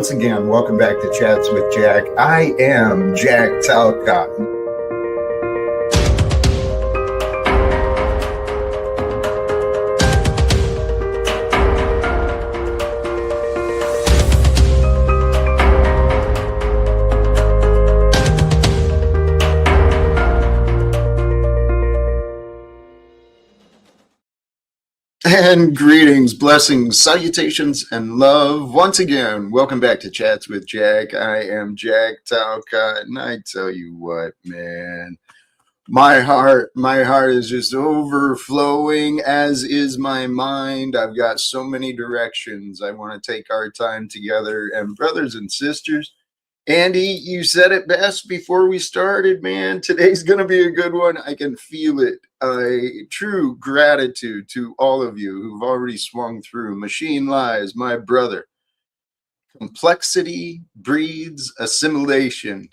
once again, welcome back to Chats with Jack. I am Jack Talcott. And greetings, blessings, salutations, and love. Once again, welcome back to Chats with Jack. I am Jack Talcott, and I tell you what, man, my heart is just overflowing, as is my mind. I've got so many directions. I want to take our time together. And brothers and sisters, Andy, you said it best before we started, man. Today's going to be a good one. I can feel it. True gratitude to all of you who've already swung through. Machine Lies, my brother. Complexity breeds assimilation.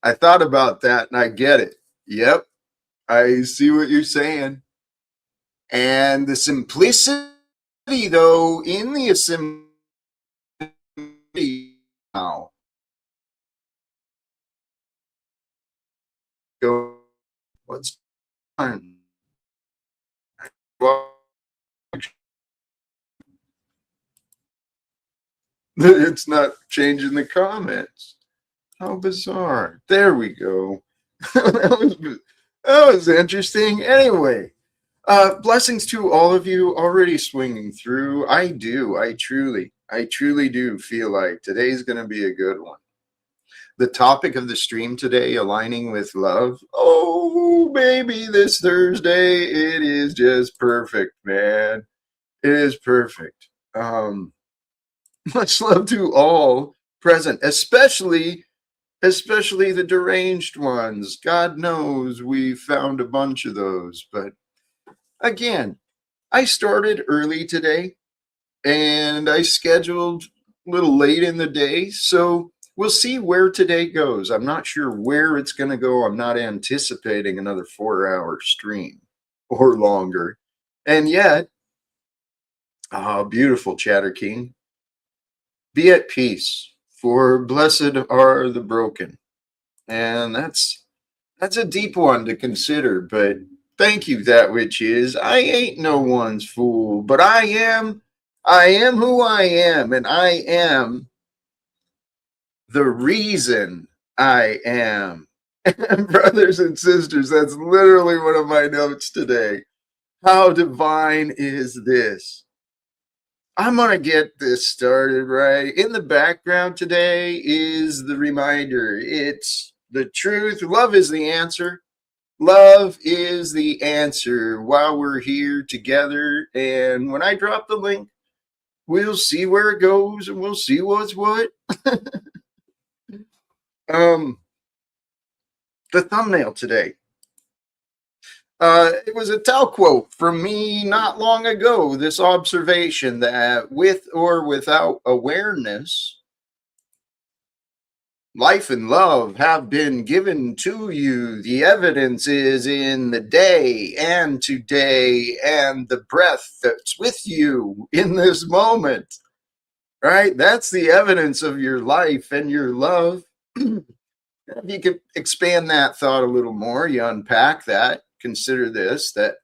I thought about that and I get it. Yep, I see what you're saying. And the simplicity, though, in the assimilation now. Go, what's on? Well, it's not changing the comments. How bizarre. There we go. that was interesting. Anyway, blessings to all of you already swinging through. I truly do feel like today's going to be a good one. The topic of the stream today, aligning with love. Oh, baby, this Thursday, it is just perfect, man. It is perfect. Much love to all present, especially the deranged ones. God knows we found a bunch of those. But again, I started early today and I scheduled a little late in the day. So we'll see where today goes. I'm not sure where it's going to go. I'm not anticipating another 4-hour stream or longer. And yet, beautiful Chatter King. Be at peace, for blessed are the broken. And that's a deep one to consider, but thank you, that which is. I ain't no one's fool, but I am who I am, and I am the reason I am. And brothers and sisters, that's literally one of my notes today. How divine is this? I'm going to get this started right. In the background today is the reminder. It's the truth. Love is the answer. Love is the answer while we're here together. And when I drop the link, we'll see where it goes and we'll see what's what. The thumbnail today. It was a Talcott from me not long ago, this observation that with or without awareness, life and love have been given to you. The evidence is in the day and today and the breath that's with you in this moment, right? That's the evidence of your life and your love. If you could expand that thought a little more, you unpack that. Consider this, that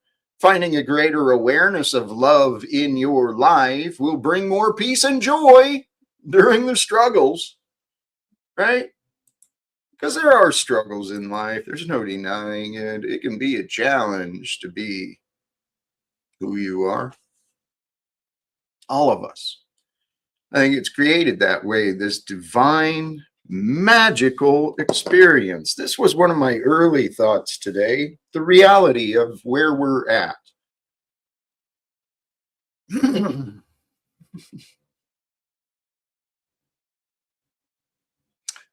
finding a greater awareness of love in your life will bring more peace and joy during the struggles, right? Because there are struggles in life. There's no denying it. It can be a challenge to be who you are. All of us. I think it's created that way, this divine, magical experience. This was one of my early thoughts today, the reality of where we're at.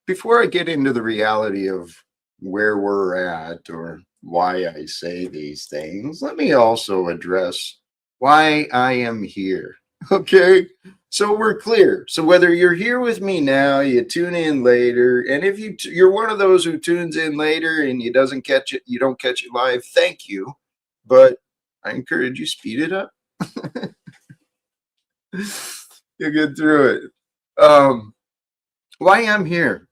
Before I get into the reality of where we're at or why I say these things, let me also address why I am here. Okay? So we're clear. So whether you're here with me now, you tune in later, and if you're one of those who tunes in later and you don't catch it live, thank you. But I encourage you, speed it up. You'll get through it. why I'm here.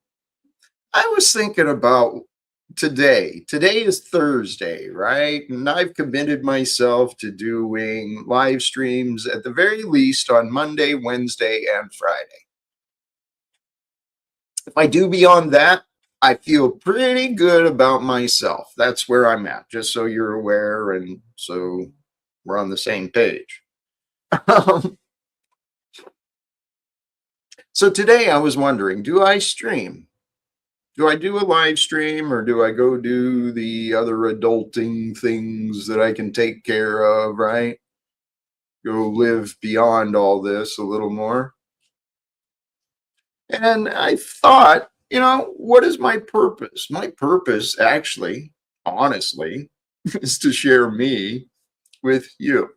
I was thinking about today. Today is Thursday, right? And I've committed myself to doing live streams at the very least on Monday, Wednesday, and Friday. If I do beyond that, I feel pretty good about myself. That's where I'm at, just so you're aware and so we're on the same page. Um, so today I was wondering, do I stream? Do I do a live stream or do I go do the other adulting things that I can take care of, right? Go live beyond all this a little more. And I thought, what is my purpose? My purpose, actually, honestly, is to share me with you.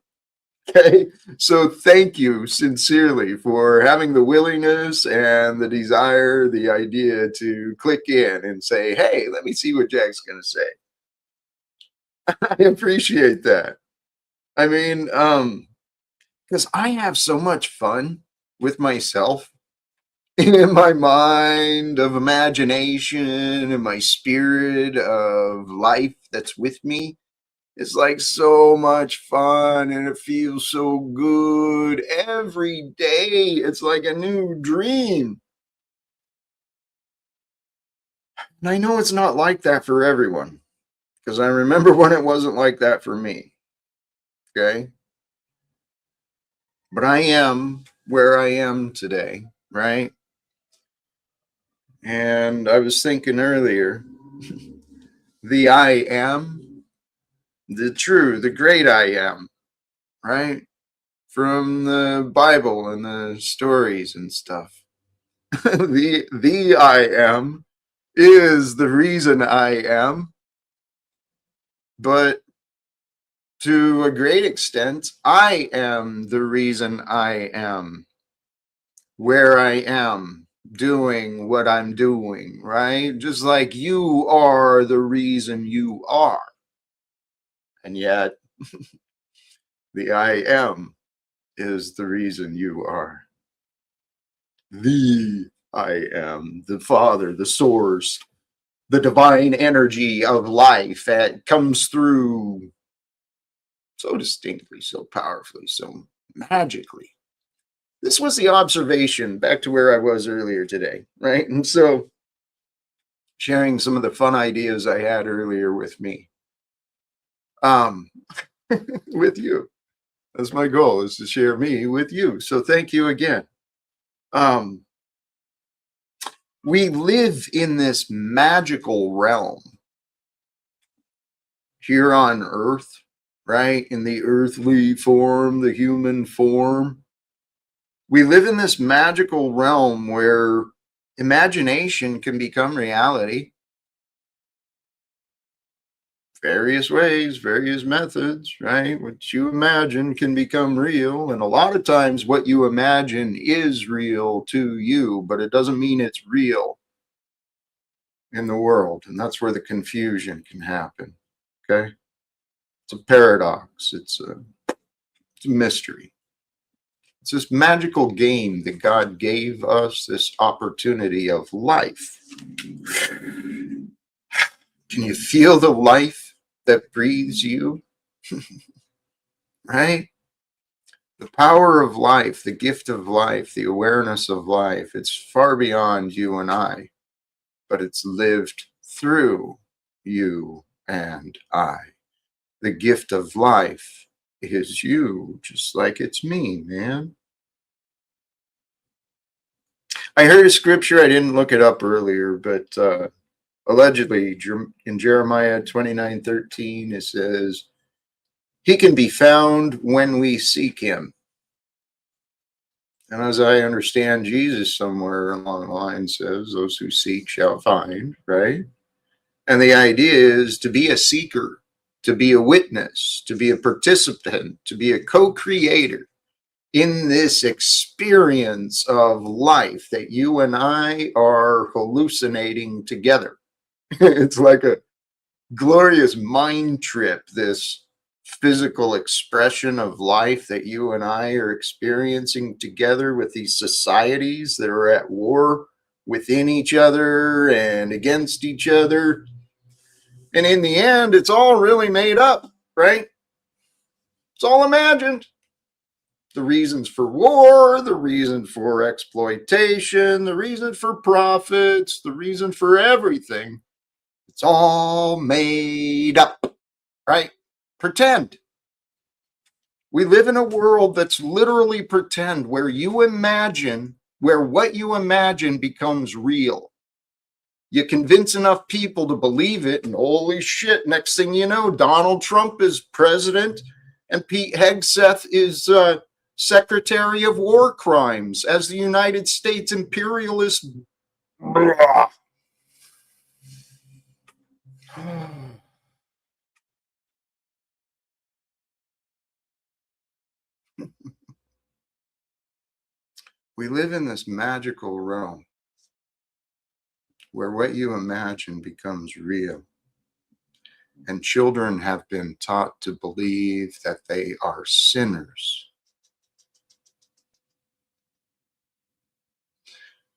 Okay. So thank you sincerely for having the willingness and the desire, the idea to click in and say, hey, let me see what Jack's going to say. I appreciate that. I mean, because I have so much fun with myself in my mind of imagination and my spirit of life that's with me. It's like so much fun and it feels so good every day. It's like a new dream. And I know it's not like that for everyone because I remember when it wasn't like that for me. Okay. But I am where I am today, right? And I was thinking earlier, the I am, the true, the great I am, right? From the Bible and the stories and stuff. The I am is the reason I am, but to a great extent, I am the reason I am where I am doing what I'm doing, right? Just like you are the reason you are. And yet, the I am is the reason you are. The I am, the Father, the source, the divine energy of life that comes through so distinctly, so powerfully, so magically. This was the observation back to where I was earlier today, right? And so sharing some of the fun ideas I had earlier with me, um, with you. That's my goal is to share me with you. So thank you again. Um, we live in this magical realm here on earth, right? In the earthly form, the human form. We live in this magical realm where imagination can become reality. Various ways, various methods, right? What you imagine can become real. And a lot of times, what you imagine is real to you, but it doesn't mean it's real in the world. And that's where the confusion can happen. Okay. It's a paradox, it's a mystery. It's this magical game that God gave us, this opportunity of life. Can you feel the life that breathes you? Right? The power of life, the gift of life, the awareness of life, it's far beyond you and I, but it's lived through you and I. The gift of life is you, just like it's me, man. I heard a scripture, I didn't look it up earlier, but allegedly in Jeremiah 29:13, it says, he can be found when we seek him. And as I understand, Jesus somewhere along the line says, those who seek shall find, right? And the idea is to be a seeker, to be a witness, to be a participant, to be a co-creator in this experience of life that you and I are hallucinating together. It's like a glorious mind trip, this physical expression of life that you and I are experiencing together with these societies that are at war within each other and against each other. And in the end, it's all really made up, right? It's all imagined. The reasons for war, the reason for exploitation, the reason for profits, the reason for everything. It's all made up, right? Pretend. We live in a world that's literally pretend, where you imagine, where what you imagine becomes real. You convince enough people to believe it, and holy shit, next thing you know, Donald Trump is president and Pete Hegseth is Secretary of War Crimes as the United States imperialist. We live in this magical realm where what you imagine becomes real. And children have been taught to believe that they are sinners.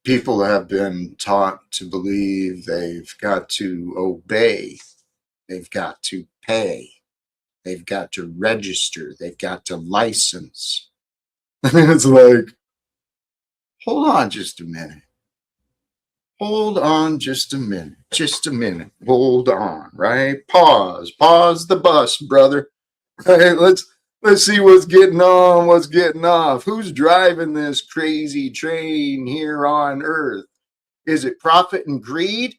People have been taught to believe they've got to obey, they've got to pay, they've got to register, they've got to license. It's like, hold on just a minute. Hold on just a minute. Just a minute. Hold on, right? Pause the bus, brother. Right? Let's see what's getting on, what's getting off. Who's driving this crazy train here on earth? Is it profit and greed?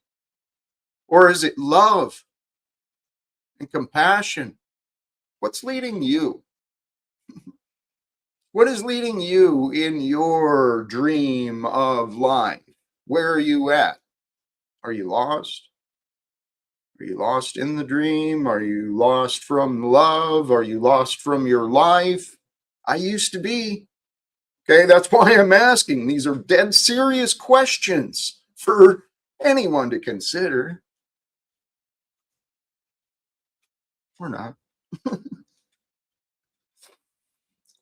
Or is it love and compassion? What's leading you? What is leading you in your dream of life? Where are you at? Are you lost? Are you lost in the dream? Are you lost from love? Are you lost from your life? I used to be. Okay, that's why I'm asking. These are dead serious questions for anyone to consider. Or not.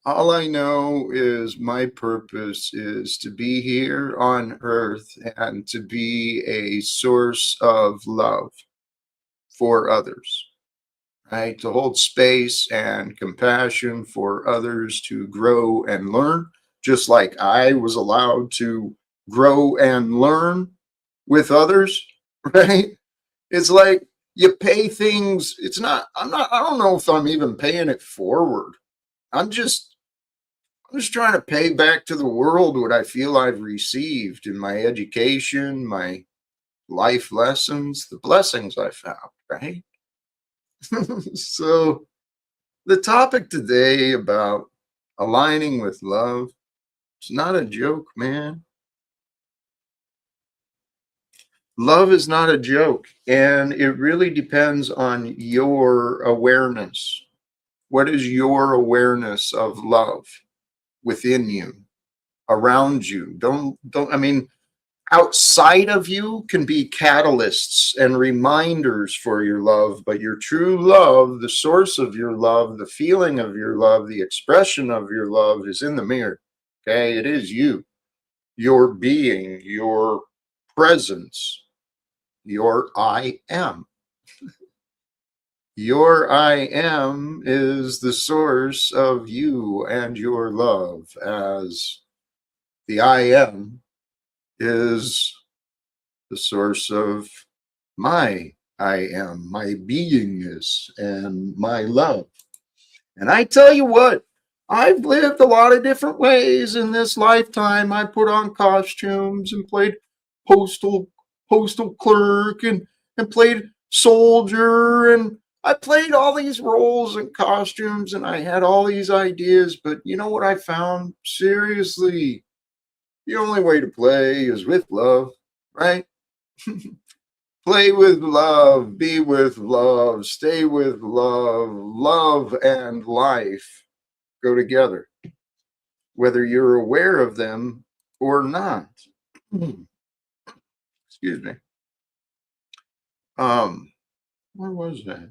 All I know is my purpose is to be here on earth and to be a source of love for others, right? To hold space and compassion for others to grow and learn, just like I was allowed to grow and learn with others, right? It's like you pay things. I don't know if I'm even paying it forward. I'm just trying to pay back to the world what I feel I've received in my education, my life lessons, the blessings I found, right? So, the topic today about aligning with love, it's not a joke, man. Love is not a joke, and it really depends on your awareness. What is your awareness of love within you, around you? I mean, outside of you can be catalysts and reminders for your love, but your true love, the source of your love, the feeling of your love, the expression of your love is in the mirror. Okay, it is you, your being, your presence, your I am. Your I am is the source of you and your love, as the I am is the source of my I am, my beingness, and my love. And I tell you what, I've lived a lot of different ways in this lifetime. I put on costumes and played postal postal clerk and played soldier, and I played all these roles and costumes, and I had all these ideas. But you know what I found? Seriously, the only way to play is with love, right? Play with love, be with love, stay with love. Love and life go together, whether you're aware of them or not. Excuse me. Um, where was that?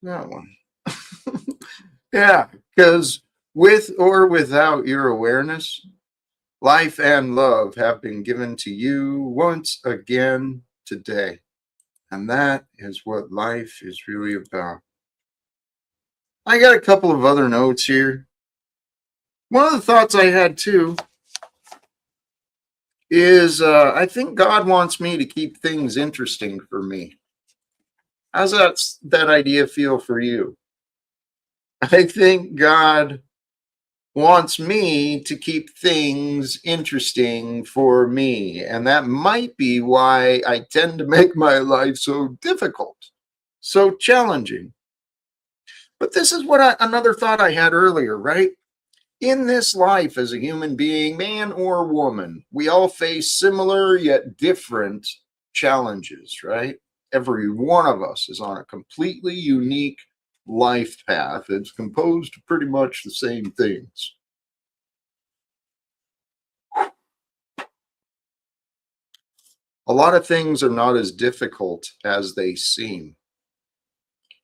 That one. Yeah, because with or without your awareness, Life and love have been given to you once again today. And that is what life is really about. I got a couple of other notes here. One of the thoughts I had too is I think God wants me to keep things interesting for me. How's that idea feel for you? I think God wants me to keep things interesting for me. And that might be why I tend to make my life so difficult, so challenging. But this is what another thought I had earlier, right? In this life as a human being, man or woman, we all face similar yet different challenges, right? Every one of us is on a completely unique life path. It's composed of pretty much the same things. A lot of things are not as difficult as they seem,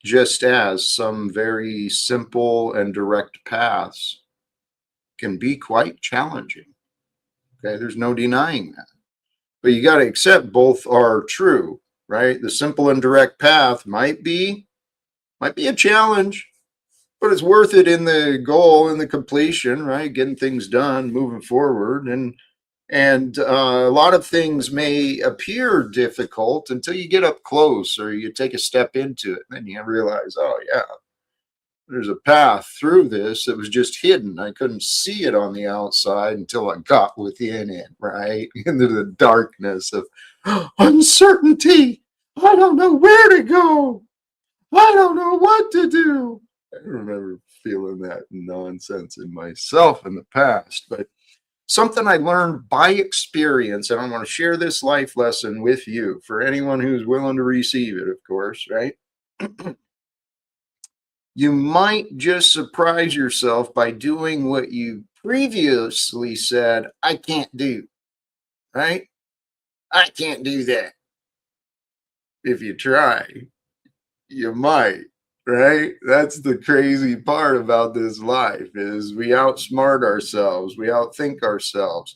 just as some very simple and direct paths can be quite challenging. Okay, there's no denying that. But you got to accept both are true, right? The simple and direct path might be a challenge, but it's worth it in the goal and the completion, right? Getting things done, moving forward, and a lot of things may appear difficult until you get up close or you take a step into it. Then you realize, oh yeah, there's a path through this that was just hidden. I couldn't see it on the outside until I got within it, right? Into the darkness of uncertainty. I don't know where to go. I don't know what to do. I remember feeling that nonsense in myself in the past, but something I learned by experience, and I want to share this life lesson with you for anyone who's willing to receive it, of course, right? You might just surprise yourself by doing what you previously said, I can't do, right? I can't do that. If you try, you might, right? That's the crazy part about this life is we outsmart ourselves, we outthink ourselves.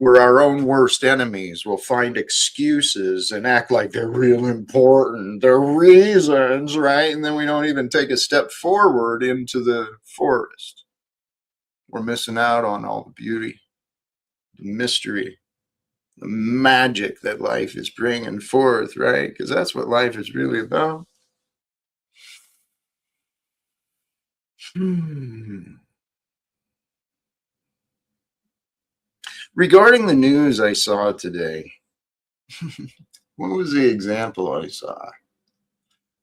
We're our own worst enemies. We'll find excuses and act like they're real important. They're reasons, right? And then we don't even take a step forward into the forest. We're missing out on all the beauty, the mystery, the magic that life is bringing forth, right? Because that's what life is really about. Regarding the news I saw today, what was the example I saw?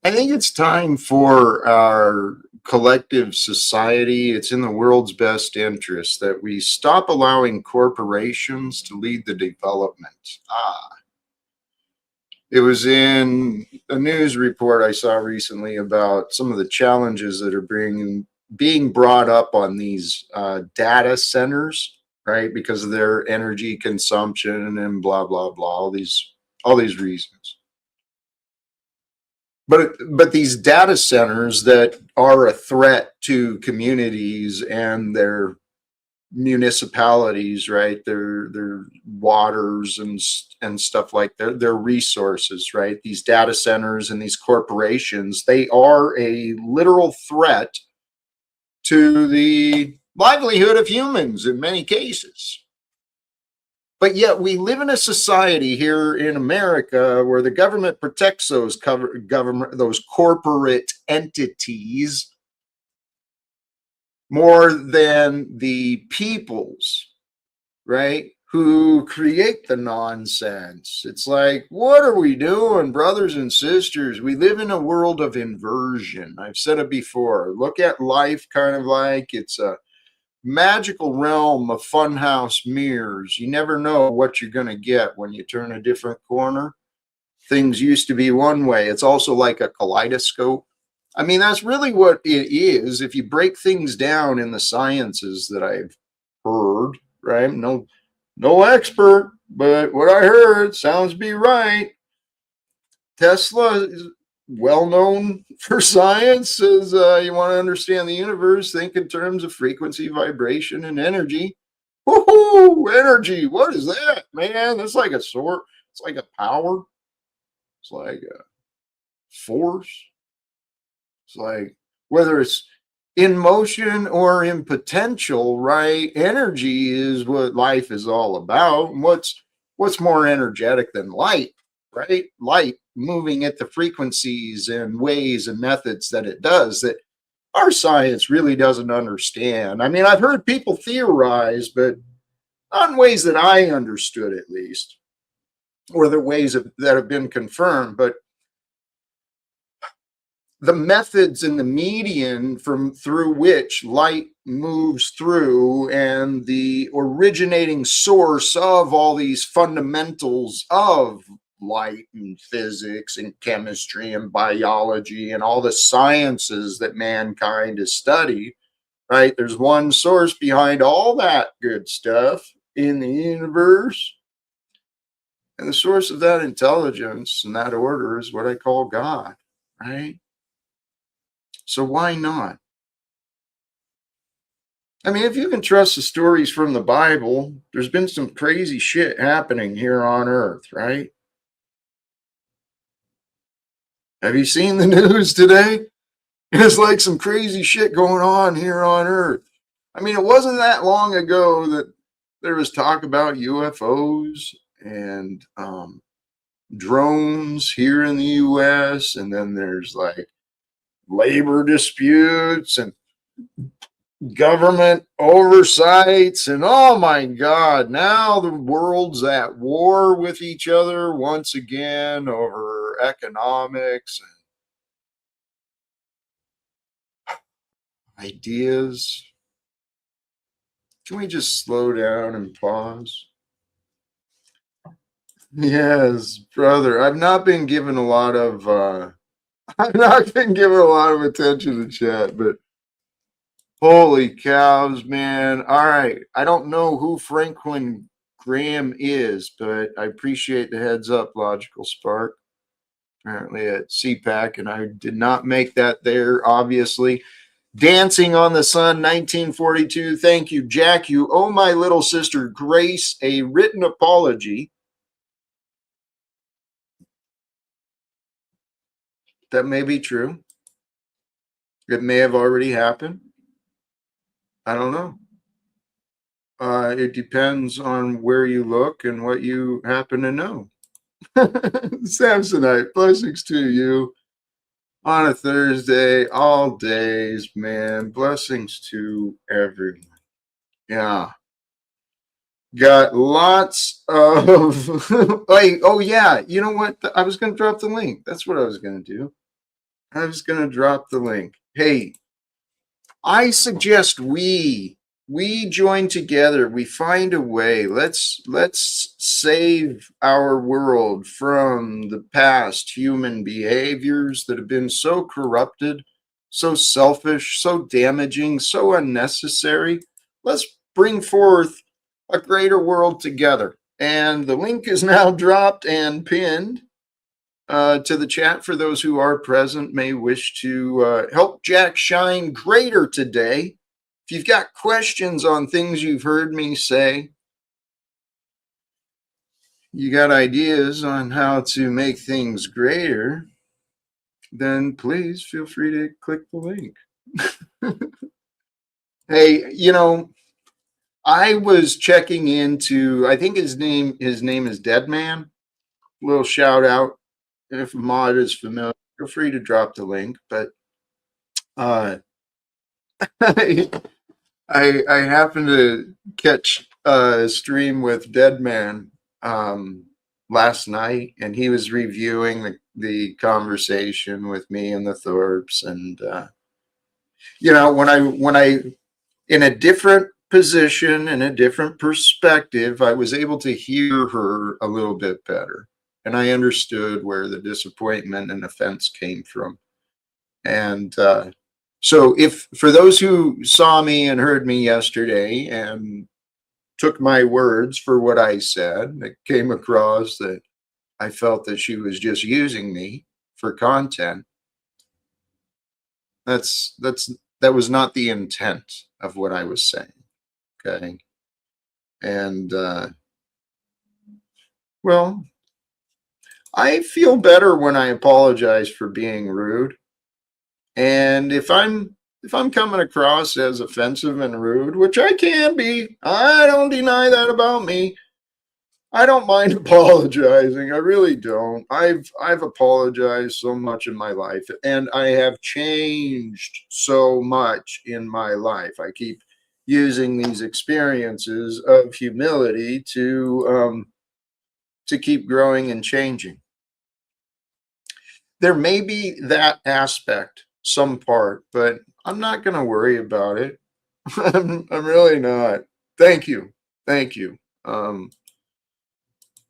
I think it's time for our collective society, it's in the world's best interest that we stop allowing corporations to lead the development. It was in a news report I saw recently about some of the challenges that are being brought up on these data centers, right? Because of their energy consumption and blah, blah, blah, all these reasons. But these data centers that are a threat to communities and their municipalities, right? Their waters and stuff like their resources, right? These data centers and these corporations, they are a literal threat to the livelihood of humans in many cases. But yet we live in a society here in America where the government protects those those corporate entities more than the peoples, right? Who create the nonsense. It's like, what are we doing, brothers and sisters? We live in a world of inversion. I've said it before. Look at life kind of like it's a magical realm of funhouse mirrors. You never know what you're going to get when you turn a different corner. Things used to be one way. It's also like a kaleidoscope. I mean, that's really what it is. If you break things down in the sciences that I've heard, right? No expert, but what I heard sounds to be right. Tesla is well known for science. Says you want to understand the universe, think in terms of frequency, vibration, and energy. Woohoo! Energy. What is that, man? It's like a sort. It's like a power. It's like a force. It's like whether it's in motion or in potential, right? Energy is what life is all about. And what's more energetic than light, right? Light moving at the frequencies and ways and methods that it does that our science really doesn't understand. I mean, I've heard people theorize, but not in ways that I understood, at least, or the ways that have been confirmed. But the methods and the median from through which light moves through, and the originating source of all these fundamentals of light and physics and chemistry and biology and all the sciences that mankind has studied, right? There's one source behind all that good stuff in the universe. And the source of that intelligence and that order is what I call God, right? So why not? I mean, if you can trust the stories from the Bible, there's been some crazy shit happening here on earth, right? Have you seen the news today? It's like some crazy shit going on here on earth. I mean, it wasn't that long ago that there was talk about UFOs and drones here in the US, and then there's like labor disputes and government oversights, and oh my God, now the world's at war with each other once again over economics and ideas. Can we just slow down and pause? Yes, brother. I've not been given a lot of I've not been given a lot of attention to chat, but holy cows, man. All right. I don't know who Franklin Graham is, but I appreciate the heads up, Logical Spark. Apparently at CPAC, and I did not make that there, obviously. Dancing on the Sun, 1942. Thank you, Jack. You owe my little sister Grace a written apology. That may be true. It may have already happened. I don't know. It depends on where you look and what you happen to know. Samsonite, blessings to you on a Thursday, all days, man. Blessings to everyone. Yeah. Got lots of. Like, oh, yeah. You know what? I was going to drop the link. That's what I was going to do. I was going to drop the link. Hey, I suggest we join together. We find a way. Let's save our world from the past human behaviors that have been so corrupted, so selfish, so damaging, so unnecessary. Let's bring forth a greater world together. And the link is now dropped and pinned to the chat for those who are present may wish to help Jack shine greater today. If you've got questions on things you've heard me say, you got ideas on how to make things greater, then please feel free to click the link. Hey, I was checking into, I think his name is Deadman. A little shout out. If Mod is familiar, feel free to drop the link. But uh I happened to catch a stream with Deadman last night, and he was reviewing the conversation with me and the Thorpes, and when I in a different position and a different perspective, I was able to hear her a little bit better, and I understood where the disappointment and offense came from, and so if for those who saw me and heard me yesterday and took my words for what I said, it came across that I felt that she was just using me for content. That's that was not the intent of what I was saying. Okay. And well, I feel better when I apologize for being rude. And if I'm coming across as offensive and rude, which I can be, I don't deny that about me. I don't mind apologizing. I really don't. I've apologized so much in my life, and I have changed so much in my life. I keep using these experiences of humility to keep growing and changing. There may be that aspect, some part, but I'm not going to worry about it. I'm really not. Thank you. Thank you.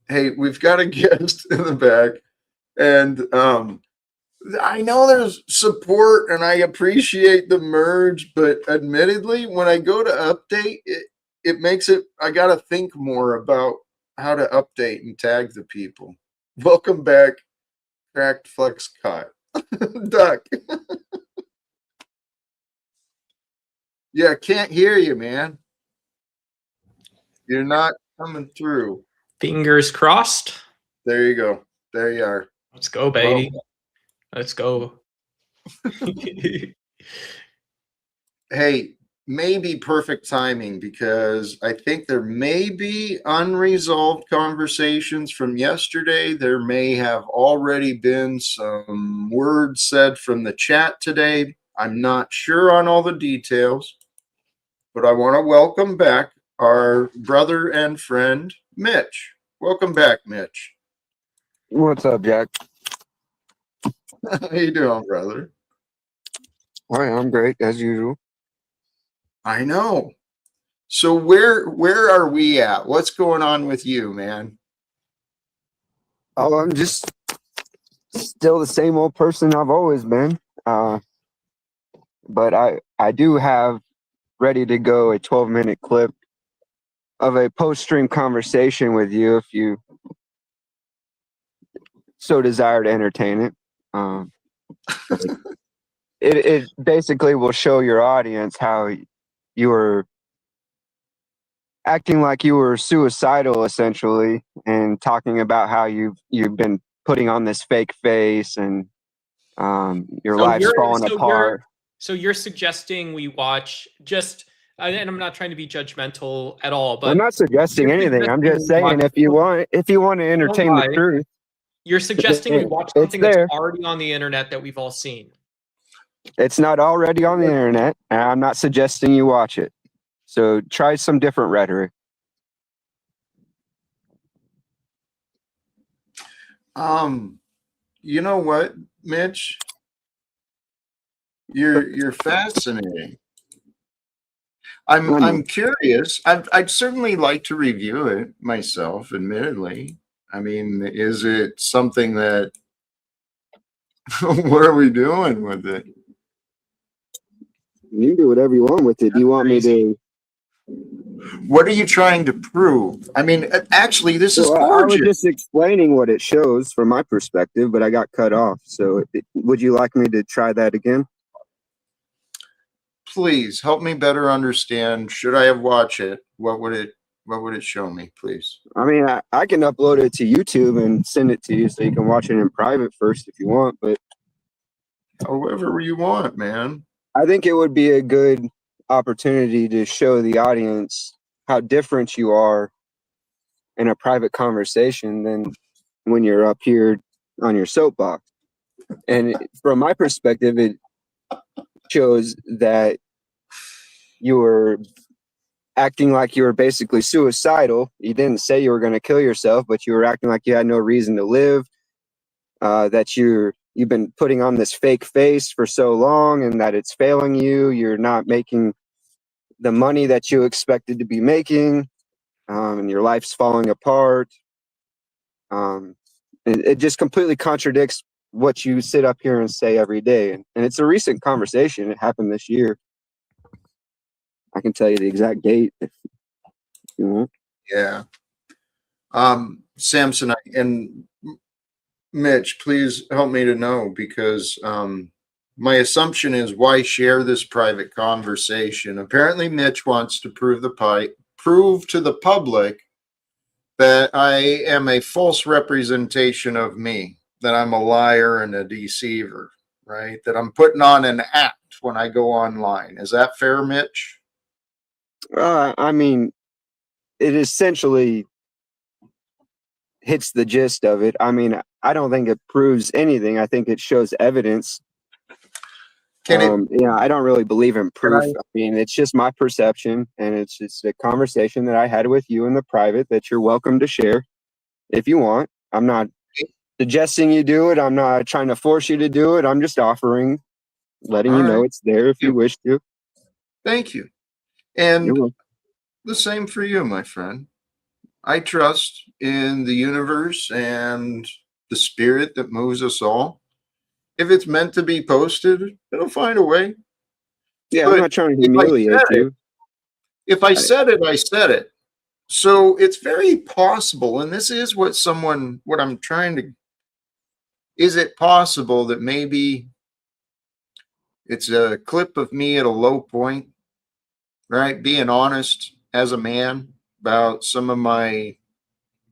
Hey, we've got a guest in the back, and I know there's support and I appreciate the merge, but admittedly, when I go to update, it makes it, I got to think more about how to update and tag the people. Welcome back, Cracked Flex Cot. Duck. Yeah, can't hear you, man. You're not coming through. Fingers crossed. There you go. There you are. Let's go, baby. Well, let's go. Hey, maybe perfect timing because I think there may be unresolved conversations from yesterday. There may have already been some words said from the chat today. I'm not sure on all the details, but I want to welcome back our brother and friend, Mitch. Welcome back, Mitch. What's up, Jack? How you doing, brother? Hi, I'm great as usual. I know. So where are we at? What's going on with you, man? Oh, I'm just still the same old person I've always been. But I do have ready to go a 12-minute clip of a post-stream conversation with you if you so desire to entertain it. It basically will show your audience how you were acting like you were suicidal essentially and talking about how you've been putting on this fake face and your life's falling apart. So you're suggesting we watch just, and I'm not trying to be judgmental at all, but I'm not suggesting anything. I'm just saying if you want to entertain the truth, you're suggesting we watch something that's already on the internet that we've all seen. It's not already on the internet, and I'm not suggesting you watch it. So try some different rhetoric. You know what, Mitch? You're fascinating. I'm curious. I'd certainly like to review it myself, admittedly. I mean, is it something that what are we doing with it? You can do whatever you want with it. Do you want me to? What are you trying to prove? I mean, actually, this is gorgeous. I was just explaining what it shows from my perspective, but I got cut off. So would you like me to try that again? Please help me better understand. Should I have watched it? What would it show me, please? I mean, I can upload it to YouTube and send it to you so you can watch it in private first if you want, but however you want, man. I think it would be a good opportunity to show the audience how different you are in a private conversation than when you're up here on your soapbox. And from my perspective, it shows that you were acting like you were basically suicidal. You didn't say you were going to kill yourself, but you were acting like you had no reason to live, that you've been putting on this fake face for so long and that it's failing you. You're not making the money that you expected to be making, and your life's falling apart. It just completely contradicts what you sit up here and say every day. And it's a recent conversation. It happened this year. I can tell you the exact date if you want. Yeah. Samson and Mitch, please help me to know, because my assumption is, why share this private conversation? Apparently Mitch wants to prove the prove to the public that I am a false representation of me, that I'm a liar and a deceiver, right? That I'm putting on an act when I go online. Is that fair, Mitch? I mean, it essentially hits the gist of it. I mean, I don't think it proves anything. I think it shows evidence. Can it? Yeah, I don't really believe in proof. I- I mean, it's just my perception, and it's just a conversation that I had with you in the private that you're welcome to share if you want. I'm not suggesting you do it. I'm not trying to force you to do it. I'm just offering, letting All you know right. it's there if you wish to. Thank you. You're And welcome. the same for you, my friend. I trust in the universe and the spirit that moves us all. If it's meant to be posted, it'll find a way. Yeah, I'm But not trying to if I humiliate said it, you. if I said it, I said it. So it's very possible, and this is what I'm trying to, is it possible that maybe it's a clip of me at a low point, right? Being honest as a man about some of my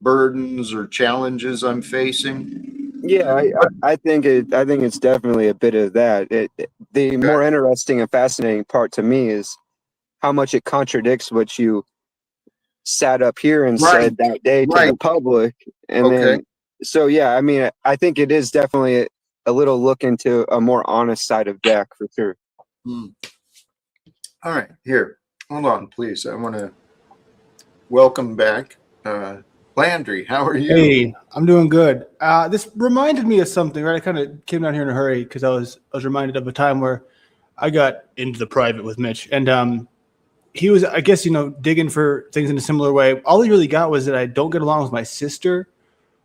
burdens or challenges I'm facing. Yeah, I think it's definitely a bit of that. The more interesting and fascinating part to me is how much it contradicts what you sat up here and Right, said that day to right. the public. And Okay. then, so yeah, I mean, I think it is definitely a little look into a more honest side of Jack for sure. All right, here. Hold on, please. I want to welcome back Landry. How are you? Hey, I'm doing good. This reminded me of something, right? I kind of came down here in a hurry because I was reminded of a time where I got into the private with Mitch, and he was, I guess, digging for things in a similar way. All he really got was that I don't get along with my sister,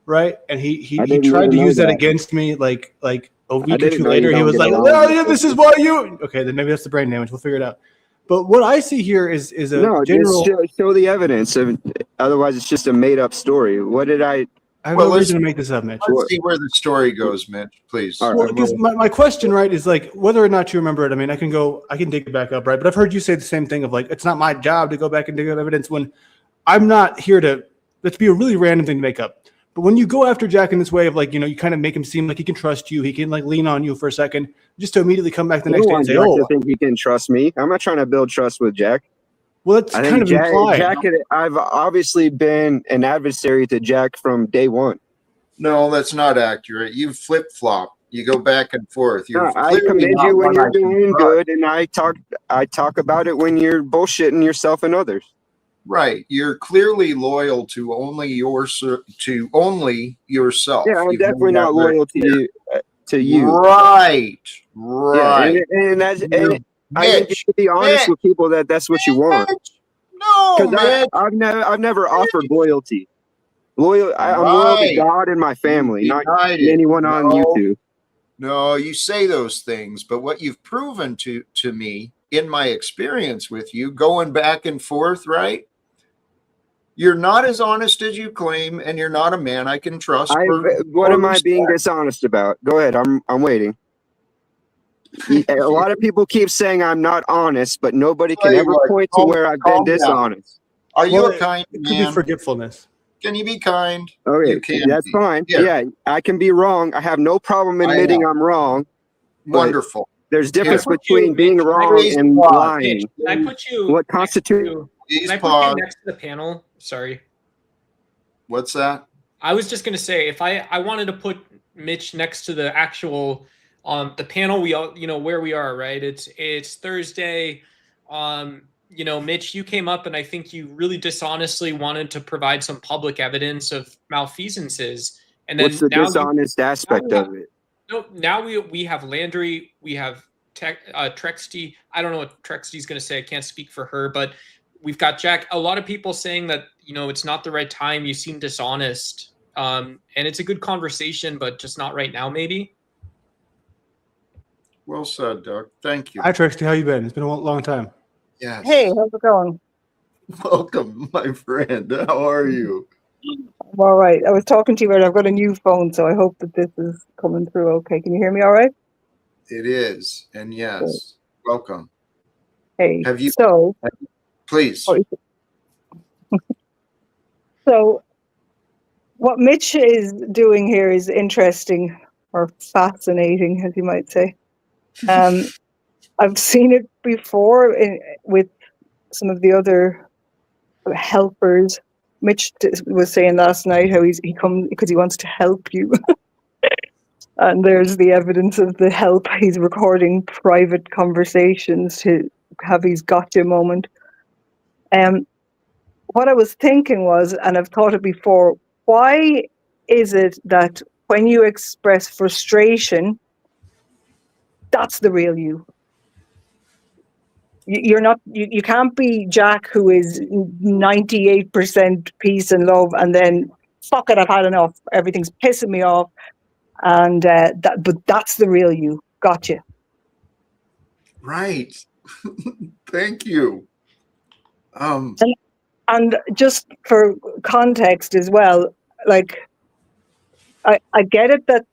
right? And he I didn't tried even to know use that that. against me, like a week or didn't two know you later. He don't was get like, along "Well, with yeah, your this is sister." why you." Okay, then maybe that's the brain damage. We'll figure it out. But what I see here is a No, general. just show the evidence. Otherwise, it's just a made up story. What did I? I have Well, no let's reason to make this up, Mitch. let's see where the story goes, Mitch. Please. All Well, right. because my question, right, is like whether or not you remember it. I mean, I can dig it back up, right? But I've heard you say the same thing of like, it's not my job to go back and dig up evidence when I'm not here to. That'd be a really random thing to make up. But when you go after Jack in this way of like, you kind of make him seem like he can trust you, he can like lean on you for a second, just to immediately come back the I next don't day and want say, Jack to "Oh, think he can trust me. I'm not trying to build trust with Jack. well, that's I kind think of implied." I've obviously been an adversary to Jack from day one. No, that's not accurate. You flip flop. You go back and forth. You're No, I clearly commend not you when one I you're can doing trust. good, and I talk about it when you're bullshitting yourself and others. Right. You're clearly loyal to only yourself. Yeah, I'm You've made definitely that not very loyal to you. Right. Yeah, Right. and that's You- I think you Mitch. should be honest Mitch. with people that that's what you want. Mitch. No, Because Mitch. I've never offered loyalty. I'm loyal to Right. God and my family, You not denied it. anyone on No. YouTube. No, you say those things, but what you've proven to me in my experience with you, going back and forth, right? You're not as honest as you claim, and you're not a man I can trust. What am I being dishonest about? Go ahead. I'm waiting. A lot of people keep saying I'm not honest, but nobody can ever point to where I've been dishonest. Are you Well, a kind it could be man? forgetfulness. Can you be kind? Okay, You can that's be. fine. Yeah. Yeah, I can be wrong. I have no problem admitting I'm wrong. but Wonderful. There's difference put you, between being Mitch, wrong raise and the bar. lying. Mitch, can I put you What next to- constitutes? These Can I put you pause. next to the panel? Sorry. What's that? I was just gonna say if I wanted to put Mitch next to the actual the panel we all where we are, right? It's Thursday. Mitch, you came up and I think you really dishonestly wanted to provide some public evidence of malfeasances. And then What's the dishonest aspect of it? now we have Landry, we have Trexty. I don't know what Trexty's gonna say. I can't speak for her, but we've got Jack. A lot of people saying that it's not the right time. You seem dishonest, and it's a good conversation, but just not right now, maybe. Well said, Doug. Thank you. Hi, Trixie. How you been? It's been a long time. Yes. Hey, how's it going? Welcome, my friend. How are you? I'm all right. I was talking to you earlier. I've got a new phone, so I hope that this is coming through okay. Can you hear me all right? It is. And yes, welcome. Hey, Have you- so Please. oh, So what Mitch is doing here is interesting or fascinating, as you might say. I've seen it before with some of the other helpers. Mitch was saying last night how he comes because he wants to help you. And there's the evidence of the help. He's recording private conversations to have his gotcha moment. What I was thinking was, and I've thought it before, why is it that when you express frustration, that's the real you? You're not. You can't be Jack, who is 98% peace and love, and then fuck it, I've had enough. Everything's pissing me off, and but that's the real you. Gotcha. Right. Thank you. And just for context as well, like I get it that,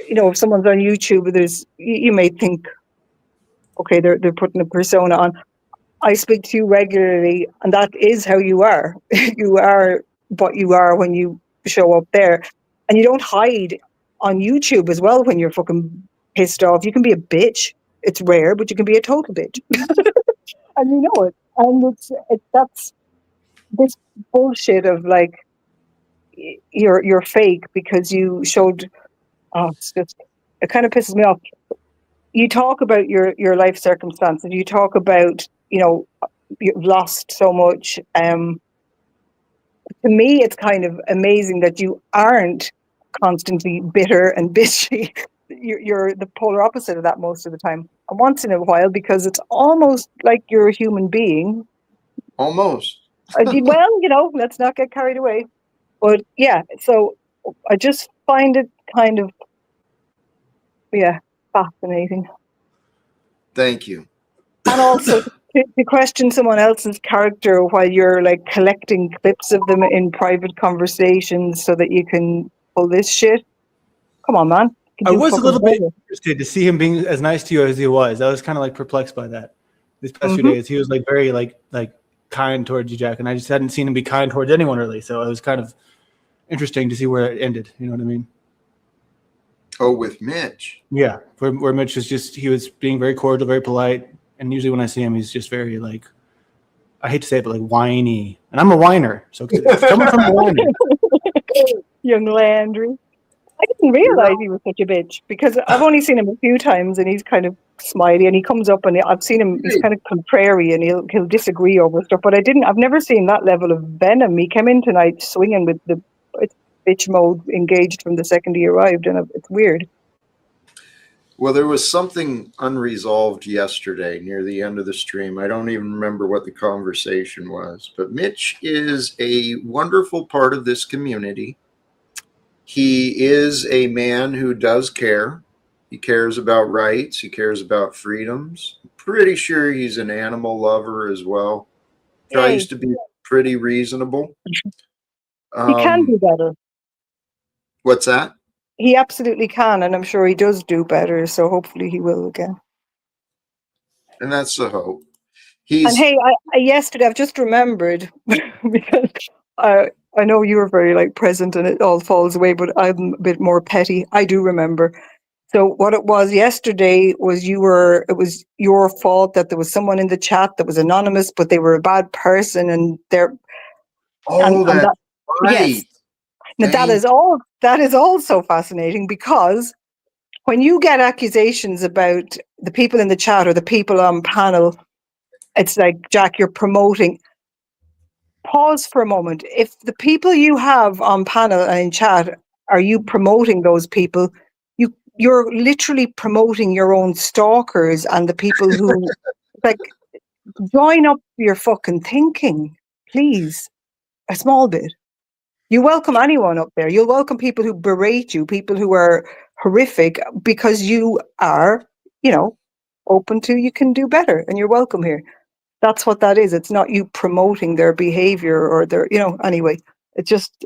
you know, if someone's on YouTube, you may think, okay, they're putting a persona on. I speak to you regularly, and that is how you are. You are what you are when you show up there, and you don't hide on YouTube as well when you're fucking pissed off. You can be a bitch. It's rare, but you can be a total bitch, and you know it. And that's this bullshit of like you're fake because you showed. Oh, it's just, it kind of pisses me off. You talk about your life circumstances. You talk about, you know, you've lost so much. To me, it's kind of amazing that you aren't constantly bitter and bitchy. You're the polar opposite of that most of the time. And once in a while, because it's almost like you're a human being. Almost. Well, you know, let's not get carried away. But yeah, so I just find it kind of, yeah, fascinating. Thank you. And also to question someone else's character while you're like collecting clips of them in private conversations so that you can pull this shit. Come on, man. I was a little bit interested to see him being as nice to you as he was. I was kind of like perplexed by that these past few days. He was like very like kind towards you, Jack, and I just hadn't seen him be kind towards anyone really. So it was kind of interesting to see where it ended. You know what I mean? Oh, with Mitch. Yeah, where Mitch was just, he was being very cordial, very polite, and usually when I see him, he's just very like, I hate to say it, but like whiny, and I'm a whiner, so it's coming from a whiner. Young Landry. I didn't realize he was such a bitch because I've only seen him a few times, and he's kind of smiley, and he comes up and I've seen him. He's kind of contrary, and he'll disagree over stuff. But I've never seen that level of venom. He came in tonight swinging with the bitch mode engaged from the second he arrived, and it's weird. Well, there was something unresolved yesterday near the end of the stream. I don't even remember what the conversation was, but Mitch is a wonderful part of this community. He is a man who does care. He cares about rights. He cares about freedoms. I'm pretty sure he's an animal lover as well. Tries to be pretty reasonable. He can do better. What's that? He absolutely can, and I'm sure he does do better, so hopefully he will again. And that's the hope. And hey, I yesterday, I've just remembered, because I know you were very like present and it all falls away, but I'm a bit more petty. I do remember. So what it was yesterday was it was your fault that there was someone in the chat that was anonymous, but they were a bad person, and they're that's right. Yes. Now that is also fascinating, because when you get accusations about the people in the chat or the people on panel, it's like, Jack, you're promoting. Pause for a moment. If the people you have on panel and in chat, are you promoting those people? You're literally promoting your own stalkers and the people who like, join up your fucking thinking, please, a small bit. You welcome anyone up there. You'll welcome people who berate you, people who are horrific, because you are, you know, open to, you can do better, and you're welcome here. That's what that is. It's not you promoting their behavior or their, you know, anyway, it's just,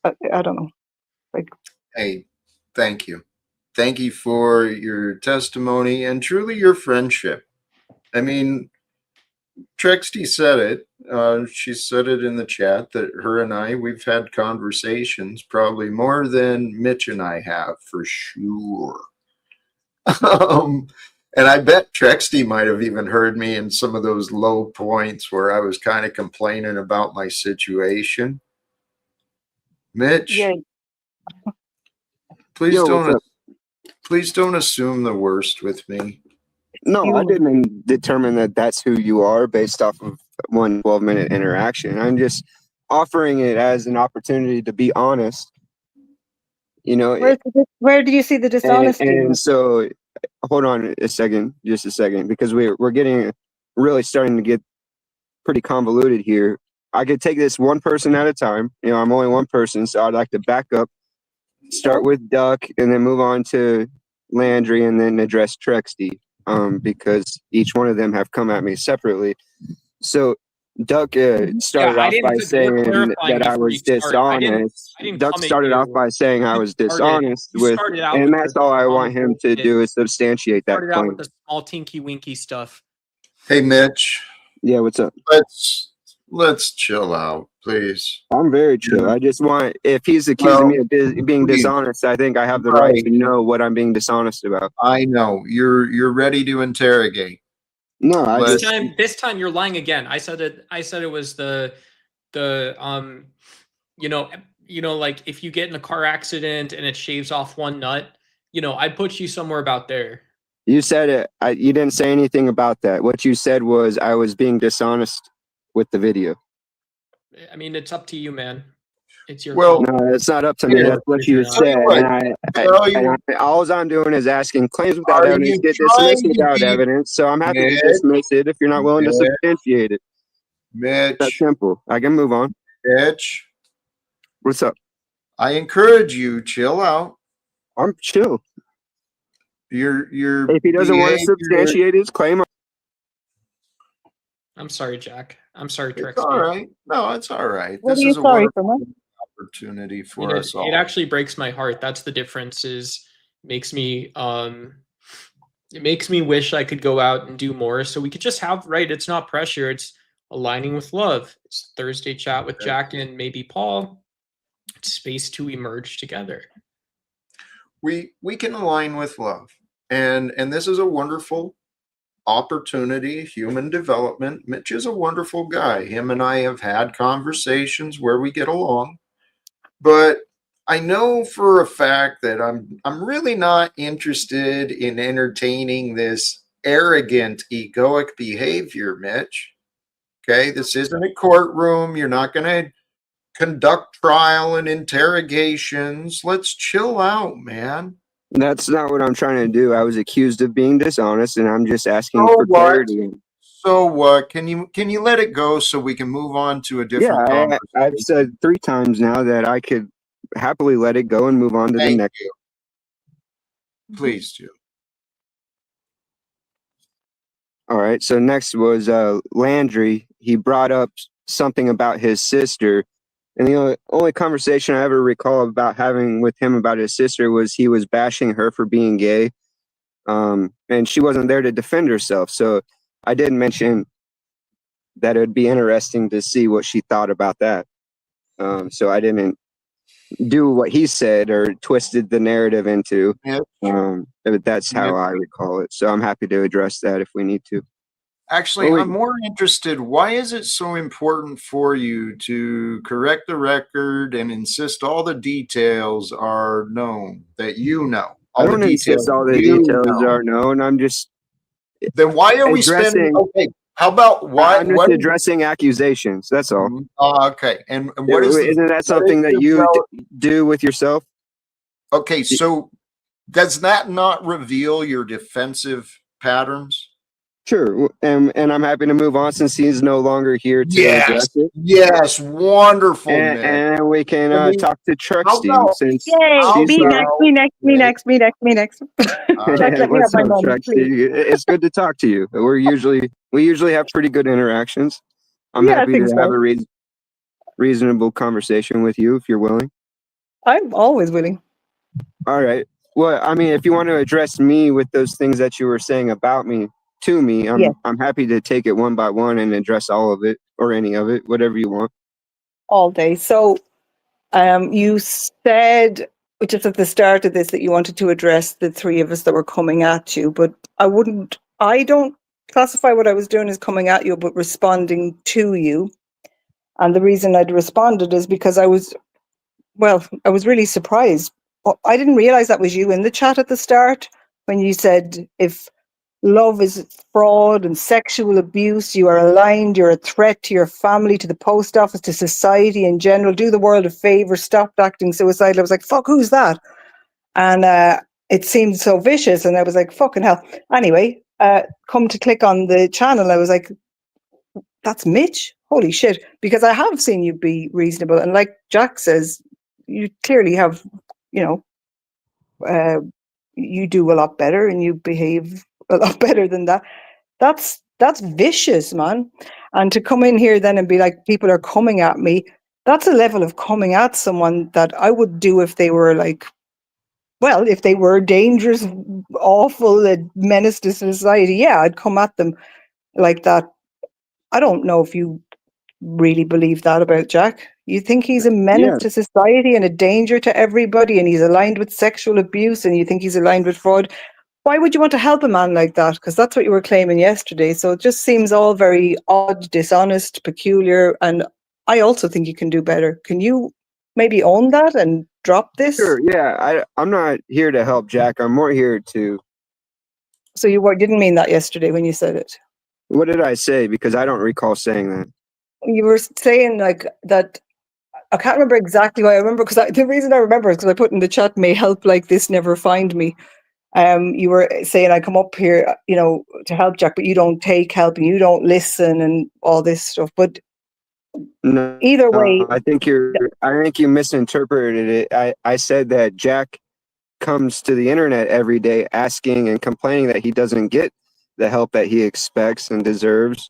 I don't know. Like, hey, thank you. Thank you for your testimony and truly your friendship. I mean, Trexty said it. She said it in the chat that her and we've had conversations probably more than Mitch and I have for sure. um, and I bet Trexty might have even heard me in some of those low points where I was kind of complaining about my situation. Mitch, Yeah. please Yo, what's don't up? please don't assume the worst with me. No, I You- didn't determine that that's who you are based off of one 12-minute interaction. I'm just offering it as an opportunity to be honest. You know, Where do you see the dishonesty? and so hold on a second, just a second, because we're getting really starting to get pretty convoluted here. I could take this one person at a time. You know, I'm only one person, so I'd like to back up, start with Duck, and then move on to Landry, and then address Trexty, because each one of them have come at me separately. So Duck started I off by didn't. We're saying clarifying that I before you was start. I dishonest. didn't Duck come at started off you. by saying I was dishonest You with, started out and with that's the all I dumb want him to bullshit. do is substantiate that Started out claim. with the small tinky winky stuff. Hey, Mitch, Yeah, what's up? let's chill out, please. I'm very chill. I just want, if he's accusing me of being please. dishonest, I think I have the right to know what I'm being dishonest about. I know you're ready to interrogate. No, I Let's- just This time you're lying again. I said it was the like if you get in a car accident and it shaves off one nut, I put you somewhere about there. you said it. You didn't say anything about that. What you said was I was being dishonest with the video. I mean, it's up to you, man. It's your Well, call. No, it's not up to me. Yeah. That's what you Tell you said. what, And all I'm doing is asking claims without Are evidence you get trying dismissed to without be- evidence. So I'm happy Mitch, to dismiss it if you're not willing to Mitch, substantiate it. That's Mitch, simple. I can move on. Mitch, What's up? I encourage you, chill out. I'm chill. Your If he doesn't want to behavior- substantiate his claim, I'm sorry, Jack. I'm sorry, It's Trixie. all right. No, it's all right. What This are you is a sorry wonderful for, man? opportunity for us all. It actually breaks my heart. That's the difference. Makes me it makes me wish I could go out and do more. So we could just have it's not pressure. It's aligning with love. It's Thursday chat with Jack and maybe Paul. It's space to emerge together. We can align with love, and this is a wonderful opportunity. Human development. Mitch is a wonderful guy. Him and I have had conversations where we get along, but I know for a fact that I'm really not interested in entertaining this arrogant, egoic behavior, Mitch. Okay, this isn't a courtroom. You're not going to conduct trial and interrogations. Let's chill out, man. that's not what I'm trying to do. I was accused of being dishonest, and I'm just asking So for what? clarity. So what? Can you let it go so we can move on to a different Yeah, conversation? I've said 3 times now that I could happily let it go and move on to the Thank next. you. Please do. All right. So next was Landry. He brought up something about his sister. And the only conversation I ever recall about having with him about his sister was he was bashing her for being gay. And she wasn't there to defend herself. So I did mention that it would be interesting to see what she thought about that. So I didn't do what he said or twisted the narrative into. Yeah. But that's how I recall it. So I'm happy to address that if we need to. Actually, I'm more interested. Why is it so important for you to correct the record and insist all the details are known, that you know? I don't insist all the details are known. I'm just Then why are we spending? Okay, how about why? I'm just addressing accusations. That's all. Okay, and what is? Isn't that something that you do with yourself? Okay, so does that not reveal your defensive patterns? Sure, and I'm happy to move on since he's no longer here to address it. Yes, wonderful. And we can talk to Trexty since Yay, me next. Jack, let me have my What's up, moment, Trexty? please. It's good to talk to you. We usually have pretty good interactions. I'm Yeah, I happy think to so. have a reasonable conversation with you if you're willing. I'm always willing. All right. Well, I mean, if you want to address me with those things that you were saying about me, to me. Yes. I'm happy to take it one by one and address all of it or any of it, whatever you want. All day. So you said, just at the start of this, that you wanted to address the three of us that were coming at you, but I don't classify what I was doing as coming at you, but responding to you. And the reason I'd responded is because I was really surprised. I didn't realize that was you in the chat at the start when you said, if love is fraud and sexual abuse, you are aligned, you're a threat to your family, to the post office, to society in general. Do the world a favor, stop acting suicidal. I was like, fuck, who's that? And it seemed so vicious. And I was like, fucking hell. Anyway, come to click on the channel, I was like, that's Mitch? Holy shit. Because I have seen you be reasonable. And like Jack says, you clearly have, you do a lot better and you behave a lot better than that. That's vicious, man. And to come in here then and be like, people are coming at me, that's a level of coming at someone that I would do if they were like, well, if they were dangerous, awful, a menace to society. Yeah, I'd come at them like that. I don't know if you really believe that about Jack. You think he's a menace Yeah, to society and a danger to everybody, and he's aligned with sexual abuse, and you think he's aligned with fraud. Why would you want to help a man like that? Because that's what you were claiming yesterday. So it just seems all very odd, dishonest, peculiar. And I also think you can do better. Can you maybe own that and drop this? sure. Yeah, I'm not here to help Jack. I'm more here to. So you didn't mean that yesterday when you said it. What did I say? Because I don't recall saying that. You were saying like that. I can't remember exactly why I remember, because the reason I remember is because I put in the chat, may help like this never find me. You were saying I come up here, to help Jack, but you don't take help and you don't listen and all this stuff. But No, either way, I think you misinterpreted it. I said that Jack comes to the internet every day asking and complaining that he doesn't get the help that he expects and deserves.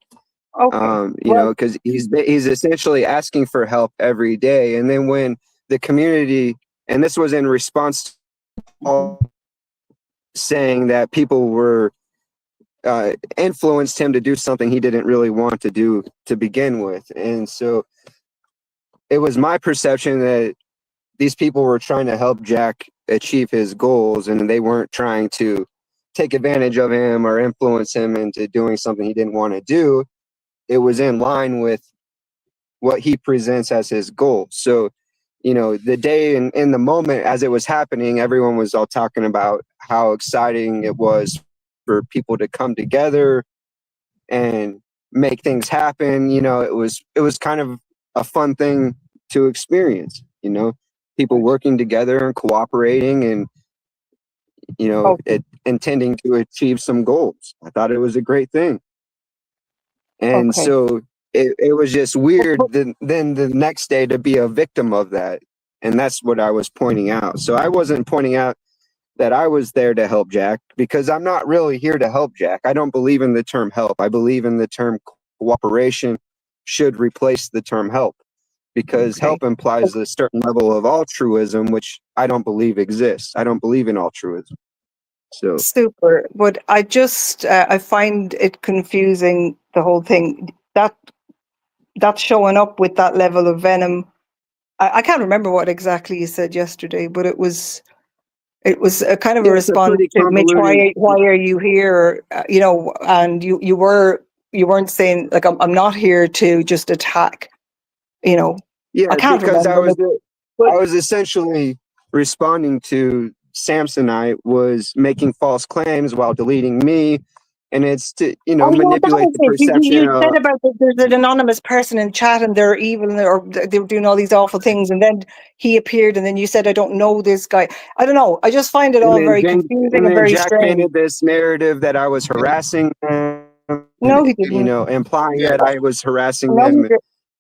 okay. Because he's essentially asking for help every day. And then when the community, and this was in response to all saying that people were influenced him to do something he didn't really want to do to begin with. And so it was my perception that these people were trying to help Jack achieve his goals, and they weren't trying to take advantage of him or influence him into doing something he didn't want to do. It was in line with what he presents as his goal. So, the day in the moment as it was happening, everyone was all talking about how exciting it was for people to come together and make things happen. It was kind of a fun thing to experience, people working together and cooperating and, intending to achieve some goals. I thought it was a great thing. And Okay. so it was just weird then the next day to be a victim of that. And that's what I was pointing out. So I wasn't pointing out that I was there to help Jack, because I'm not really here to help Jack. I don't believe in the term help. I believe in the term cooperation should replace the term help, because help implies a certain level of altruism, which I don't believe exists. I don't believe in altruism. So Super. But I just, I find it confusing, the whole thing. That's showing up with that level of venom. I can't remember what exactly you said yesterday, but it was a kind of a response to Mitch, why are you here? And you weren't saying like, I'm not here to just attack, yeah, I can't because remember. I was essentially responding to Samsonite was making false claims while deleting me. And it's to, manipulate the perception. You said about there's an anonymous person in chat and they're evil or they're doing all these awful things. And then he appeared and then you said, I don't know this guy. I don't know. I just find it all very confusing and very Jack strange. painted this narrative that I was harassing them. No, he didn't. Implying that I was harassing No, them.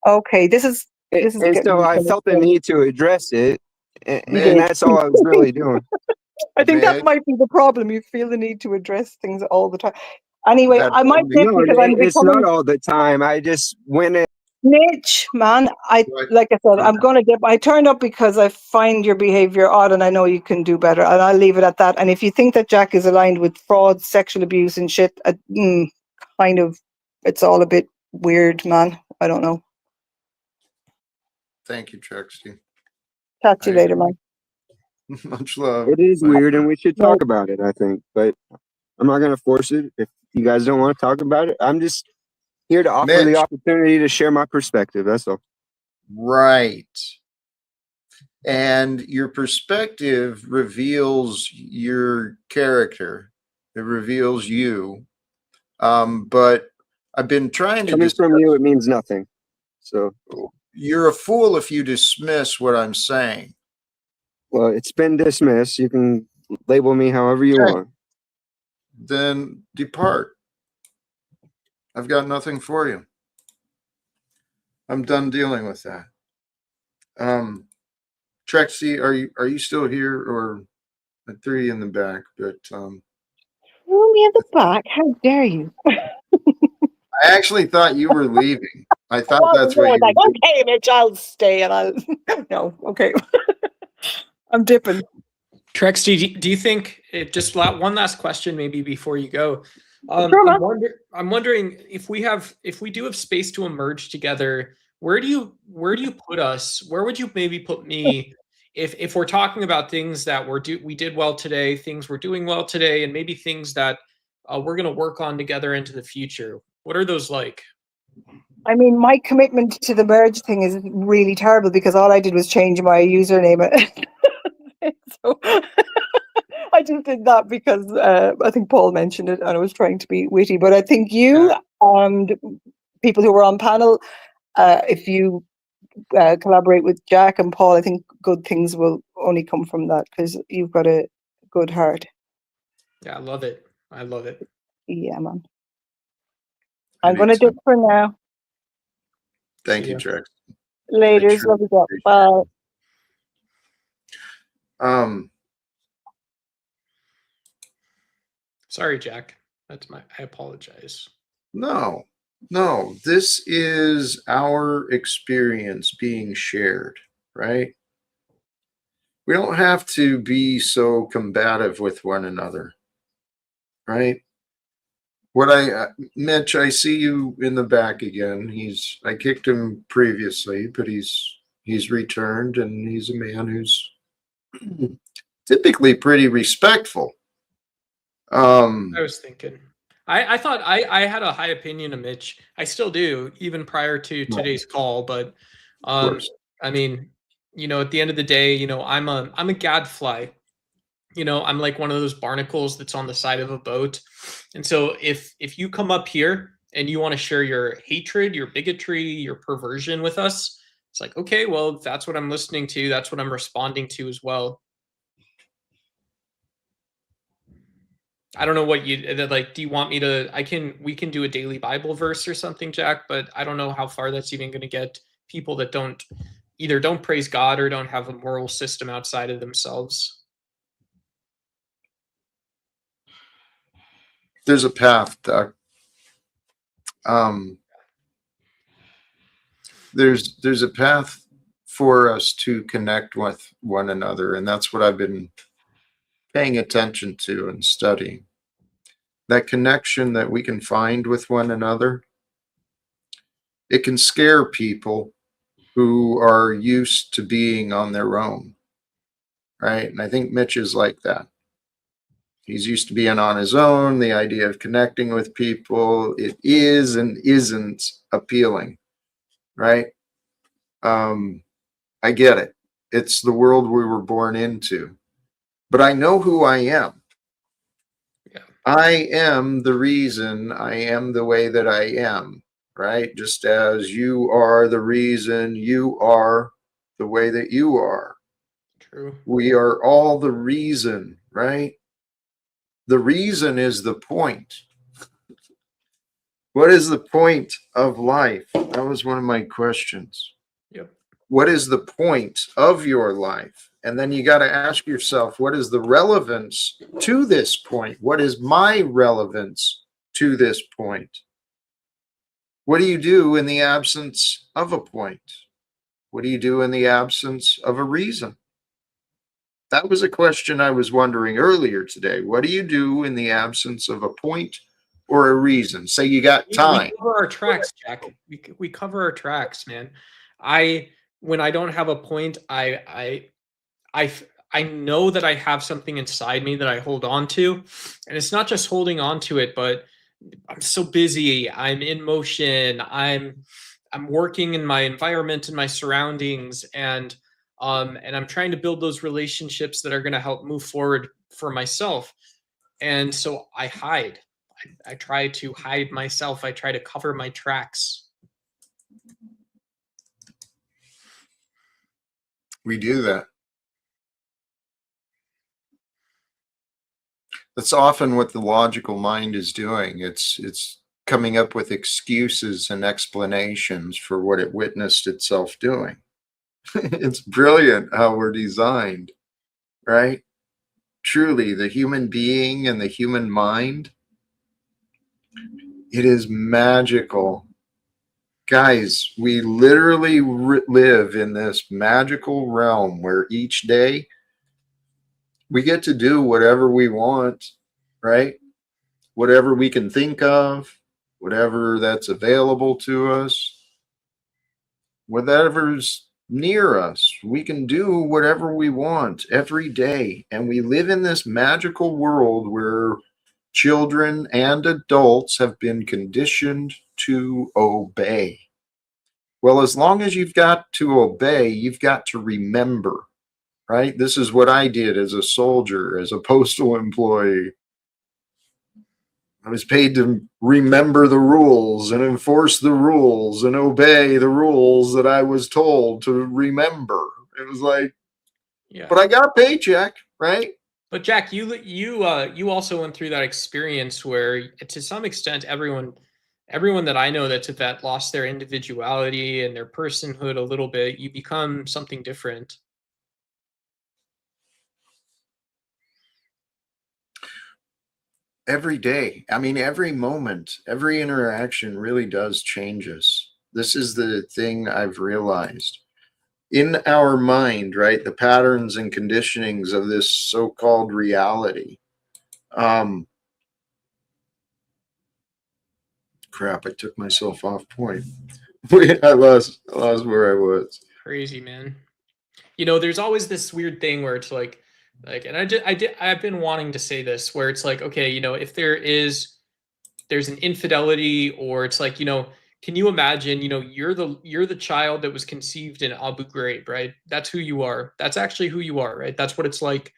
Okay, this is and so I felt the need to address it. And that's all I was really doing. I think that might be the problem. You feel the need to address things all the time. Anyway, I might it's not all the time. I just went in. Mitch, man, Right. like I said, I'm going to dip. I turned up because I find your behavior odd, and I know you can do better. And I'll leave it at that. And if you think that Jack is aligned with fraud, sexual abuse, and shit, kind of, it's all a bit weird, man. I don't know. Thank you, Trixie. Catch you I- later, man. Much love. It is Bye. weird, and we should No. talk about it, I think. But I'm not going to force it. If you guys don't want to talk about it, I'm just here to offer the Mitch. opportunity to share my perspective. That's all. Right. And your perspective reveals your character. It reveals you. But I've been trying to Coming discuss, from you, it means nothing. So, you're a fool if you dismiss what I'm saying. well, it's been dismissed. You can label me however you Okay. want. Then depart. I've got nothing for you. I'm done dealing with that. Trexie, are you still here, or I threw you in the back? But Throw me in the back. How dare you? I actually thought you were leaving. I thought Well, that's what no, you like, were doing. okay, Mitch, I'll stay, and I'll. No, okay. I'm dipping. Trex, do you think just one last question maybe before you go? Sure, man. I'm wondering if we do have space to emerge together. Where do you put us? Where would you maybe put me if we're talking about things that we did well today, things we're doing well today, and maybe things that we're going to work on together into the future? What are those like? I mean, my commitment to the merge thing is really terrible because all I did was change my username. So I just did that because I think Paul mentioned it and I was trying to be witty. But I think you and people who were on panel, if you collaborate with Jack and Paul, I think good things will only come from that because you've got a good heart. Yeah, I love it. I love it. Yeah, man. I I'm do going to too. dip for now. Thank See you, ya. Trex. Later. truly Love you. appreciate Bye. Sorry, Jack. I apologize. No, this is our experience being shared, right? We don't have to be so combative with one another, right? Mitch, I see you in the back again. I kicked him previously, but he's returned, and he's a man who's typically pretty respectful. I was thinking. I thought I had a high opinion of Mitch. I still do, even prior to today's call. But Of course. I mean, at the end of the day, I'm a gadfly. I'm like one of those barnacles that's on the side of a boat. And so if you come up here and you want to share your hatred, your bigotry, your perversion with us, it's like, okay, well, that's what I'm listening to. That's what I'm responding to as well. I don't know what like. Do you want me to? We can do a daily Bible verse or something, Jack. But I don't know how far that's even going to get people that either don't praise God or don't have a moral system outside of themselves. There's a path, Doc. There's a path for us to connect with one another, and that's what I've been paying attention to and studying. That connection that we can find with one another, it can scare people who are used to being on their own, right? And I think Mitch is like that. He's used to being on his own. The idea of connecting with people, it is and isn't appealing, right? I get it. It's the world we were born into. But I know who I am. Yeah. I am the reason I am the way that I am, right? Just as you are the reason you are the way that you are. True. We are all the reason, right? The reason is the point. What is the point of life? That was one of my questions. Yep. What is the point of your life? And then you got to ask yourself, what is the relevance to this point? What is my relevance to this point? What do you do in the absence of a point? What do you do in the absence of a reason? That was a question I was wondering earlier today. What do you do in the absence of a point or a reason? Say you got time. We cover our tracks, Jack. We cover our tracks, man. When I don't have a point, I know that I have something inside me that I hold on to, and it's not just holding on to it, but I'm so busy. I'm in motion. I'm working in my environment and my surroundings, and I'm trying to build those relationships that are going to help move forward for myself. And so I hide. I try to hide myself. I try to cover my tracks. We do that. That's often what the logical mind is doing. It's coming up with excuses and explanations for what it witnessed itself doing. It's brilliant how we're designed, right? Truly, the human being and the human mind, it is magical. Guys, we literally live in this magical realm where each day we get to do whatever we want, right? Whatever we can think of, whatever that's available to us, whatever's near us, we can do whatever we want every day. And we live in this magical world where children and adults have been conditioned to obey. Well, as long as you've got to obey, you've got to remember, right? This is what I did as a soldier, as a postal employee. I was paid to remember the rules and enforce the rules and obey the rules that I was told to remember. It was like, Yeah. but I got a paycheck, right? But Jack, you also went through that experience where, to some extent, everyone that I know that lost their individuality and their personhood a little bit. You become something different. Every day. I mean, every moment, every interaction really does change us. This is the thing I've realized. In our mind, right, the patterns and conditionings of this so-called reality. Crap, I took myself off point. I lost where I was. Crazy, man. There's always this weird thing where it's like, and I've been wanting to say this, where it's like, okay, if there's an infidelity, or it's like, can you imagine, you're the child that was conceived in Abu Ghraib, right? That's who you are. That's actually who you are, right? That's what it's like.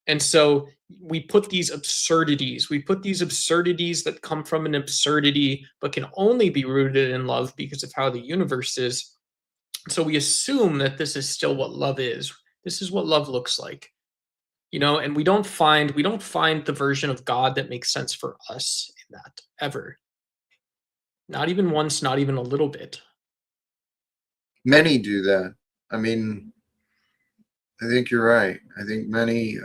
And so we put these absurdities that come from an absurdity, but can only be rooted in love because of how the universe is. So we assume that this is still what love is. This is what love looks like. And we don't find the version of God that makes sense for us in that ever. Not even once, not even a little bit. Many do that. I mean, I think you're right. I think many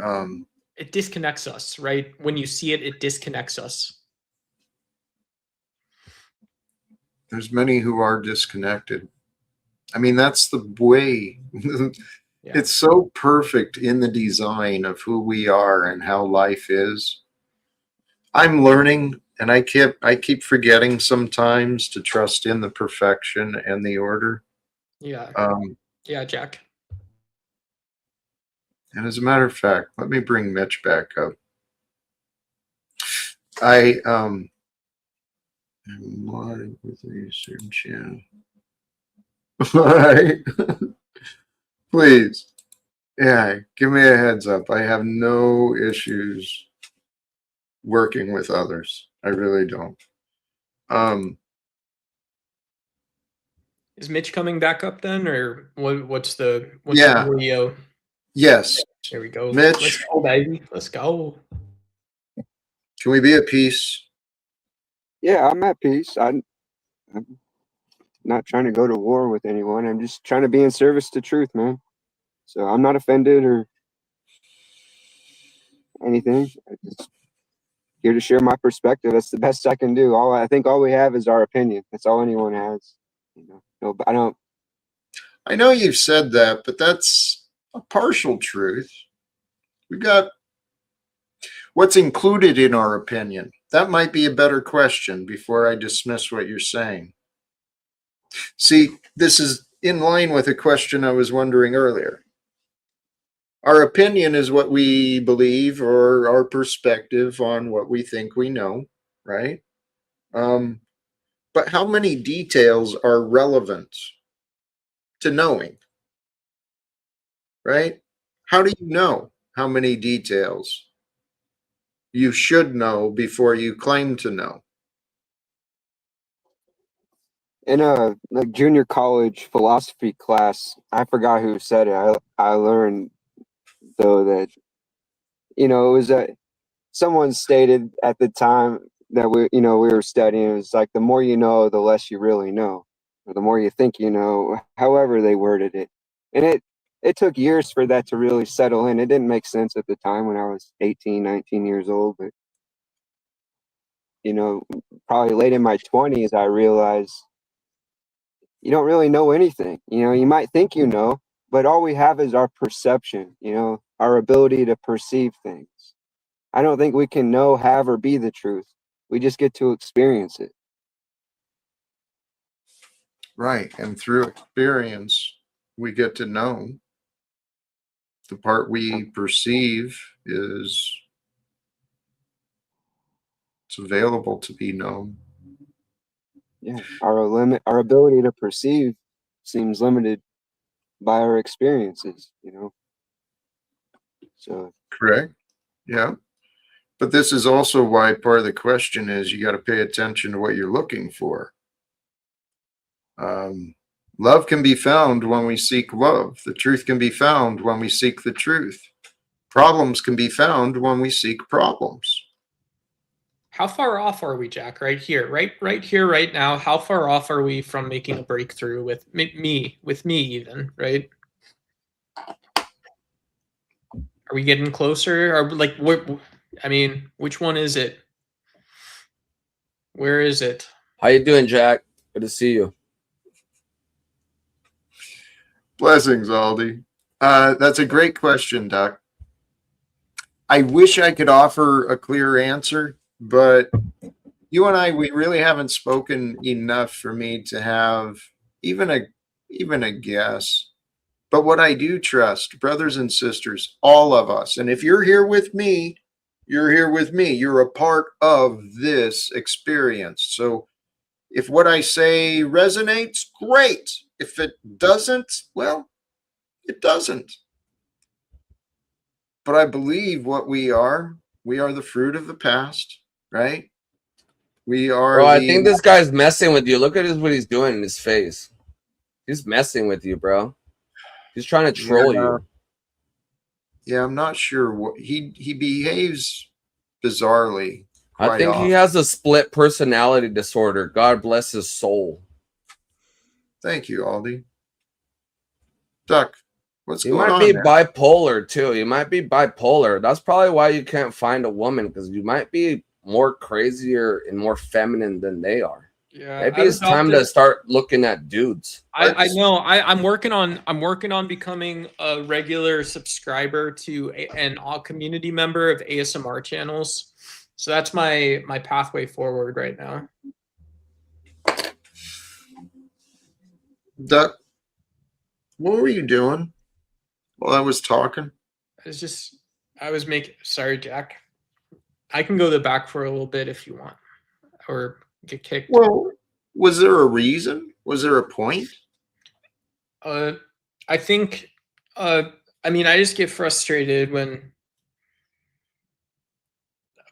it disconnects us, right? When you see it, it disconnects us. There's many who are disconnected. I mean, that's the way. Yeah. It's so perfect in the design of who we are and how life is. I'm learning, and I keep forgetting sometimes to trust in the perfection and the order. Yeah. Yeah, Jack. And as a matter of fact, let me bring Mitch back up. I am live with a certain channel. All right. Please. Yeah, give me a heads up. I have no issues working with others. I really don't. Is Mitch coming back up then, or what's the Yeah. video? Yes. There we go. Mitch. Let's go, baby. Let's go. Can we be at peace? Yeah, I'm at peace. I'm not trying to go to war with anyone. I'm just trying to be in service to truth, man. So I'm not offended or anything. here to share my perspective. That's the best I can do. I think all we have is our opinion. That's all anyone has. You know, no, I don't. I know you've said that, but that's a partial truth. We've got what's included in our opinion. That might be a better question before I dismiss what you're saying. See, this is in line with a question I was wondering earlier. Our opinion is what we believe or our perspective on what we think we know, right? But how many details are relevant to knowing, right? How do you know how many details you should know before you claim to know? In a like junior college philosophy class, I forgot who said it. I learned though that it was someone stated at the time that we were studying. It was like the more you know, the less you really know, or the more you think you know. However they worded it, and it took years for that to really settle in. It didn't make sense at the time when I was 18, 19 years old, but probably late in my 20s, I realized you don't really know anything. You might think you know, but all we have is our perception, our ability to perceive things. I don't think we can know, have, or be the truth. We just get to experience it. Right. And through experience, we get to know. The part we perceive is it's available to be known. Yeah, our ability to perceive seems limited by our experiences, So Correct. Yeah. But this is also why part of the question is you got to pay attention to what you're looking for. Love can be found when we seek love. The truth can be found when we seek the truth. Problems can be found when we seek problems. How far off are we, Jack? Right here, right here, right now. How far off are we from making a breakthrough with me even, right? Are we getting closer? Or like, which one is it? Where is it? How you doing, Jack? Good to see you. Blessings, Aldi. That's a great question, Doc. I wish I could offer a clear answer, but you and I, we really haven't spoken enough for me to have even a guess. But what I do trust, brothers and sisters, all of us, and if you're here with me, you're here with me. You're a part of this experience. So if what I say resonates, great. If it doesn't, well, it doesn't. But I believe what we are the fruit of the past, right? We are Bro, I think this guy's messing with you. Look at what he's doing in his face. He's messing with you, bro. He's trying to troll you. Yeah, I'm not sure what he behaves bizarrely. I think he has a split personality disorder. God bless his soul. Thank you, Aldi. Duck, what's going on? You might be bipolar too. You might be bipolar. That's probably why you can't find a woman, because you might be more crazier and more feminine than they are. Yeah, maybe it's time to start looking at dudes. I know. I'm working on becoming a regular subscriber to and a community member of ASMR channels. So that's my pathway forward right now. Duck, what were you doing while I was talking? I was making. Sorry, Jack. I can go to the back for a little bit if you want, or get kicked. Well, was there a reason? Was there a point? I think. I just get frustrated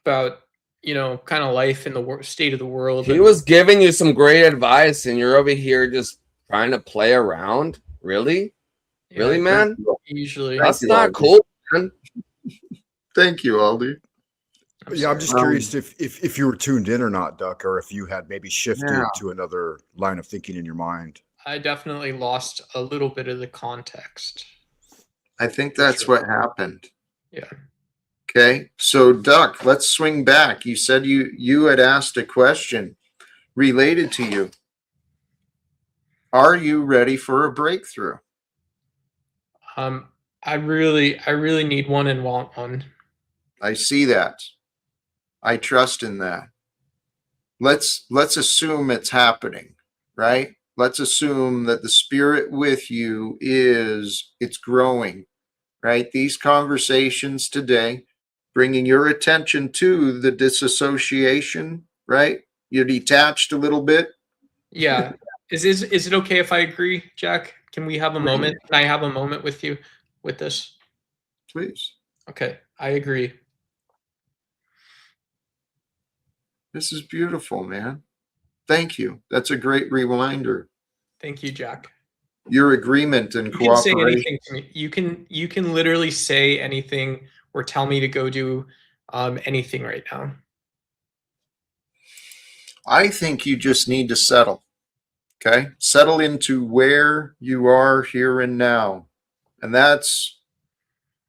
about kind of life in the state of the world. He was giving you some great advice, and you're over here just trying to play around. Really, really, man. Usually, that's not cool, man. Thank you, Aldi. I'm just curious if you were tuned in or not, Duck, or if you had maybe shifted to another line of thinking in your mind. I definitely lost a little bit of the context. I think that's what happened. Yeah. Okay, so Duck, let's swing back. You said you had asked a question related to you. Are you ready for a breakthrough? I really need one and want one. I see that. I trust in that. Let's assume it's happening, right? Let's assume that the spirit with you it's growing, right? These conversations today, bringing your attention to the disassociation, right? You're detached a little bit. Yeah. Is it okay if I agree, Jack? Can we have a moment? Can I have a moment with you with this? Please. Okay, I agree. This is beautiful, man. Thank you. That's a great reminder. Thank you, Jack. Your agreement and You can say cooperation. anything to me. You can literally say anything or tell me to go do anything right now. I think you just need to settle. Okay? Settle into where you are here and now. And that's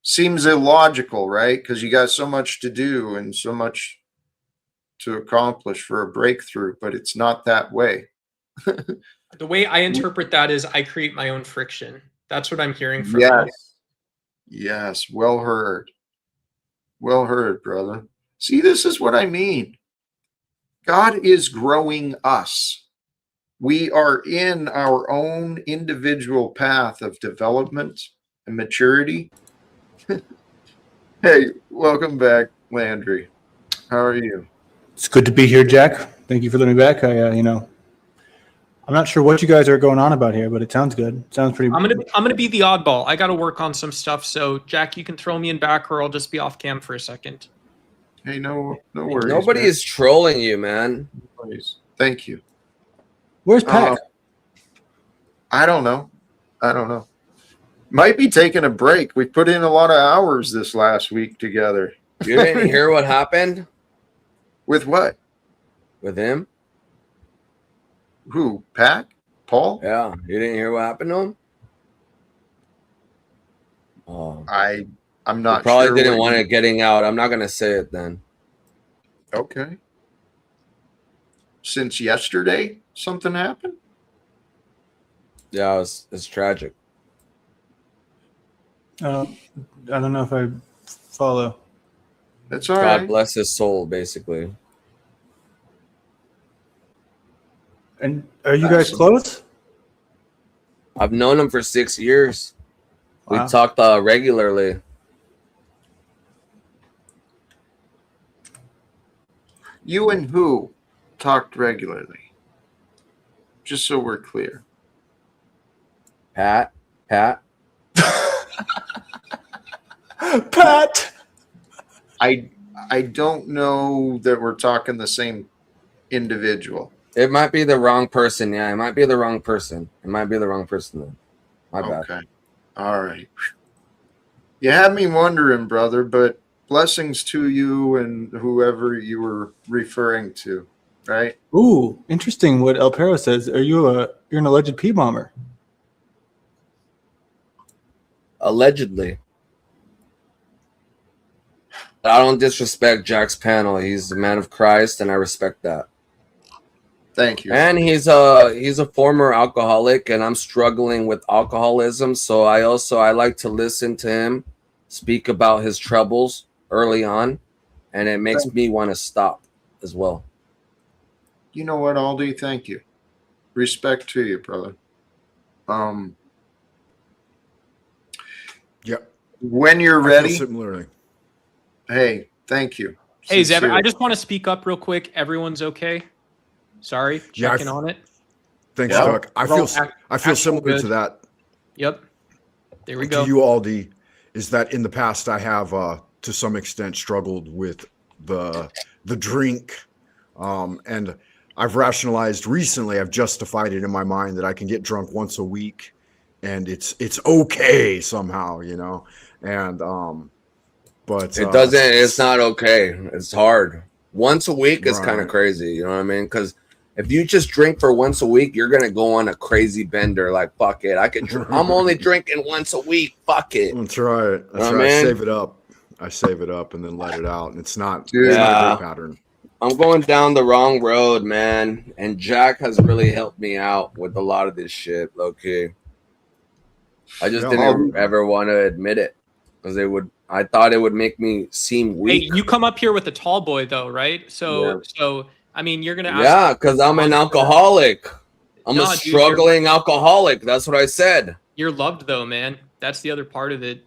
seems illogical, right? Because you got so much to do and so much to accomplish for a breakthrough, but it's not that way. The way I interpret that is I create my own friction. That's what I'm hearing from Yes. you. Yes. Well heard. Well heard, brother. See, this is what I mean. God is growing us. We are in our own individual path of development and maturity. Hey, welcome back, Landry. How are you? It's good to be here, Jack. Thank you for letting me back. I'm not sure what you guys are going on about here, but it sounds good. It sounds pretty. I'm gonna be the oddball. I got to work on some stuff. So Jack, you can throw me in back, or I'll just be off cam for a second. Hey, no worries. Nobody man. is trolling you, man. Thank you. Where's Pack? I don't know. Might be taking a break. We put in a lot of hours this last week together. You didn't hear what happened With what? with him? Who? Pack? Paul? Yeah, you didn't hear what happened to him? Oh, I'm not you probably sure. didn't want it getting out. I'm not gonna say it then. Okay. Since yesterday, something happened? Yeah, it's tragic. I don't know if I follow. That's all God right. bless his soul, basically. And are you guys close? I've known him for 6 years. Wow. We talked regularly. You and who talked regularly? Just so we're clear. Pat. Pat. I don't know that we're talking the same individual. It might be the wrong person. Yeah, it might be the wrong person. It might be the wrong person then. My bad. Okay. All right. You had me wondering, brother, but blessings to you and whoever you were referring to, right? Ooh, interesting what El Perro says. You're an alleged P bomber? Allegedly. I don't disrespect Jack's panel. He's a man of Christ, and I respect that. Thank you. And he's a former alcoholic, and I'm struggling with alcoholism. So I like to listen to him speak about his troubles early on, and it makes me want to stop as well. You know what, Aldi? Thank you. Respect to you, brother. Yeah. When you're I ready. feel similarly. Hey, thank you. Hey, Zeb, Sincerely. I just want to speak up real quick. Everyone's okay? Sorry, checking on it. Thanks, Yeah. Doug. I feel similar good. to that. Yep. There we To go. you, Aldi, is that in the past I have to some extent struggled with the drink, and I've rationalized recently. I've justified it in my mind that I can get drunk once a week, and it's okay somehow, you know. And but It doesn't. It's not okay. It's hard. Once a week is kind of Right. crazy. You know what I mean? Because if you just drink for once a week, you're gonna go on a crazy bender. Like fuck it, I'm only drinking once a week. Fuck it. That's right. That's Oh, right. man. Save it up. I save it up and then let it out, and it's not Dude. it's not a Yeah. great pattern. I'm going down the wrong road, man. And Jack has really helped me out with a lot of this shit, low key. I just Yeah. didn't ever want to admit it because I thought it would make me seem Hey, weak. you come up here with a tall boy though, right? So Yeah. so I mean, you're gonna ask. Yeah, because I'm an alcoholic. I'm No, a dude, struggling alcoholic. That's what I said. You're loved though, man. That's the other part of it.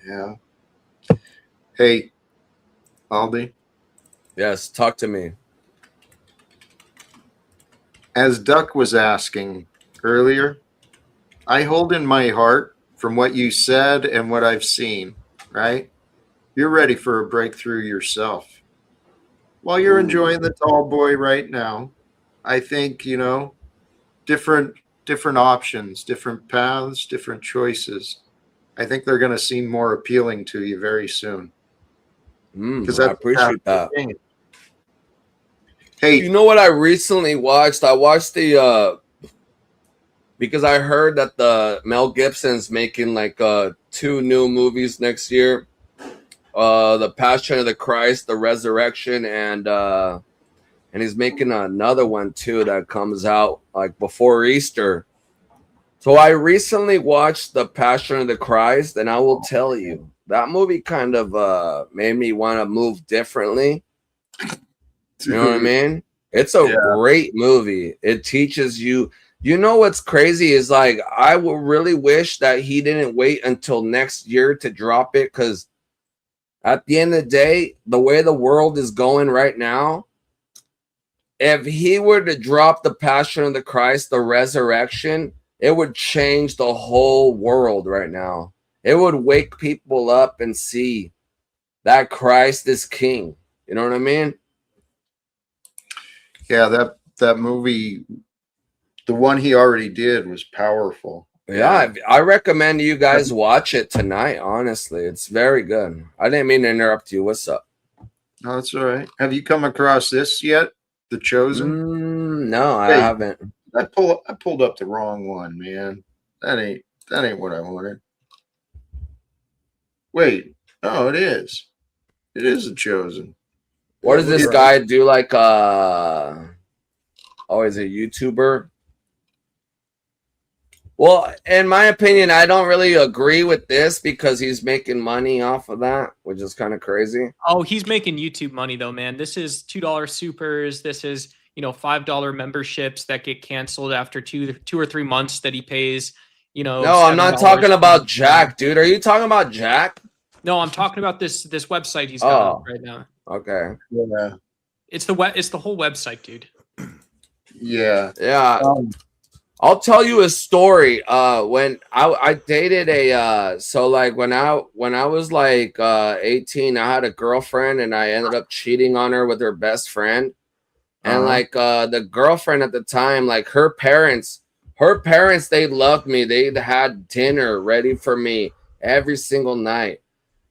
Yeah. Hey, Aldi, Yes, talk to me. as Duck was asking earlier, I hold in my heart from what you said and what I've seen, right? You're ready for a breakthrough yourself. While you're enjoying the tall boy right now, I think, you know, different options, different paths, different choices. I think they're going to seem more appealing to you very soon. Because I that's appreciate that. Hey, You know what I recently watched? I watched the because I heard that the Mel Gibson's making like 2 new movies next year. The Passion of the Christ, the Resurrection, and he's making another one too that comes out like before Easter. So I recently watched the Passion of the Christ, and I will tell you that movie kind of made me want to move differently. You know what I mean? It's a great movie. It teaches you. You know what's crazy is like I would really wish that he didn't wait until next year to drop it, because at the end of the day, the way the world is going right now, if he were to drop the Passion of the Christ, the Resurrection, it would change the whole world right now. It would wake people up and see that Christ is king. You know what I mean? yeah, that movie, the one he already did, was powerful. Yeah, I recommend you guys watch it tonight. Honestly, it's very good. I didn't mean to interrupt you. What's up? No, that's all right. Have you come across this yet? The Chosen? No, I Hey, haven't. I pulled up the wrong one, man. That ain't what I wanted. Wait, oh, it is. It is The Chosen. What does this guy do? Like, oh, he's a YouTuber. Well, in my opinion, I don't really agree with this because he's making money off of that, which is kind of crazy. Oh, he's making YouTube money though, man. This is $2 supers. This is, you know, $5 memberships that get canceled after two or 3 months that he pays. You know, no, I'm not talking about Jack, dude. Are you talking about Jack? No, I'm talking about this website he's got right now. Okay. Yeah. It's the whole website, dude. Yeah. Yeah. I'll tell you a story. When I dated so like when I was like 18, I had a girlfriend and I ended up cheating on her with her best friend. And like the girlfriend at the time, like her parents, they loved me. They had dinner ready for me every single night.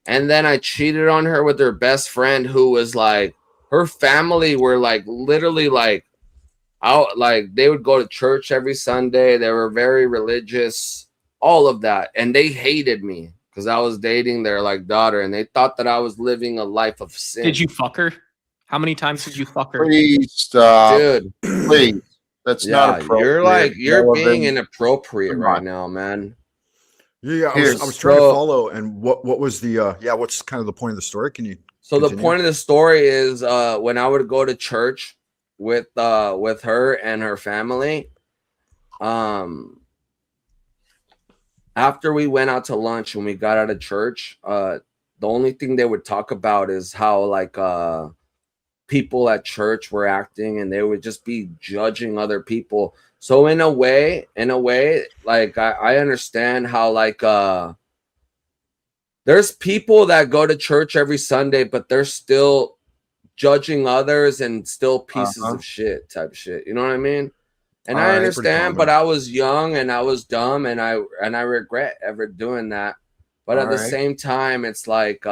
And then I cheated on her with her best friend, who was like, her family were like literally like out, like they would go to church every Sunday. They were very religious, all of that. And they hated me because I was dating their like daughter, and they thought that I was living a life of sin. Did you fuck her? How many times did you fuck her? Please stop. Dude, please. That's not appropriate. You're being inappropriate right now, man. Yeah, I was trying to follow. And what was the what's kind of the point of the story? Can you continue? The point of the story is when I would go to church with her and her family, after we went out to lunch, when we got out of church, the only thing they would talk about is how like people at church were acting, and they would just be judging other people. So in a way, like I understand how like there's people that go to church every Sunday, but they're still judging others and still pieces of shit type shit. You know what I mean? And I understand, but I was young and I was dumb, and I regret ever doing that. But at the same time, it's like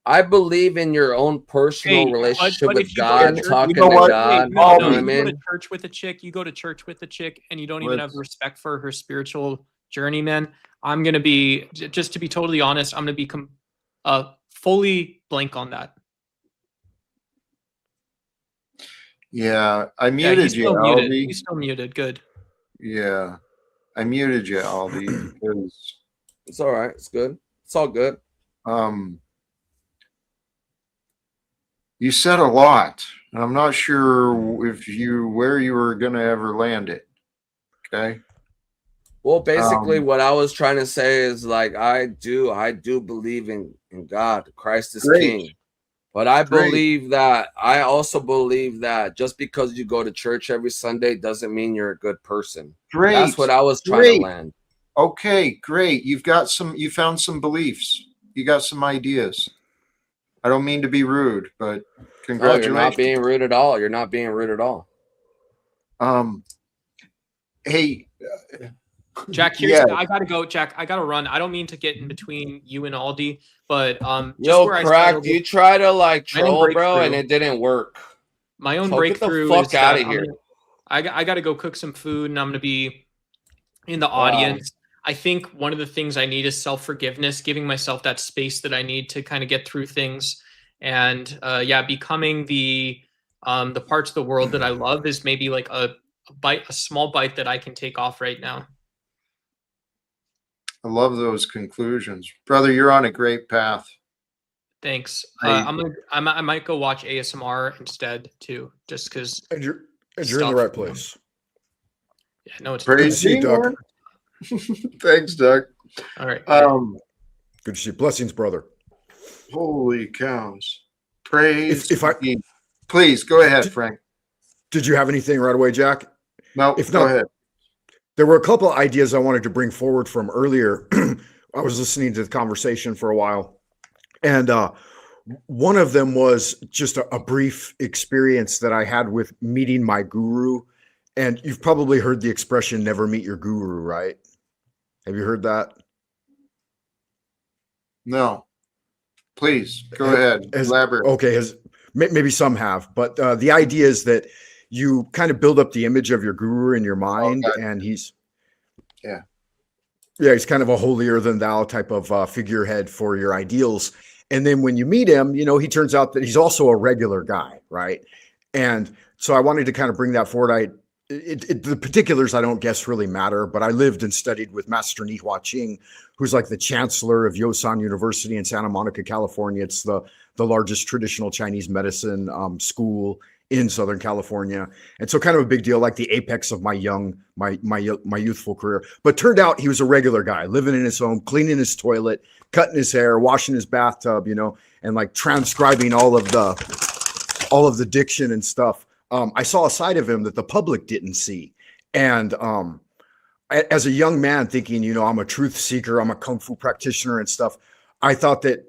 I believe in your own personal relationship with God, talking to God. You know what I mean? You go to church with a chick, and you don't even have respect for her spiritual journey, man. I'm gonna be, just to be totally honest, I'm gonna be fully blank on that. Yeah, I Yeah, muted he's you, still muted. Aldi. He's still muted. Good. Yeah, I muted you, Aldi, because It's all right. It's good. It's all good. You said a lot, and I'm not sure if where you were going to ever land it. Okay. Well, basically, Um, what I was trying to say is like I do believe in God. Christ is Great. King. But I Great. also believe that just because you go to church every Sunday doesn't mean you're a good person. Great. That's what I was trying to Great. land. Okay, great. You found some beliefs. You got some ideas. I don't mean to be rude, but Oh, you're not congratulations. being rude at all. You're not being rude at all. Hey, Jack, yeah, I gotta go. Jack, I gotta run. I don't mean to get in between you and Aldi, but just Yo, where I Crack, settled, you try to like my own troll, bro, and breakthrough. it didn't work. My own So get the breakthrough fuck is out that of here. I got to go cook some food, and I'm gonna be in the Wow. audience. I think one of the things I need is self-forgiveness, giving myself that space that I need to kind of get through things, and becoming the parts of the world that I love is maybe like a small bite that I can take off right now. I love those conclusions. Brother, you're on a great path. Thanks. I I might go watch ASMR instead too, just because. And you're in the right place. Yeah, no, it's Good to praise see you, be, Doug. man. Thanks, Doug. all right. Good to see you. Blessings, brother. Holy cows. Praise If I be. Please go ahead, Frank. did you have anything right away, Jack? No, If go not, ahead. there were a couple of ideas I wanted to bring forward from earlier. I was listening to the conversation for a while, and one of them was just a brief experience that I had with meeting my guru. And you've probably heard the expression "never meet your guru," right? Have you heard that? No. Please go ahead. Elaborate. Okay, maybe some have, but the idea is that you kind of build up the image of your guru in your mind, and he's he's kind of a holier than thou type of figurehead for your ideals. And then when you meet him, he turns out that he's also a regular guy, right? And so I wanted to kind of bring that forward. The particulars I don't guess really matter, but I lived and studied with Master Nihua Ching, who's like the chancellor of Yosan University in Santa Monica, California. It's the largest traditional Chinese medicine school in Southern California, and so kind of a big deal, like the apex of my youthful career. But turned out he was a regular guy, living in his home, cleaning his toilet, cutting his hair, washing his bathtub, and like transcribing all of the diction and stuff. I saw a side of him that the public didn't see. And as a young man thinking, I'm a truth seeker, I'm a Kung Fu practitioner and stuff, I thought that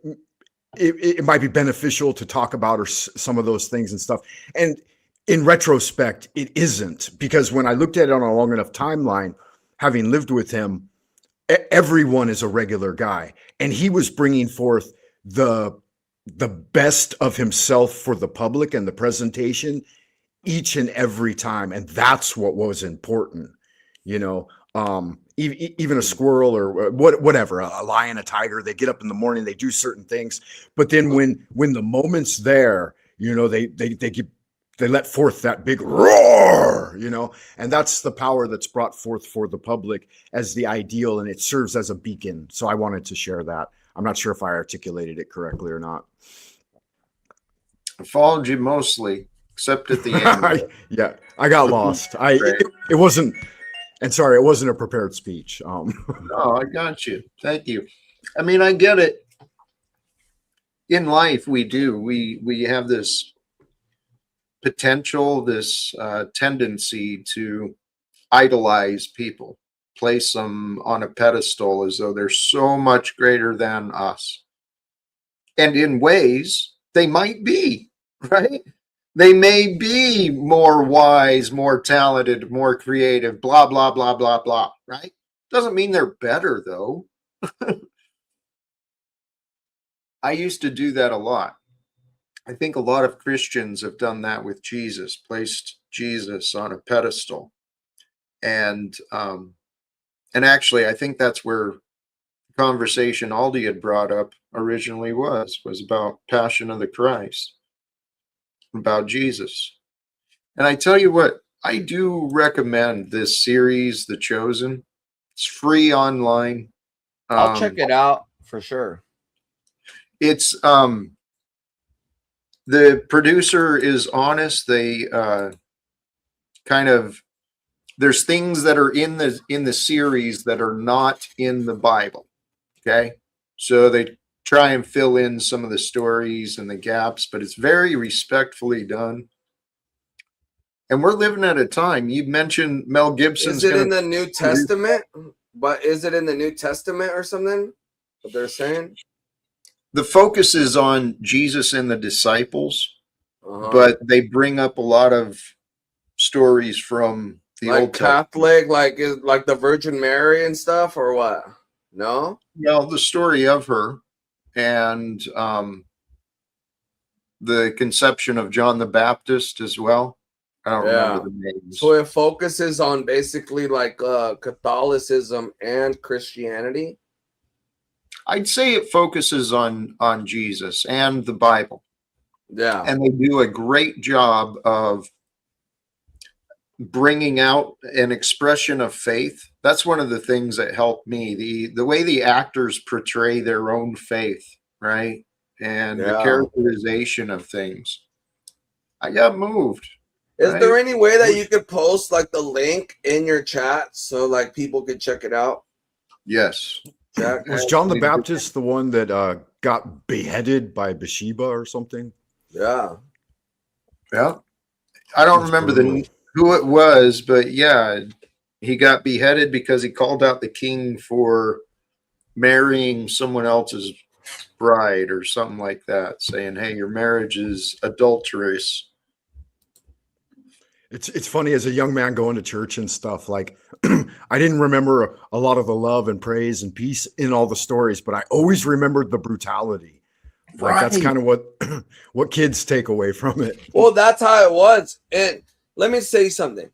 it might be beneficial to talk about some of those things and stuff. And in retrospect, it isn't, because when I looked at it on a long enough timeline, having lived with him, everyone is a regular guy. And he was bringing forth the best of himself for the public and the presentation each and every time. And that's what was important, even a squirrel or whatever, a lion, a tiger, they get up in the morning, they do certain things. But then when the moment's there, they let forth that big roar, and that's the power that's brought forth for the public as the ideal. And it serves as a beacon. So I wanted to share that. I'm not sure if I articulated it correctly or not. I followed you mostly, except at the end. Yeah, I got lost. It wasn't, and sorry, it wasn't a prepared speech. No, I got you. Thank you. I mean, I get it. In life, we do. We have this potential, this tendency to idolize people, place them on a pedestal as though they're so much greater than us. And in ways, they might be, right? They may be more wise, more talented, more creative, blah, blah, blah, blah, blah, right? Doesn't mean they're better, though. I used to do that a lot. I think a lot of Christians have done that with Jesus, placed Jesus on a pedestal. And actually, I think that's where conversation Aldi had brought up originally was about Passion of the Christ, about Jesus. And I tell you what, I do recommend this series, The Chosen. It's free online. I'll check it out for sure. It's the producer is honest. They kind of, there's things that are in the series that are not in the Bible. Okay, so they try and fill in some of the stories and the gaps, but it's very respectfully done. And we're living at a time. You mentioned Mel Gibson's. Is it in the New Testament? But is it in the New Testament or something? What they're saying? The focus is on Jesus and the disciples, but they bring up a lot of stories from the like Old Catholic, like the Virgin Mary and stuff, or what? No? Well, the story of her and the conception of John the Baptist as well. I don't remember the names. So it focuses on basically like Catholicism and Christianity. I'd say it focuses on Jesus and the Bible. Yeah. And they do a great job of bringing out an expression of faith. That's one of the things that helped me. The way the actors portray their own faith, right? And the characterization of things. I got moved. Is there any way that you could post like the link in your chat so like people could check it out? Yes. Jack, was John the Baptist the one that got beheaded by Bathsheba or something? Yeah. Yeah. I don't remember who it was, but yeah, he got beheaded because he called out the king for marrying someone else's bride or something like that, saying, hey, your marriage is adulterous. It's funny, as a young man going to church and stuff, like I didn't remember a lot of the love and praise and peace in all the stories, but I always remembered the brutality. Like that's kind of what kids take away from it. Well, that's how it was. And let me say something.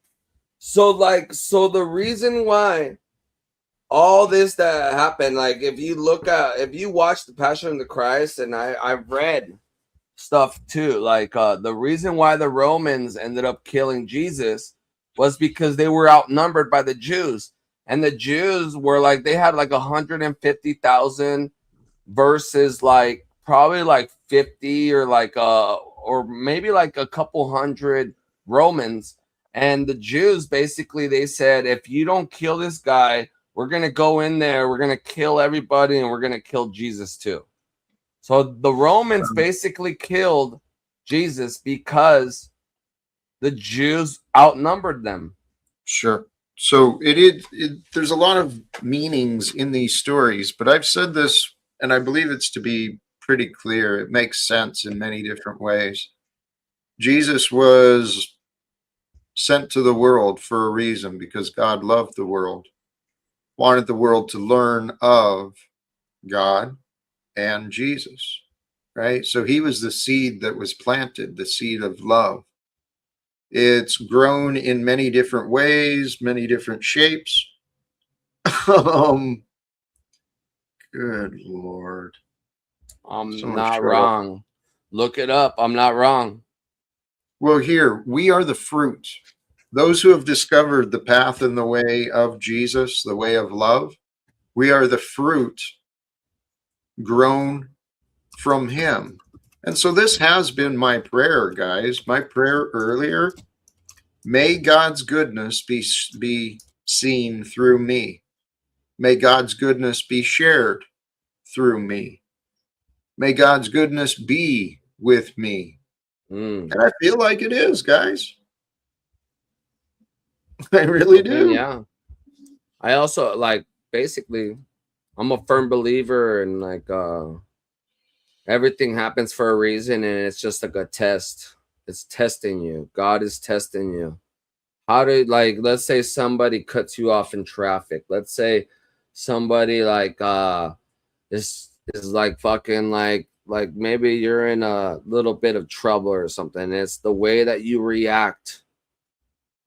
So the reason why all this that happened, like if you watch the Passion of the Christ, and I've read stuff too, like the reason why the Romans ended up killing Jesus was because they were outnumbered by the Jews, and the Jews were like, they had like 150,000 versus like probably like 50 or like or maybe like a couple hundred Romans. And the Jews basically, they said, if you don't kill this guy, we're gonna go in there, we're gonna kill everybody, and we're gonna kill Jesus too. So the Romans basically killed Jesus because the Jews outnumbered them. Sure. So there's a lot of meanings in these stories, but I've said this, and I believe it's to be pretty clear. It makes sense in many different ways. Jesus was sent to the world for a reason, because God loved the world, wanted the world to learn of God and Jesus, right? So he was the seed that was planted, the seed of love. It's grown in many different ways, many different shapes. Good Lord. I'm not wrong. Look it up. I'm not wrong. Well, here, we are the fruit. Those who have discovered the path and the way of Jesus, the way of love, we are the fruit grown from him. And so this has been my prayer, guys. My prayer earlier, may God's goodness be seen through me. May God's goodness be shared through me. May God's goodness be with me. And I feel like it is, guys. I really do. Yeah. I also like, basically, I'm a firm believer in like everything happens for a reason, and it's just like a test. It's testing you. God is testing you. How do, like, let's say somebody cuts you off in traffic. Let's say somebody like is like fucking like maybe you're in a little bit of trouble or something. It's the way that you react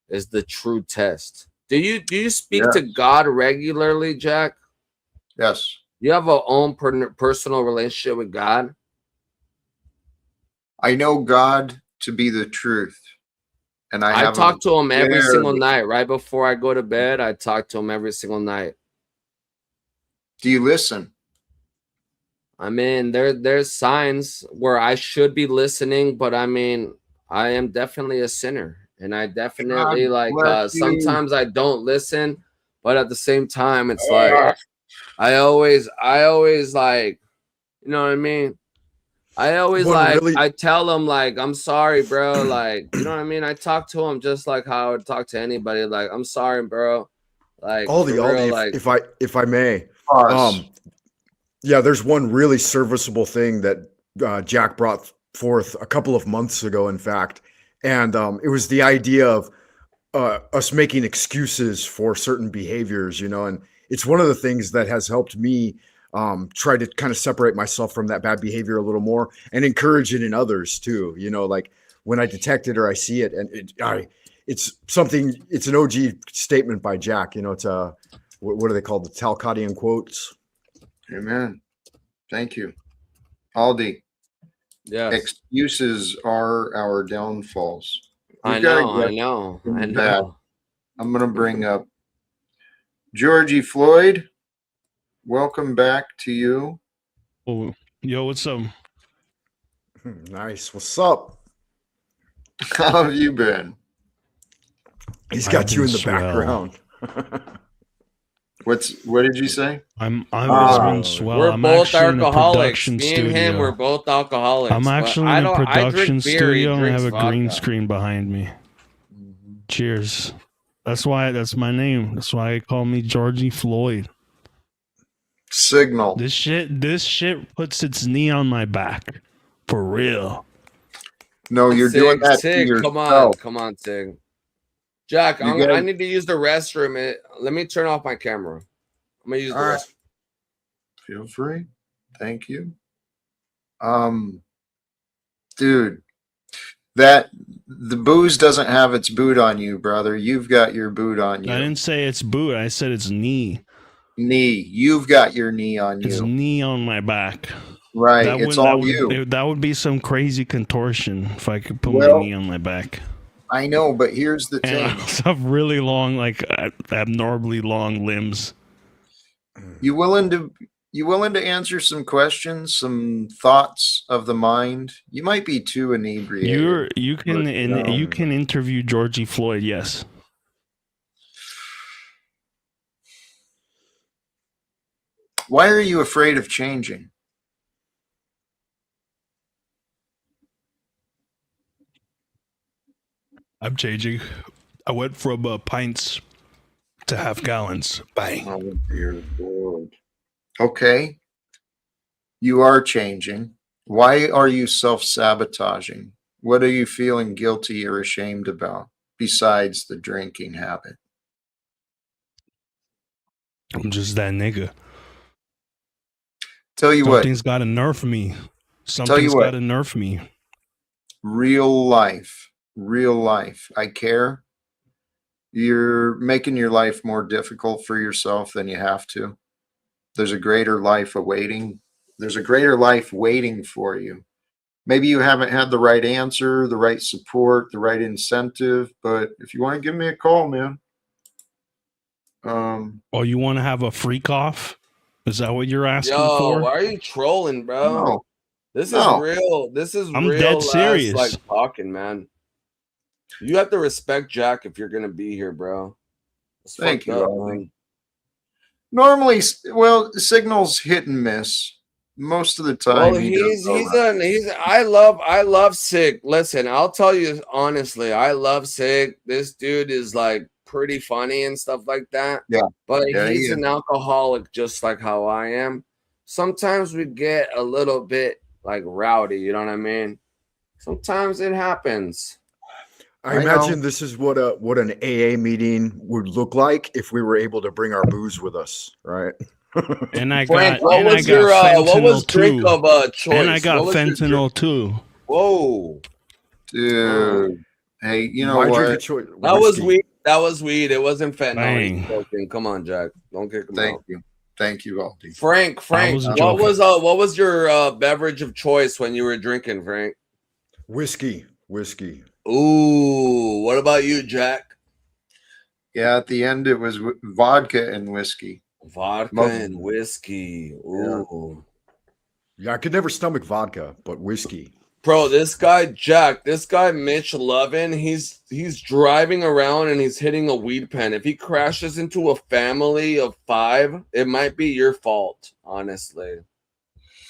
is the true test. Do you speak to God regularly, Jack? Yes. You have a own personal relationship with God? I know God to be the truth. And I talk to him every single very- night. Right before I go to bed, I talk to him every single night. Do you listen? I mean, there's signs where I should be listening, but I mean, I am definitely a sinner. And I definitely God like bless you. sometimes I don't listen, but at the same time, it's like I always like, you know what I mean? I always One like really- I tell him like I'm sorry, bro. Like, you know what I mean? I talk to him just like how I would talk to anybody. Like, I'm sorry, bro. Like, for real, Aldi, like, if I may, Pause. yeah, there's one really serviceable thing that Jack brought forth a couple of months ago, in fact, and it was the idea of us making excuses for certain behaviors, you know, and it's one of the things that has helped me try to kind of separate myself from that bad behavior a little more and encourage it in others too, you know, like when I detect it or I see it, and it's something, it's an OG statement by Jack, you know, it's what are they called? The Talcottian quotes. Amen. Thank you. Aldi, yes. excuses are our downfalls. I We've gotta know, I get know, from I that. know. I'm going to bring up Georgie Floyd. Welcome back to you. Oh, yo, what's up? Nice. What's up? How have you been? He's I've got you been in the swell. background. What did you say? I've been swell. We're I'm both actually in a alcoholics. production Me and him, we're studio. both alcoholics. I'm but actually I in a don't- I drink production beer, he studio and I have drinks a green vodka. screen behind me. Cheers. That's my name. That's why they call me Georgie Floyd. Signal. This shit puts its knee on my back. For real. No, you're doing that to Sig, yourself. come on, Sig. Jack, You guys- I need to use the restroom. Let me turn off my camera. I'm gonna use the All right. restroom. Feel free. Thank you. Dude, that the booze doesn't have its boot on you, brother. You've got your boot on you. I didn't say it's boot. I said it's knee. Knee. You've got your knee on It's you. knee on my back. Right. It's all you. That would be some crazy contortion if I could put Well, my knee on my back. I know, but here's the And I thing. also have really long, like abnormally long limbs. You willing to answer some questions, some thoughts of the mind? You might be too inebriated. You can interview Georgie Floyd. Yes. Why are you afraid of changing? I'm changing. I went from pints to half gallons. Bang. Oh, dear Lord. Okay. You are changing. Why are you self-sabotaging? What are you feeling guilty or ashamed about besides the drinking habit? I'm just that nigga. Tell you what, Something's got to nerf me. Something's got to nerf me. real life. I care. You're making your life more difficult for yourself than you have to. There's a greater life awaiting. There's a greater life waiting for you. Maybe you haven't had the right answer, the right support, the right incentive, but if you want to give me a call, man. Oh, you want to have a freak off? Is that what you're asking for? Why are you trolling, bro? No. This No. is real. This is I'm real dead serious. like talking, man. You have to respect Jack if you're gonna be here, bro. It's Thank fucked you, up, Ollie. man. Normally, well, signals hit and miss. Most of the time, Well, he he's does all right. I love Sig. Listen, I'll tell you honestly, I love Sig. This dude is like pretty funny and stuff like that. Yeah. But Yeah, he he's is. an alcoholic just like how I am. Sometimes we get a little bit like rowdy, you know what I mean? Sometimes it happens. I I imagine know. this is what an AA meeting would look like if we were able to bring our booze with us, right? And I Frank, got what was your what was fentanyl drink too. of choice? And I got What was your fentanyl drink? too. Whoa. Dude. Hey, you know My drink of what? choice, That was whiskey. weed. That was weed. It wasn't fentanyl. Bang. He's joking. Come on, Jack. Don't kick him Thank out. you. Thank you, Aldi. Frank, was what joking. was your beverage of choice when you were drinking, Frank? Whiskey. Ooh, what about you, Jack? Yeah, at the end it was vodka and whiskey. Vodka and whiskey. Ooh. Yeah, I could never stomach vodka, but whiskey. Bro, this guy Jack, this guy Mitch Lovin, he's driving around and he's hitting a weed pen. If he crashes into a family of 5, it might be your fault, honestly.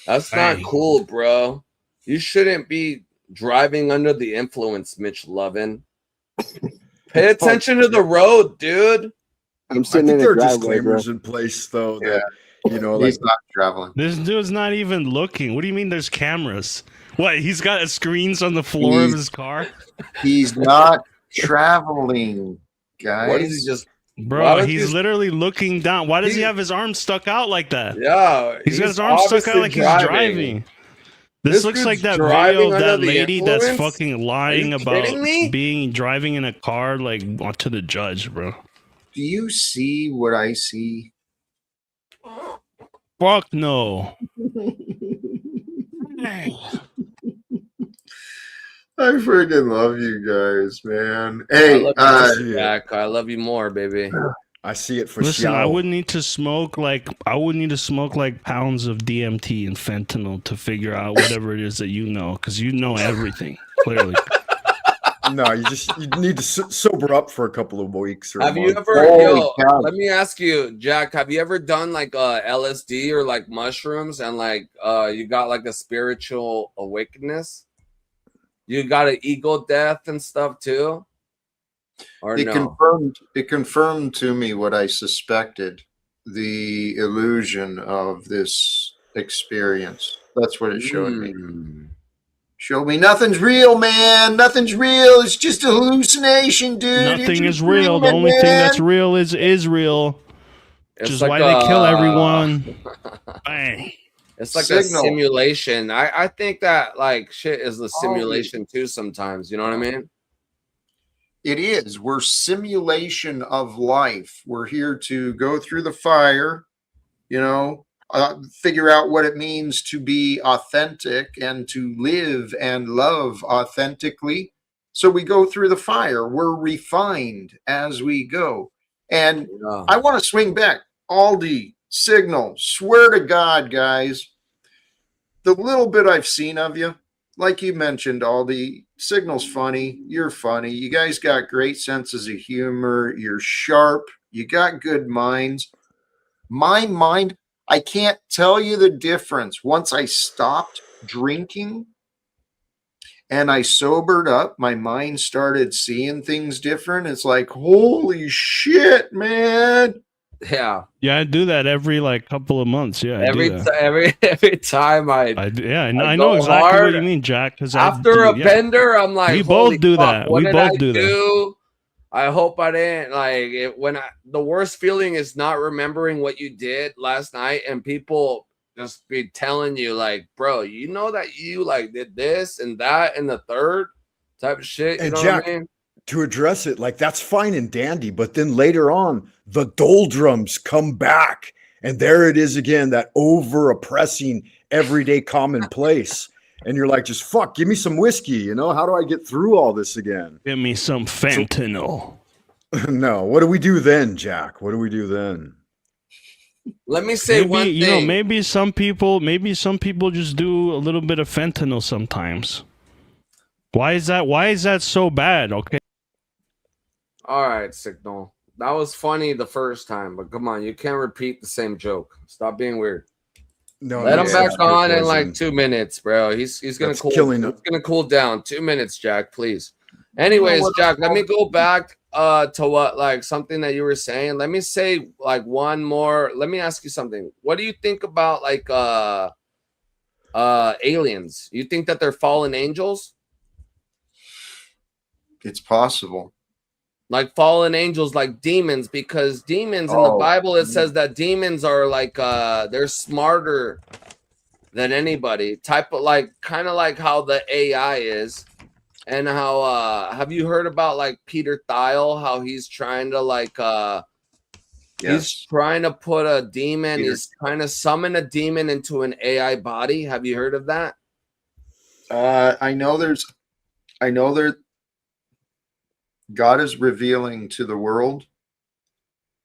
That's not cool, bro. You shouldn't be driving under the influence, Mitch Lovin. Pay attention to the road, dude. I'm I sitting think in there a are driveway, bro. disclaimers in place, though, Yeah. that, you know, like He's not traveling. This dude's not even looking. What do you mean there's cameras? What, he's got screens on the floor of his car? He's not traveling, guys. What is he just Bro, he's literally looking down. Why does he have his arms stuck out like that? Yeah, He's got his arms stuck out like he's driving. This looks like that video of that lady that's fucking lying about being driving in a car like to the judge, bro. Do you see what I see? Fuck no. I freaking love you guys, man. I Hey, love you, Jack. I love you more, baby. I see it for Listen, Xiao. I wouldn't need to smoke like pounds of DMT and fentanyl to figure out whatever it is that you know, because you know everything clearly. No, you need to sober up for a couple of weeks. Or Have you ever? Let me ask you, Jack. Have you ever done like LSD or like mushrooms and like you got like a spiritual awakeness? You got an ego death and stuff too, or it confirmed to me what I suspected: the illusion of this experience. That's what it showed me. Showed me nothing's real, man. Nothing's real. It's just a hallucination, dude. Nothing is real. The only thing that's real is Israel. Which is why they kill everyone. Bang. It's like a simulation. I think that like shit is a simulation too sometimes. You know what I mean? It is. We're simulation of life. We're here to go through the fire, you know, figure out what it means to be authentic and to live and love authentically. So we go through the fire. We're refined as we go. And I want to swing back. Aldi, Signal, swear to God, guys, the little bit I've seen of you, like you mentioned, Aldi, Signal's funny. You're funny. You guys got great senses of humor. You're sharp. You got good minds. My mind, I can't tell you the difference. Once I stopped drinking and I sobered up, my mind started seeing things different. It's like, holy shit, man. Yeah. Yeah, I do that every like couple of months. Yeah, every time I know exactly what you mean, Jack. Because after a bender, I'm like, we both do that. We both do that. I hope I didn't like it when the worst feeling is not remembering what you did last night and people just be telling you like, bro, you know that you like did this and that and the third type of shit. You know Jack, what I mean? To address it, like that's fine and dandy, but then later on, the doldrums come back, and there it is again, that over oppressing everyday commonplace. And you're like, just fuck, give me some whiskey, you know? How do I get through all this again? Give me some fentanyl. No, what do we do then, Jack? What do we do then? Let me say one thing. You know, maybe some people just do a little bit of fentanyl sometimes. Why is that? Why is that so bad? Okay. All right, Signal. That was funny the first time, but come on, you can't repeat the same joke. Stop being weird. No, let him back on in like 2 minutes, bro. He's gonna cool. He's gonna cool down. 2 minutes, Jack, please. Anyways, Jack, let me go back to what like something that you were saying. Let me say like one more. Let me ask you something. What do you think about like aliens? You think that they're fallen angels? It's possible. Like fallen angels, like demons, because demons in the Bible, it says that demons are like they're smarter than anybody. Type of like kind of like how the AI is, and how have you heard about like Peter Thiel, how he's trying to like He's trying to put a demon. He's trying to summon a demon into an AI body. Have you heard of that? I know there. God is revealing to the world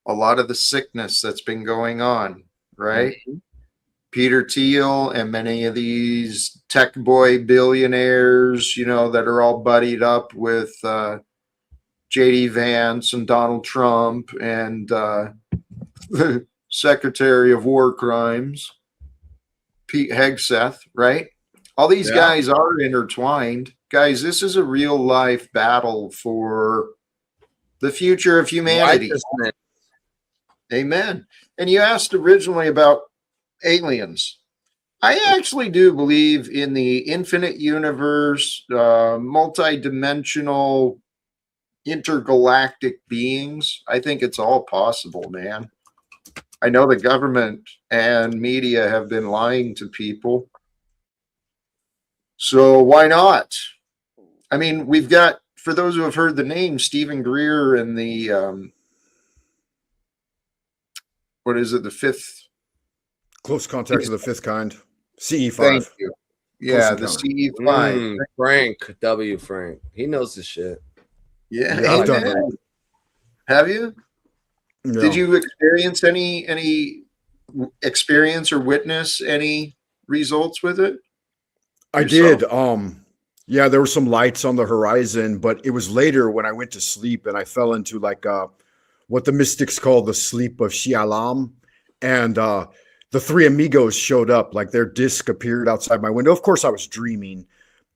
a lot of the sickness that's been going on, right? Mm-hmm. Peter Thiel and many of these tech boy billionaires, you know, that are all buddied up with J.D. Vance and Donald Trump and the Secretary of War Crimes, Pete Hegseth, right? All these guys are intertwined. Guys, this is a real life battle for the future of humanity. Amen. And you asked originally about aliens. I actually do believe in the infinite universe, multi-dimensional, intergalactic beings. I think it's all possible, man. I know the government and media have been lying to people. So why not? I mean, we've got, for those who have heard the name, Stephen Greer and the, what is it, the fifth? Close Contact of the Fifth Kind. CE5. Thank you. Yeah, the CE5. Frank W. Frank. He knows his shit. Yeah, I've done it. Have you? No. Did you experience any experience or witness any results with it? I did. Yeah, there were some lights on the horizon, but it was later when I went to sleep and I fell into like what the mystics call the sleep of Shyamalan, and the three amigos showed up, like their disc appeared outside my window. Of course, I was dreaming,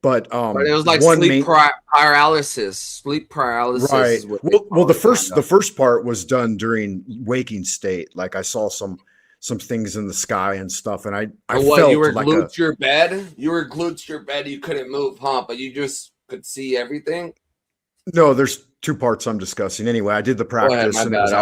but it was like sleep paralysis. Sleep paralysis. Right. Well, the first part was done during waking state. Like I saw some things in the sky and stuff, and I felt you were like glued to your bed. You were glued to your bed. You couldn't move, huh? But you just could see everything. No, there's two parts I'm discussing. Anyway, I did the practice, and it was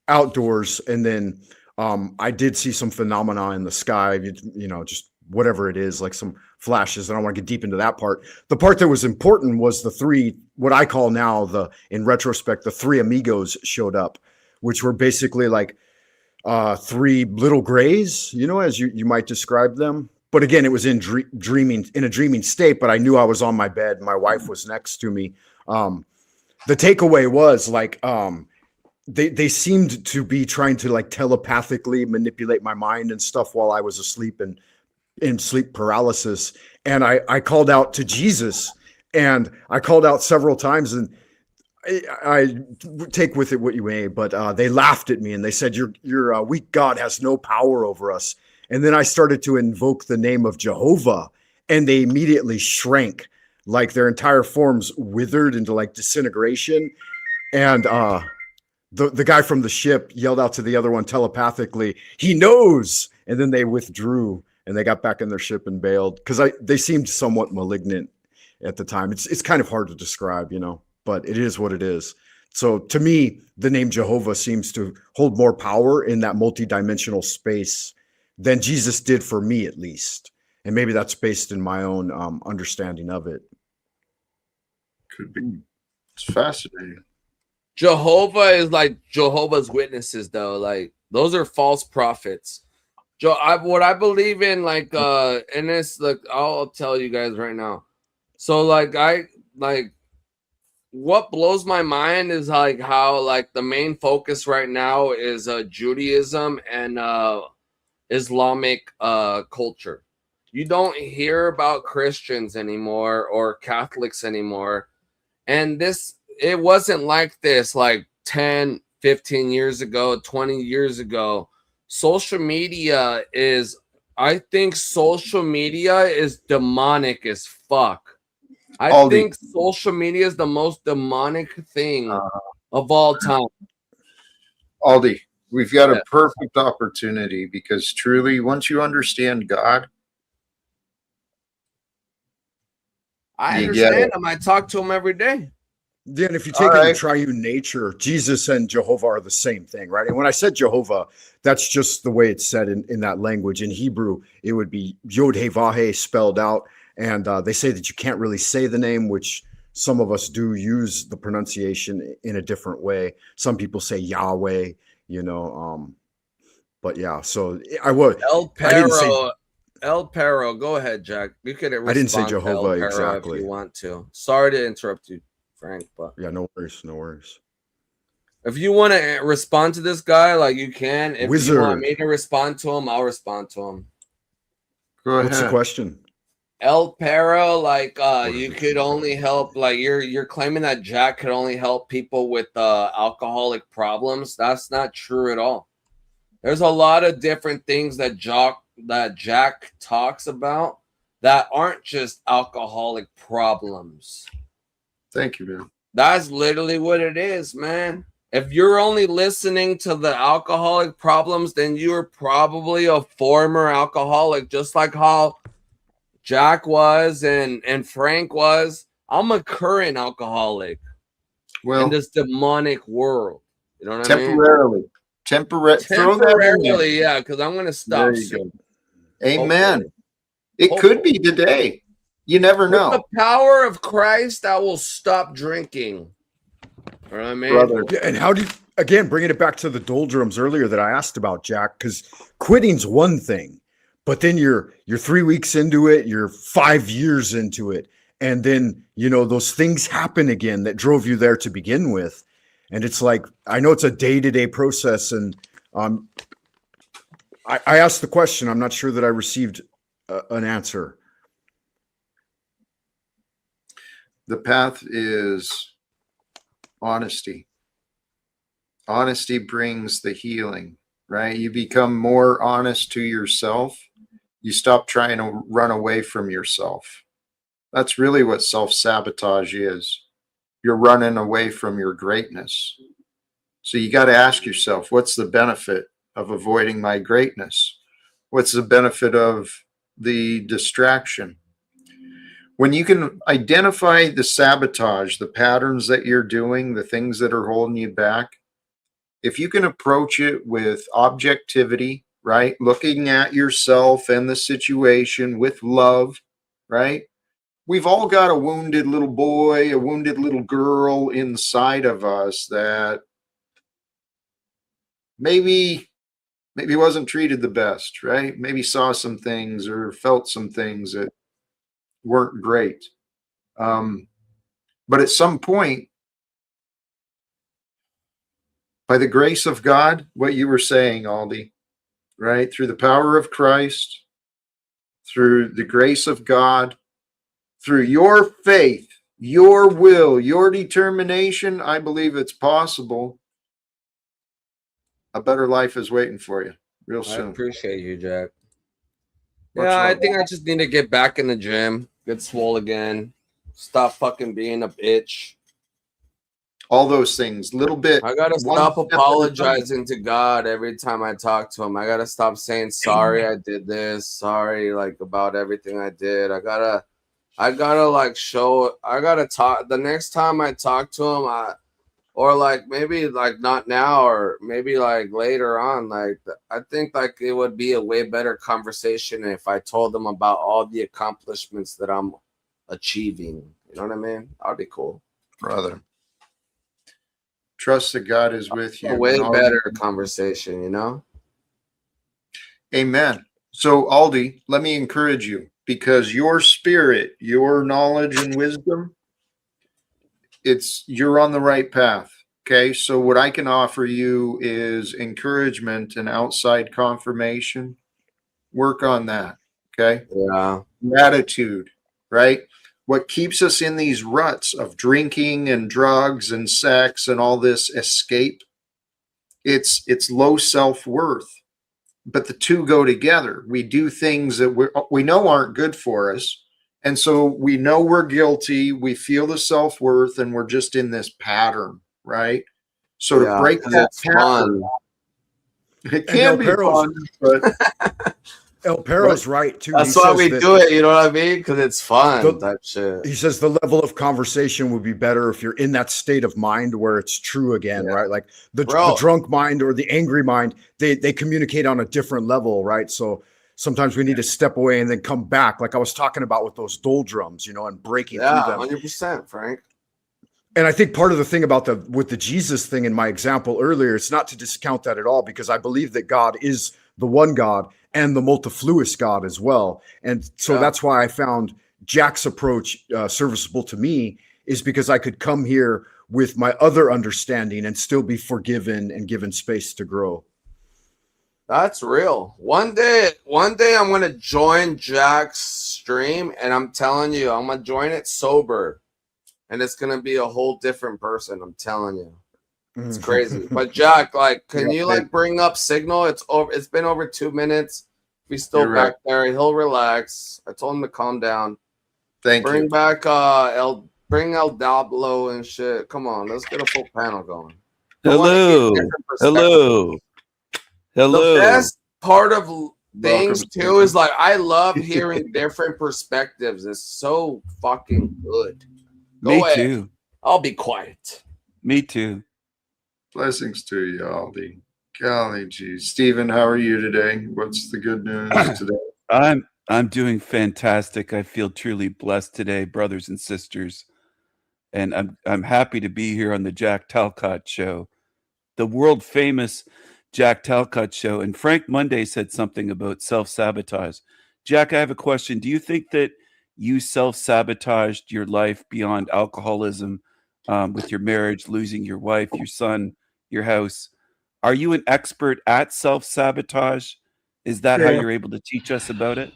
outdoors, and then I did see some phenomena in the sky. You know, just whatever it is, like some flashes. I don't want to get deep into that part. The part that was important was the three, what I call now in retrospect, the three amigos showed up, which were basically like three little grays, you know, as you might describe them. But again, it was in a dreaming state, but I knew I was on my bed. My wife was next to me. The takeaway was like, they seemed to be trying to like telepathically manipulate my mind and stuff while I was asleep and in sleep paralysis. And I called out to Jesus, and I called out several times, and I take with it what you may, but they laughed at me and they said, your weak God has no power over us. And then I started to invoke the name of Jehovah, and they immediately shrank, like their entire forms withered into like disintegration. And the guy from the ship yelled out to the other one telepathically, "He knows." And then they withdrew and they got back in their ship and bailed, because they seemed somewhat malignant at the time. It's kind of hard to describe, you know, but it is what it is. So to me, the name Jehovah seems to hold more power in that multidimensional space than Jesus did for me, at least. And maybe that's based in my own understanding of it. Could be. It's fascinating. Jehovah is like Jehovah's Witnesses, though. Like, those are false prophets. What I believe in, like, and it's like, I'll tell you guys right now. So, like, what blows my mind is like how like the main focus right now is Judaism and Islamic culture. You don't hear about Christians anymore or Catholics anymore. And it wasn't like this like 10, 15 years ago, 20 years ago. Social media I think social media is demonic as fuck. I think social media is the most demonic thing of all time. Aldi, we've got a perfect opportunity, because truly, once you understand God, I understand him. I talk to him every day. Then if you take it in triune nature, Jesus and Jehovah are the same thing, right? And when I said Jehovah, that's just the way it's said in that language. In Hebrew, it would be Yod He Vah He spelled out. And they say that you can't really say the name, which some of us do use the pronunciation in a different way. Some people say Yahweh, you know. But yeah, so I would. El Perro, go ahead, Jack. You can respond. I didn't say to Jehovah El Perro exactly if you want to. Sorry to interrupt you, Frank, but yeah, no worries, no worries. If you want to respond to this guy, like you can. If you want me to respond to him, I'll respond to him. Go ahead. What's the question? El Perro, like you could only help, like you're claiming that Jack could only help people with alcoholic problems. That's not true at all. There's a lot of different things that Jack talks about that aren't just alcoholic problems. Thank you, man. That's literally what it is, man. If you're only listening to the alcoholic problems, then you're probably a former alcoholic, just like how Jack was and Frank was. I'm a current alcoholic in this demonic world. You know what I mean? Temporarily, yeah, because I'm going to stop soon. Amen. Hopefully. It could be today. You never know. With the power of Christ, I will stop drinking. You know what I mean? Brother. Yeah, and how do you, again, bringing it back to the doldrums earlier that I asked about, Jack, because quitting's one thing, but then you're 3 weeks into it, you're 5 years into it, and then, you know, those things happen again that drove you there to begin with. And it's like, I know it's a day-to-day process, and I asked the question. I'm not sure that I received an answer. The path is honesty. Honesty brings the healing, right? You become more honest to yourself. You stop trying to run away from yourself. That's really what self-sabotage is. You're running away from your greatness. So you got to ask yourself, what's the benefit of avoiding my greatness? What's the benefit of the distraction? When you can identify the sabotage, the patterns that you're doing, the things that are holding you back, if you can approach it with objectivity, right? Looking at yourself and the situation with love, right? We've all got a wounded little boy, a wounded little girl inside of us that maybe wasn't treated the best, right? Maybe saw some things or felt some things that weren't great. But at some point, by the grace of God, what you were saying, Aldi, right? Through the power of Christ, through the grace of God, through your faith, your will, your determination, I believe it's possible. A better life is waiting for you real soon. I appreciate you, Jack. Yeah, I think I just need to get back in the gym, get swole again, stop fucking being a bitch. All those things, little bit. I gotta stop apologizing to God every time I talk to him. I gotta stop saying sorry I did this, sorry like about everything I did. I gotta like talk the next time I talk to him, or like maybe like not now, or maybe like later on. Like I think like it would be a way better conversation if I told them about all the accomplishments that I'm achieving. You know what I mean? That'd be cool, brother. Trust that God is with you. A way better conversation, you know? Amen. So Aldi, let me encourage you, because your spirit, your knowledge and wisdom, you're on the right path. Okay. So what I can offer you is encouragement and outside confirmation. Work on that. Okay. Yeah. Gratitude, right? What keeps us in these ruts of drinking and drugs and sex and all this escape, it's low self-worth. But the two go together. We do things that we know aren't good for us. And so we know we're guilty. We feel the self-worth, and we're just in this pattern, right? So to break that pattern, it can be fun, but El Perro's right too. That's why we do it. You know what I mean? Because it's fun. Type shit. He says the level of conversation would be better if you're in that state of mind where it's true again, right? Like the drunk mind or the angry mind, they communicate on a different level, right? So sometimes we need to step away and then come back, like I was talking about with those doldrums, you know, and breaking through them. 100%, Frank. And I think part of the thing about with the Jesus thing in my example earlier, it's not to discount that at all, because I believe that God is the one God and the multifluous God as well. And so that's why I found Jack's approach serviceable to me, is because I could come here with my other understanding and still be forgiven and given space to grow. That's real. One day I'm going to join Jack's stream, and I'm telling you, I'm going to join it sober. And it's going to be a whole different person. I'm telling you. It's crazy. But Jack, like, can you like bring up Signal? It's been over 2 minutes. If he's still back there, he'll relax. I told him to calm down. Thank you. Bring back bring El Diablo and shit. Come on, let's get a full panel going. Hello. The best part of things too is like I love hearing different perspectives. It's so fucking good. Me too. I'll be quiet. Me too. Blessings to you, Aldi. Golly gee. Stephen, how are you today? What's the good news today? I'm doing fantastic. I feel truly blessed today, brothers and sisters. And I'm happy to be here on the Jack Talcott show, the world famous Jack Talcott show. And Frank Monday said something about self-sabotage. Jack, I have a question. Do you think that you self-sabotaged your life beyond alcoholism, with your marriage, losing your wife, your son, your house? Are you an expert at self-sabotage? Is that how you're able to teach us about it?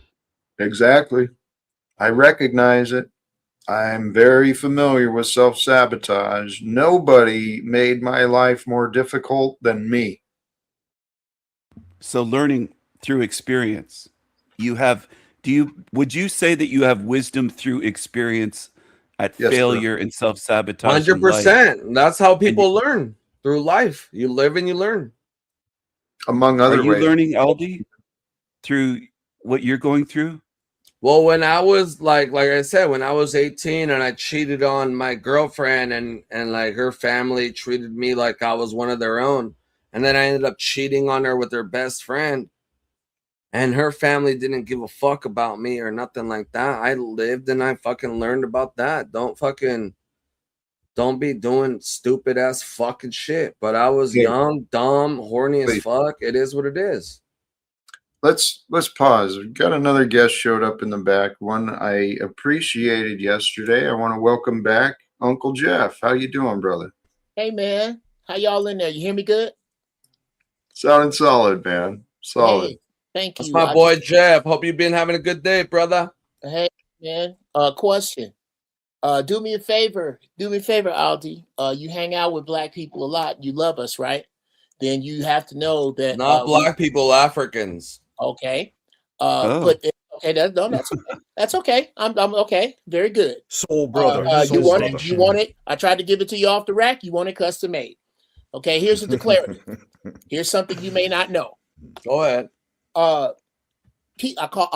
Exactly. I recognize it. I'm very familiar with self-sabotage. Nobody made my life more difficult than me. So learning through experience, would you say that you have wisdom through experience at failure and self-sabotage? 100%. That's how people learn through life. You live and you learn. Among other ways. Are you learning, Aldi, through what you're going through? Well, when I was like I said, when I was 18 and I cheated on my girlfriend and like her family treated me like I was one of their own. And then I ended up cheating on her with her best friend. And her family didn't give a fuck about me or nothing like that. I lived and I fucking learned about that. Don't be doing stupid ass fucking shit. But I was young, dumb, horny as fuck. It is what it is. Let's pause. We've got another guest showed up in the back. One I appreciated yesterday. I want to welcome back Uncle Jeff. How you doing, brother? Hey, man. How y'all in there? You hear me good? Sounding solid, man. Solid. Hey, thank you. That's my boy Jeff. Hope you've been having a good day, brother. Hey, man. Question. Do me a favor. Do me a favor, Aldi. You hang out with black people a lot. You love us, right? Then you have to know that not black people, Africans. Okay. But okay, that's okay. That's okay. I'm okay. Very good. Soul brother. You want it? You want it? I tried to give it to you off the rack. You want it custom made. Okay, here's the clarity. Here's something you may not know. Go ahead. I'll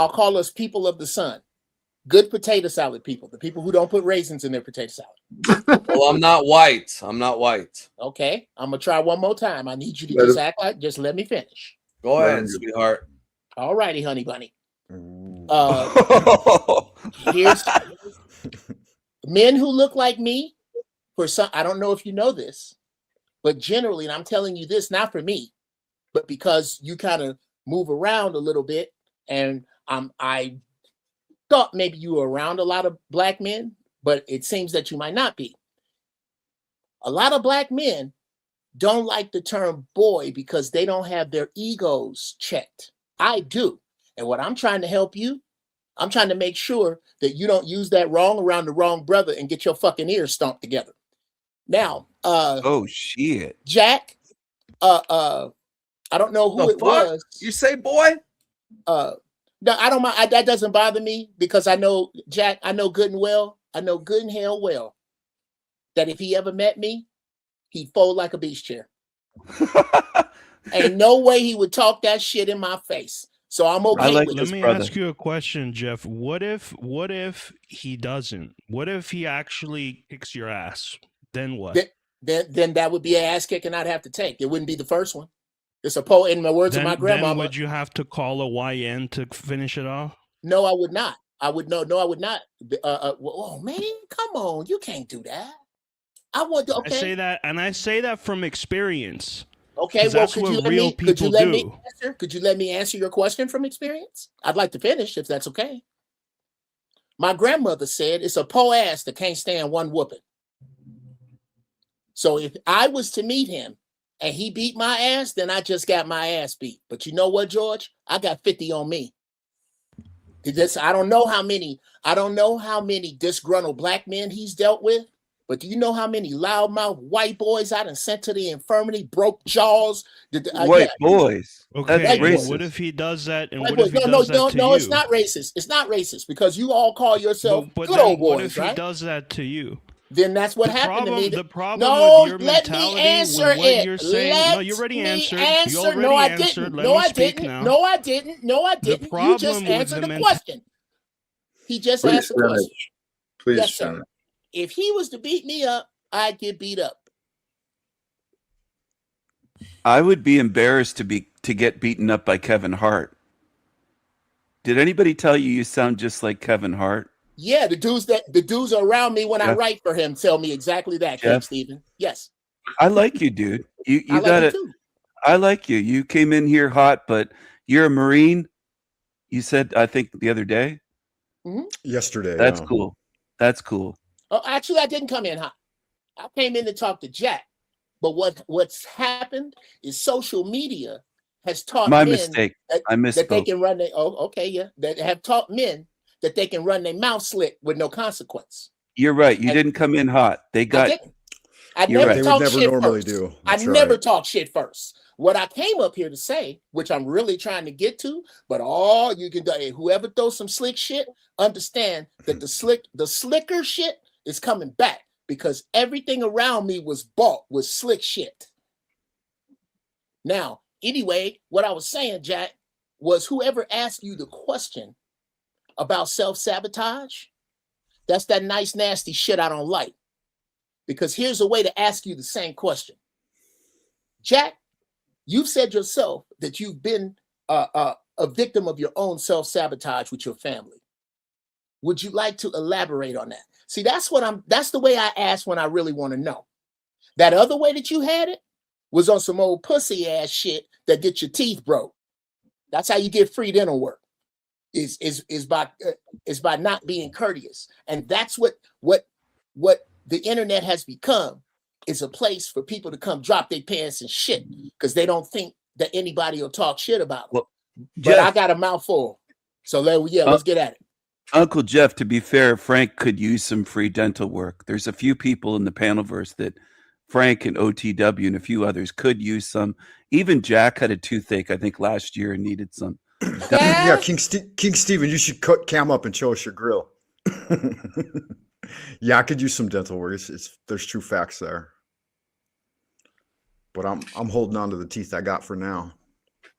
call us people of the sun. Good potato salad people. The people who don't put raisins in their potato salad. Well, I'm not white. Okay, I'm gonna try one more time. I need you to just let me finish. Go ahead, sweetheart. All righty, honey bunny. Here's men who look like me. For some, I don't know if you know this, but generally, and I'm telling you this not for me, but because you kind of move around a little bit, and I thought maybe you were around a lot of black men, but it seems that you might not be. A lot of black men don't like the term boy because they don't have their egos checked. I do. And what I'm trying to help you, I'm trying to make sure that you don't use that wrong around the wrong brother and get your fucking ears stomped together. Now, oh shit. Jack, I don't know who it was. You say boy? No, I don't mind. That doesn't bother me because I know Jack, I know good and hell well that if he ever met me, he'd fold like a beach chair. Ain't no way he would talk that shit in my face. So I'm okay with this. Let me ask you a question, Jeff. What if he doesn't? What if he actually kicks your ass? Then what? Then that would be an ass kick and I'd have to take. It wouldn't be the first one. It's a poem. In the words of my Then grandmama. would you have to call a YN to finish it off? No, I would not. I would no, I would not. Oh man, come on, you can't do that. I want to. Okay. I say that from experience. Okay, well, that's what real people do. Could you let me answer your question from experience? I'd like to finish if that's okay. My grandmother said it's a po ass that can't stand one whooping. So if I was to meet him and he beat my ass, then I just got my ass beat. But you know what, George? I got 50 on me. I don't know how many disgruntled black men he's dealt with. But do you know how many loudmouth white boys I done sent to the infirmary, broke jaws? White boys. Okay, That's racist. what if he does that? And white what if he does that to you? it's not racist. It's not racist because you all call yourself but good old what boys, if right? he does that to you? Then that's what happened to me. The problem no, with your let mentality, me answer with what it. you're saying, Let no, you already me answered. Answer. You already no, I answered. didn't. Let no, me I speak didn't. now. No, I didn't. No, I didn't. You just answered the question. He just asked the question. Please, yes, sir. If he was to beat me up, I'd get beat up. I would be embarrassed to get beaten up by Kevin Hart. Did anybody tell you sound just like Kevin Hart? Yeah, the dudes around me when I write for him tell me exactly that, King Stephen. Yes. I like you, dude. You I got like it. too. I like you. You came in here hot, but you're a Marine. You said, I think the other day. Mm-hmm. Yesterday. That's cool. That's cool. Oh, actually, I didn't come in hot. I came in to talk to Jack. But what's happened is social media has taught My men mistake. I misspoke. that they can run their that have taught men that they can run their mouth slit with no consequence. You're right. You didn't come in hot. They got. I never talk shit normally first. do. I never talk shit first. What I came up here to say, which I'm really trying to get to, but all you can do, whoever throws some slick shit, understand that the slicker shit is coming back because everything around me was bought with slick shit. Now, anyway, what I was saying, Jack, was whoever asked you the question about self-sabotage, that's that nice, nasty shit I don't like. Because here's a way to ask you the same question. Jack, you've said yourself that you've been a victim of your own self-sabotage with your family. Would you like to elaborate on that? See, that's the way I ask when I really want to know. That other way that you had it was on some old pussy ass shit that gets your teeth broke. That's how you get free dental work. Is by not being courteous. And that's what the internet has become, is a place for people to come drop their pants and shit because they don't think that anybody will talk shit about them. Well, but I got a mouthful. So let's get at it. Uncle Jeff, to be fair, Frank could use some free dental work. There's a few people in the panelverse that Frank and OTW and a few others could use some. Even Jack had a toothache, I think, last year and needed some. Yeah, King Stephen, you should cam up and show us your grill. Yeah, I could use some dental work. There's true facts there. But I'm holding on to the teeth I got for now.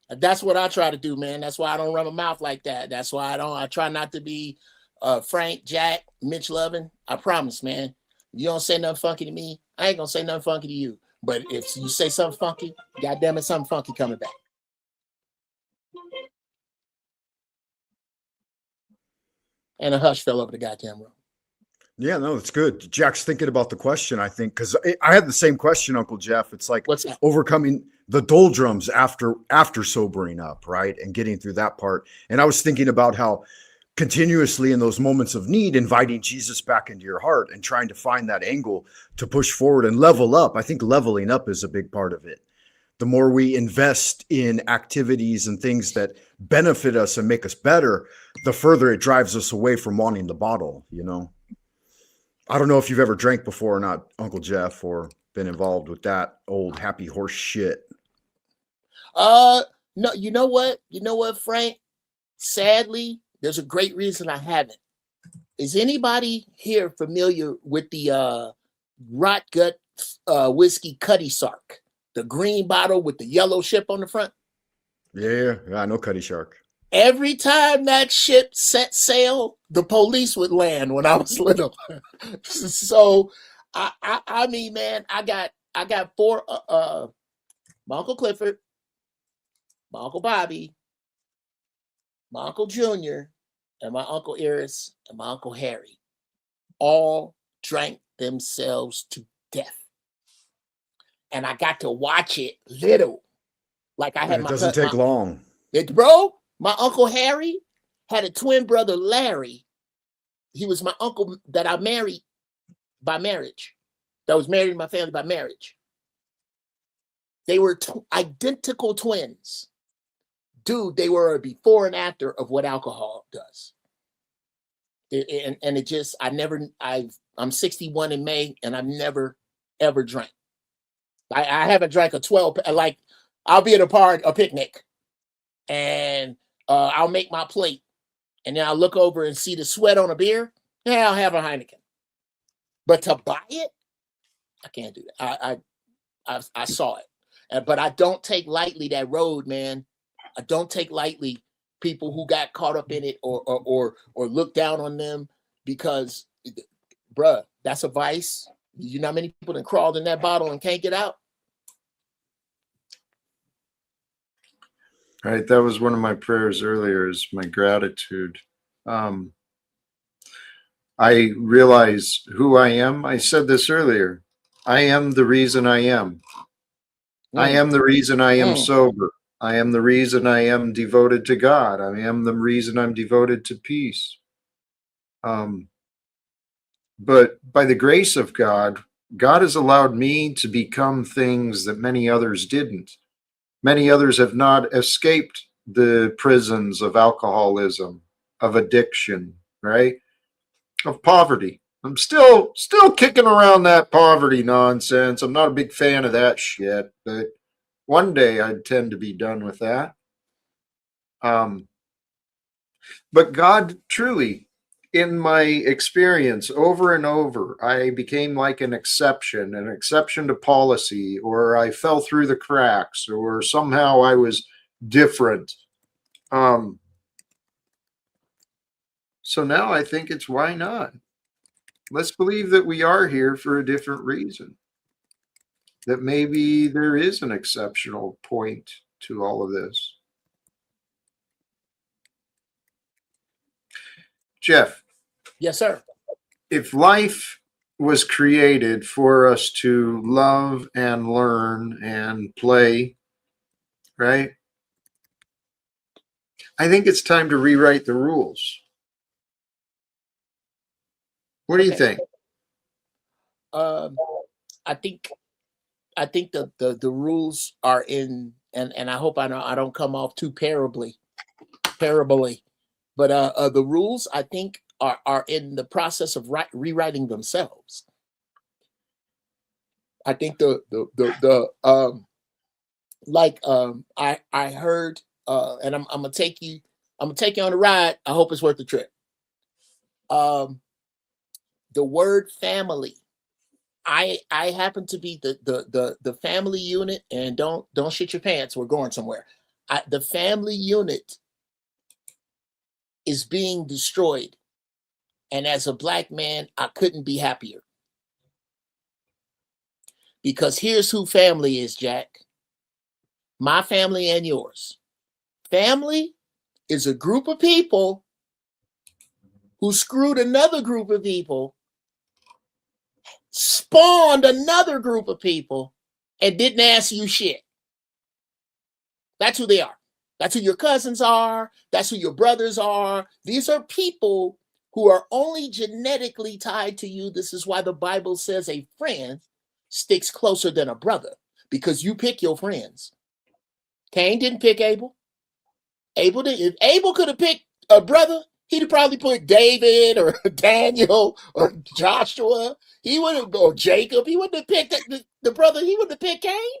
That's what I try to do, man. That's why I don't run my mouth like that. That's why I try not to be Frank, Jack, Mitch Lovin. I promise, man. You don't say nothing funky to me, I ain't gonna say nothing funky to you. But if you say something funky, goddamn it, something funky coming back. And a hush fell over the goddamn room. Yeah, no, it's good. Jack's thinking about the question, I think, because I had the same question, Uncle Jeff. It's like overcoming the doldrums after sobering up, right? And getting through that part. And I was thinking about how continuously in those moments of need, inviting Jesus back into your heart and trying to find that angle to push forward and level up. I think leveling up is a big part of it. The more we invest in activities and things that benefit us and make us better, the further it drives us away from wanting the bottle, you know? I don't know if you've ever drank before or not, Uncle Jeff, or been involved with that old happy horse shit. No, you know what? You know what, Frank? Sadly, there's a great reason I haven't. Is anybody here familiar with the rot gut whiskey Cuddy Sark? The green bottle with the yellow ship on the front? Yeah, I know Cuddy Shark. Every time that ship set sail, the police would land when I was little. So, I mean, man, I got four. My Uncle Clifford, my Uncle Bobby, my Uncle Junior, and my Uncle Iris, and my Uncle Harry all drank themselves to death. And I got to watch it little. Like I had it doesn't take long. Bro, my Uncle Harry had a twin brother, Larry. He was my uncle that I married by marriage. That was married in my family by marriage. They were identical twins. Dude, they were a before and after of what alcohol does. And it just, I'm 61 in May, and I've never, ever drank. I haven't drank a 12, like, I'll be at a picnic, and I'll make my plate, and then I'll look over and see the sweat on a beer. Yeah, I'll have a Heineken. But to buy it, I can't do that. I saw it, but I don't take lightly that road, man. I don't take lightly people who got caught up in it or look down on them, because, bruh, that's a vice. You know how many people that crawled in that bottle and can't get out? Right. That was one of my prayers earlier, is my gratitude. I realize who I am. I said this earlier. I am the reason I am. I am the reason I am sober. I am the reason I am devoted to God. I am the reason I'm devoted to peace. But by the grace of God, God has allowed me to become things that many others didn't. Many others have not escaped the prisons of alcoholism, of addiction, right? Of poverty. I'm still kicking around that poverty nonsense. I'm not a big fan of that shit, but one day I'd tend to be done with that. But God, truly, in my experience, over and over, I became like an exception to policy, or I fell through the cracks, or somehow I was different. So now I think it's, why not? Let's believe that we are here for a different reason. That maybe there is an exceptional point to all of this. Jeff. Yes, sir. If life was created for us to love and learn and play, right? I think it's time to rewrite the rules. What do you think? I think the rules are in, and I hope I don't come off too parably, but the rules, I think, are in the process of rewriting themselves. I think I heard, and I'm gonna take you on a ride. I hope it's worth the trip. The word family. I happen to be the family unit, and don't shit your pants. We're going somewhere. The family unit is being destroyed, and as a Black man, I couldn't be happier, because here's who family is, Jack. My family and yours. Family is a group of people who screwed another group of people, spawned another group of people, and didn't ask you shit. That's who they are. That's who your cousins are. That's who your brothers are. These are people who are only genetically tied to you. This is why the Bible says a friend sticks closer than a brother, because you pick your friends. Cain didn't pick Abel. If Abel could have picked a brother, he'd have probably put David or Daniel or Joshua. He would have, or Jacob. He wouldn't have picked the brother. He wouldn't have picked Cain.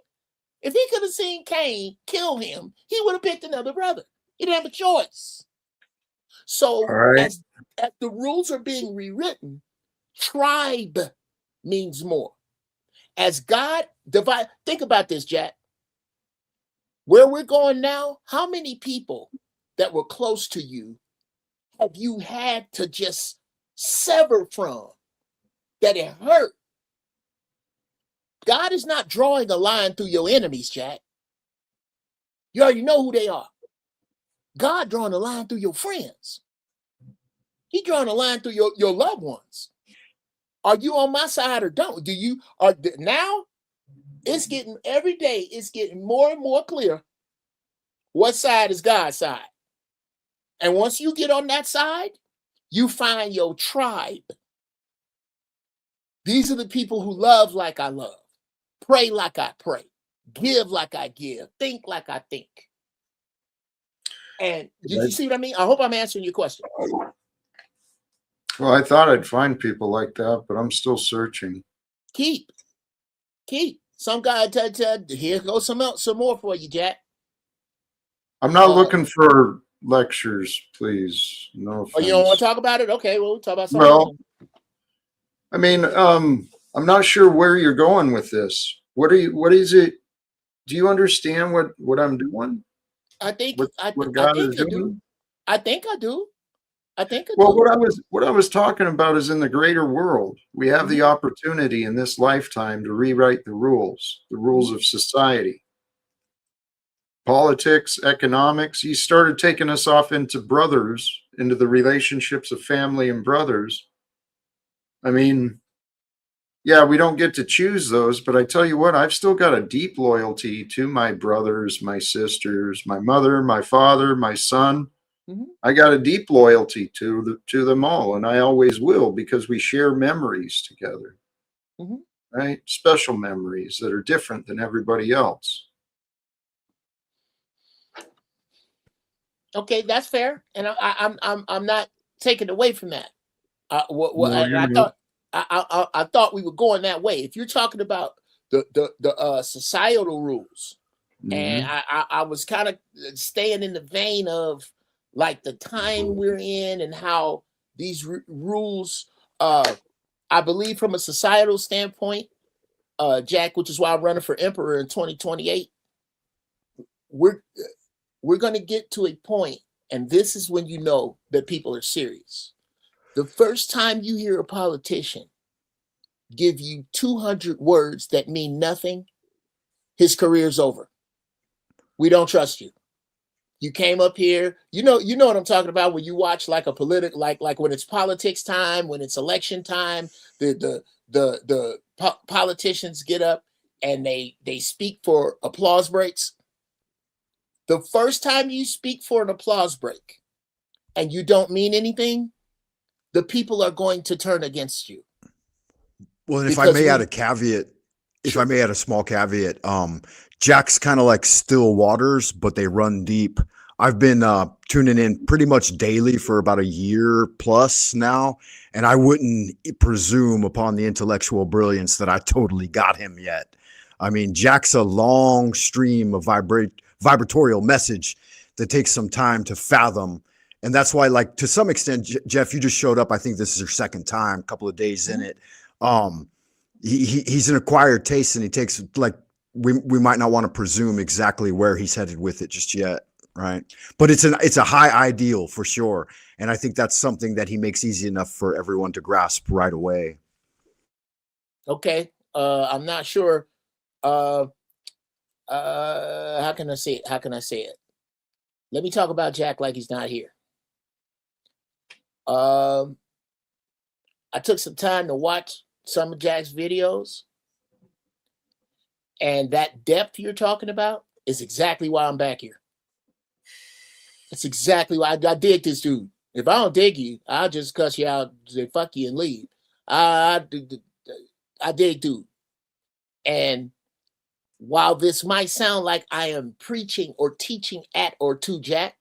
If he could have seen Cain kill him, he would have picked another brother. He didn't have a choice. So as the rules are being rewritten, tribe means more. As God divide, think about this, Jack. Where we're going now, how many people that were close to you have you had to just sever from that it hurt? God is not drawing a line through your enemies, Jack. You already know who they are. God drawing a line through your friends. He drawing a line through your loved ones. Are you on my side or don't? Do you are now? It's getting every day. It's getting more and more clear. What side is God's side? And once you get on that side, you find your tribe. These are the people who love like I love, pray like I pray, give like I give, think like I think. And did you see what I mean? I hope I'm answering your question. Well, I thought I'd find people like that, but I'm still searching. Keep. Some guy here goes some more for you, Jack. I'm not looking for lectures, please. No offense. Oh, you don't want to talk about it? Okay, well, we'll talk about something. Well, I mean, I'm not sure where you're going with this. What is it? Do you understand what I'm doing? I think I doing? I think I do. Well, what I was talking about is in the greater world, we have the opportunity in this lifetime to rewrite the rules of society. Politics, economics. He started taking us off into the relationships of family and brothers. I mean, yeah, we don't get to choose those, but I tell you what, I've still got a deep loyalty to my brothers, my sisters, my mother, my father, my son. I got a deep loyalty to them all, and I always will, because we share memories together, right? Special memories that are different than everybody else. Okay, that's fair, and I'm not taking away from that. I thought we were going that way. If you're talking about the societal rules, and I was kind of staying in the vein of like the time we're in and how these rules, I believe from a societal standpoint, Jack, which is why I'm running for emperor in 2028. We're going to get to a point, and this is when you know that people are serious. The first time you hear a politician give you 200 words that mean nothing, his career's over. We don't trust you. You came up here, you know what I'm talking about when you watch like a political, like when it's politics time, when it's election time, the politicians get up and they speak for applause breaks. The first time you speak for an applause break and you don't mean anything, the people are going to turn against you. Well, and if I may add a caveat, if I may add a small caveat, Jack's kind of like still waters, but they run deep. I've been tuning in pretty much daily for about a year plus now, and I wouldn't presume upon the intellectual brilliance that I totally got him yet. I mean, Jack's a long stream of vibratorial message that takes some time to fathom. And that's why, like, to some extent, Jeff, you just showed up. I think this is your second time, a couple of days in it. He's an acquired taste, and he takes, like, we might not want to presume exactly where he's headed with it just yet, right? But it's a high ideal for sure, and I think that's something that he makes easy enough for everyone to grasp right away. Okay, I'm not sure. How can I say it? Let me talk about Jack like he's not here. I took some time to watch some of Jack's videos, and that depth you're talking about is exactly why I'm back here. It's exactly why I dig this dude. If I don't dig you, I'll just cuss you out, say fuck you, and leave. I dig dude. And while this might sound like I am preaching or teaching at or to Jack,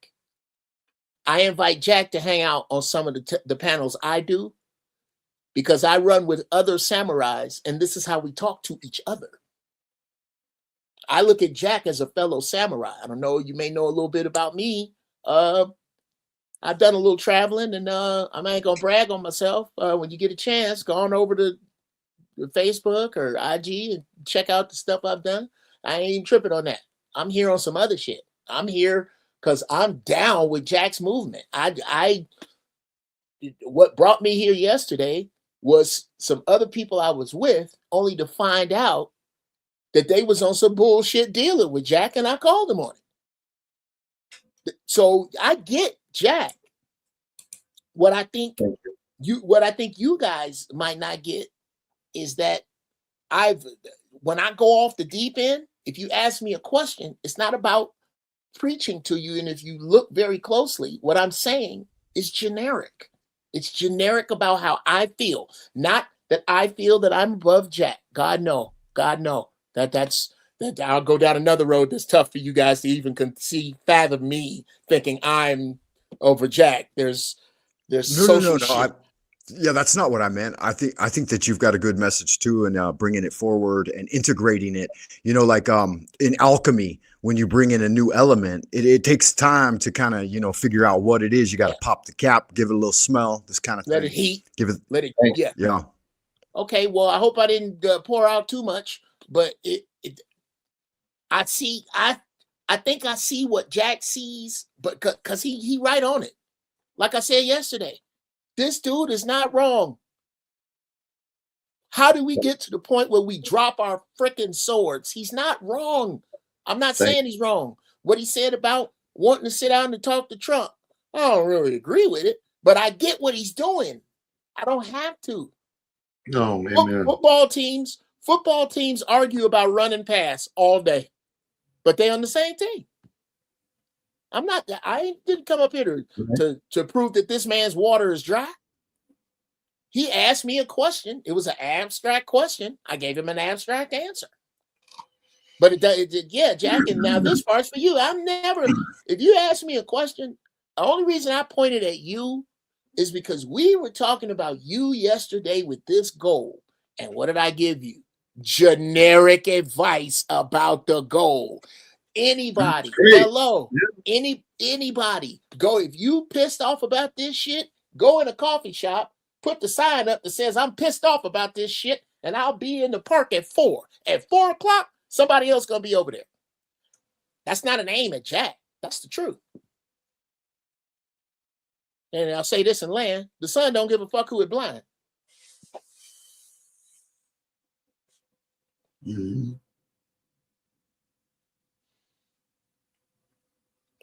I invite Jack to hang out on some of the panels I do, because I run with other samurais, and this is how we talk to each other. I look at Jack as a fellow samurai. I don't know, you may know a little bit about me. I've done a little traveling, and I ain't gonna brag on myself. When you get a chance, go on over to Facebook or IG and check out the stuff I've done. I ain't even tripping on that. I'm here on some other shit. I'm here because I'm down with Jack's movement. What brought me here yesterday was some other people I was with, only to find out that they was on some bullshit dealing with Jack, and I called them on it. So I get Jack. What I think you guys might not get is that when I go off the deep end, if you ask me a question, it's not about preaching to you. And if you look very closely, what I'm saying is generic. It's generic about how I feel, not that I feel that I'm above Jack. God no. That I'll go down another road that's tough for you guys to even fathom me thinking I'm over Jack. There's social shit. Yeah, that's not what I meant. I think that you've got a good message too, and bringing it forward and integrating it. You know, like in alchemy, when you bring in a new element, it takes time to kind of figure out what it is. You got to pop the cap, give it a little smell, this kind of thing. Let it heat. Let it. Yeah. Okay. Well, I hope I didn't pour out too much, but I think I see what Jack sees, but because he right on it. Like I said yesterday. This dude is not wrong. How do we get to the point where we drop our freaking swords? He's not wrong. I'm not saying he's wrong. What he said about wanting to sit down and talk to Trump, I don't really agree with it, but I get what he's doing. I don't have to. No, man. Football teams argue about running pass all day, but they on the same team. I didn't come up here to prove that this man's water is dry. He asked me a question. It was an abstract question. I gave him an abstract answer. But yeah, Jack, and now this part's for you. If you ask me a question, the only reason I pointed at you is because we were talking about you yesterday with this goal. And what did I give you? Generic advice about the goal. Anybody, hello, anybody, go, if you pissed off about this shit, go in a coffee shop, put the sign up that says I'm pissed off about this shit, and I'll be in the park at 4. At 4 o'clock, somebody else gonna be over there. That's not an aim at Jack. That's the truth. And I'll say this and land, the sun don't give a fuck who it blind. Mm-hmm.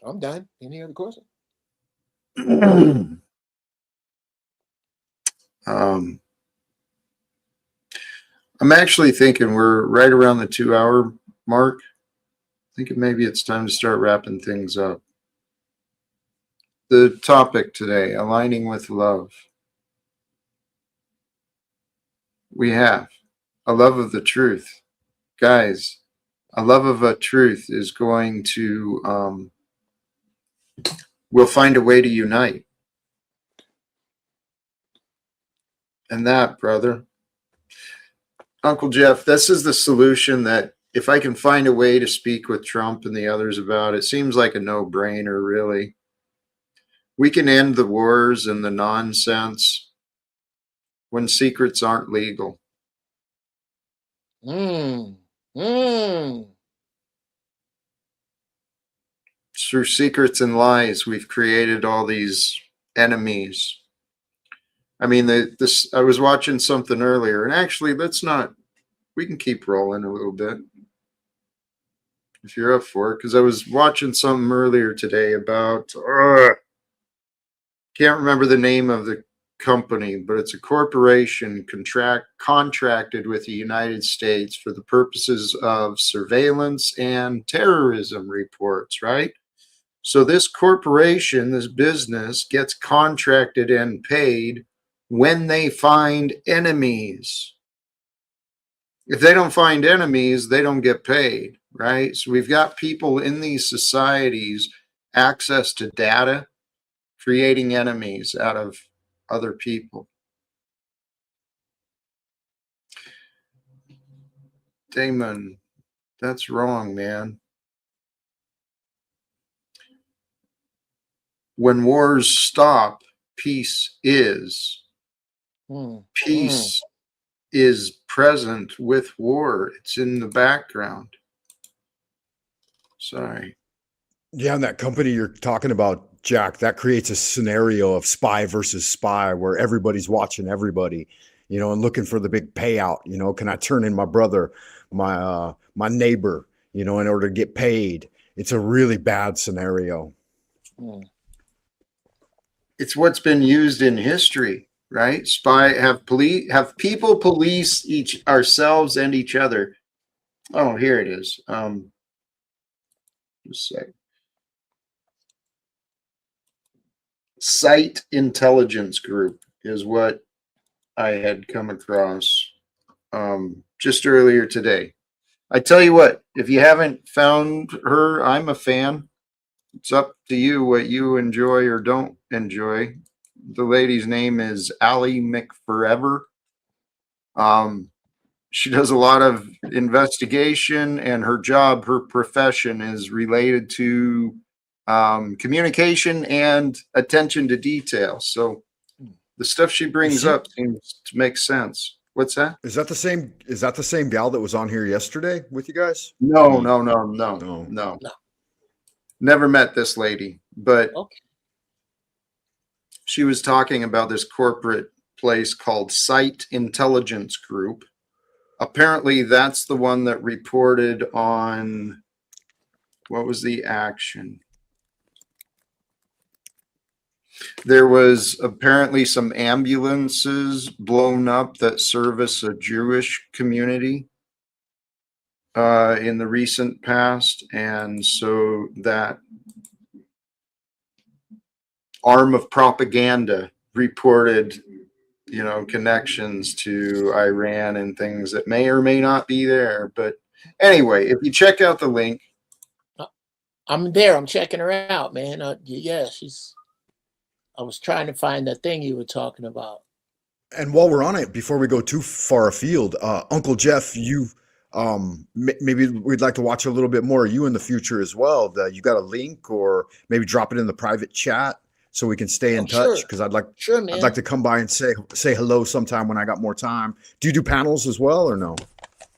I'm done. Any other question? I'm actually thinking we're right around the 2-hour mark. Thinking maybe it's time to start wrapping things up. The topic today, aligning with love. We have a love of the truth. Guys, a love of a truth is going to, we'll find a way to unite. And that, brother, Uncle Jeff, this is the solution that if I can find a way to speak with Trump and the others about, it seems like a no-brainer, really. We can end the wars and the nonsense when secrets aren't legal. Through secrets and lies, we've created all these enemies. I mean, I was watching something earlier, and actually, we can keep rolling a little bit if you're up for it, because I was watching something earlier today about, can't remember the name of the company, but it's a corporation contracted with the United States for the purposes of surveillance and terrorism reports, right? So this corporation, this business, gets contracted and paid when they find enemies. If they don't find enemies, they don't get paid, right? So we've got people in these societies access to data, creating enemies out of other people. Damon, that's wrong, man. When wars stop, peace is. Peace is present with war. It's in the background. Sorry. Yeah, and that company you're talking about, Jack, that creates a scenario of spy versus spy where everybody's watching everybody, and looking for the big payout. Can I turn in my brother, my neighbor, in order to get paid? It's a really bad scenario. It's what's been used in history, right? Have people police ourselves and each other. Oh, here it is. Just a sec. Site Intelligence Group is what I had come across just earlier today. I tell you what, if you haven't found her, I'm a fan. It's up to you what you enjoy or don't enjoy. The lady's name is Allie McForever. She does a lot of investigation, and her job, her profession is related to communication and attention to detail. So the stuff she brings up seems to make sense. What's that? Is that the same gal that was on here yesterday with you guys? No. Never met this lady, but she was talking about this corporate place called Site Intelligence Group. Apparently, that's the one that reported on what was the action. There was apparently some ambulances blown up that service a Jewish community in the recent past, and so that arm of propaganda reported, connections to Iran and things that may or may not be there. But anyway, if you check out the link, I'm there. I'm checking her out, man. Yeah, I was trying to find that thing you were talking about. And while we're on it, before we go too far afield, Uncle Jeff, you maybe we'd like to watch a little bit more of you in the future as well. You got a link, or maybe drop it in the private chat so we can stay in touch. Because I'd like to come by and say hello sometime when I got more time. Do you do panels as well, or no?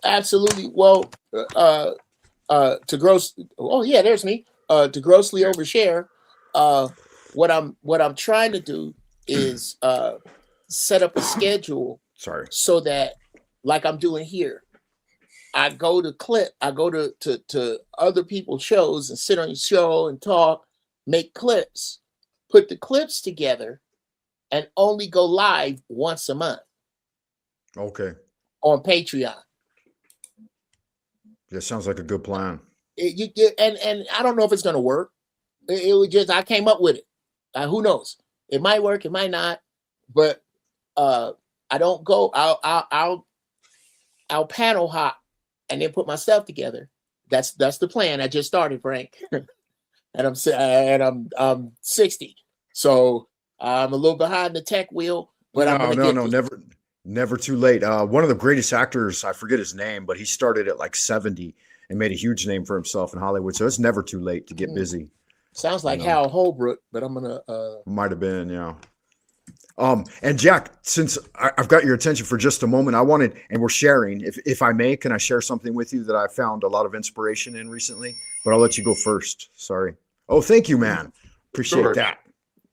Absolutely. Well, to there's me. To grossly overshare. What I'm trying to do is set up a schedule. So that, like I'm doing here, I go to other people's shows and sit on your show and talk, make clips, put the clips together, and only go live once a month. Okay. On Patreon. That sounds like a good plan. And I don't know if it's gonna work. It was just, I came up with it. Who knows? It might work, it might not. But I don't go. I'll panel hop and then put my stuff together. That's the plan. I just started, Frank, and I'm 60, so I'm a little behind the tech wheel. But never too late. One of the greatest actors, I forget his name, but he started at like 70 and made a huge name for himself in Hollywood. So it's never too late to get busy. Sounds like Hal Holbrook, but I'm gonna. Might have been, yeah. And Jack, since I've got your attention for just a moment, I wanted, and we're sharing, if I may, can I share something with you that I found a lot of inspiration in recently? But I'll let you go first. Sorry. Oh, thank you, man. Appreciate that.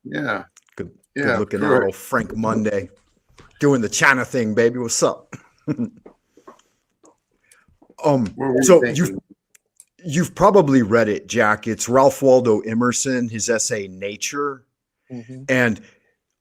Yeah. Good looking out, old Frank Monday. Doing the China thing, baby. What's up? So you've probably read it, Jack. It's Ralph Waldo Emerson, his essay Nature. Mm-hmm. And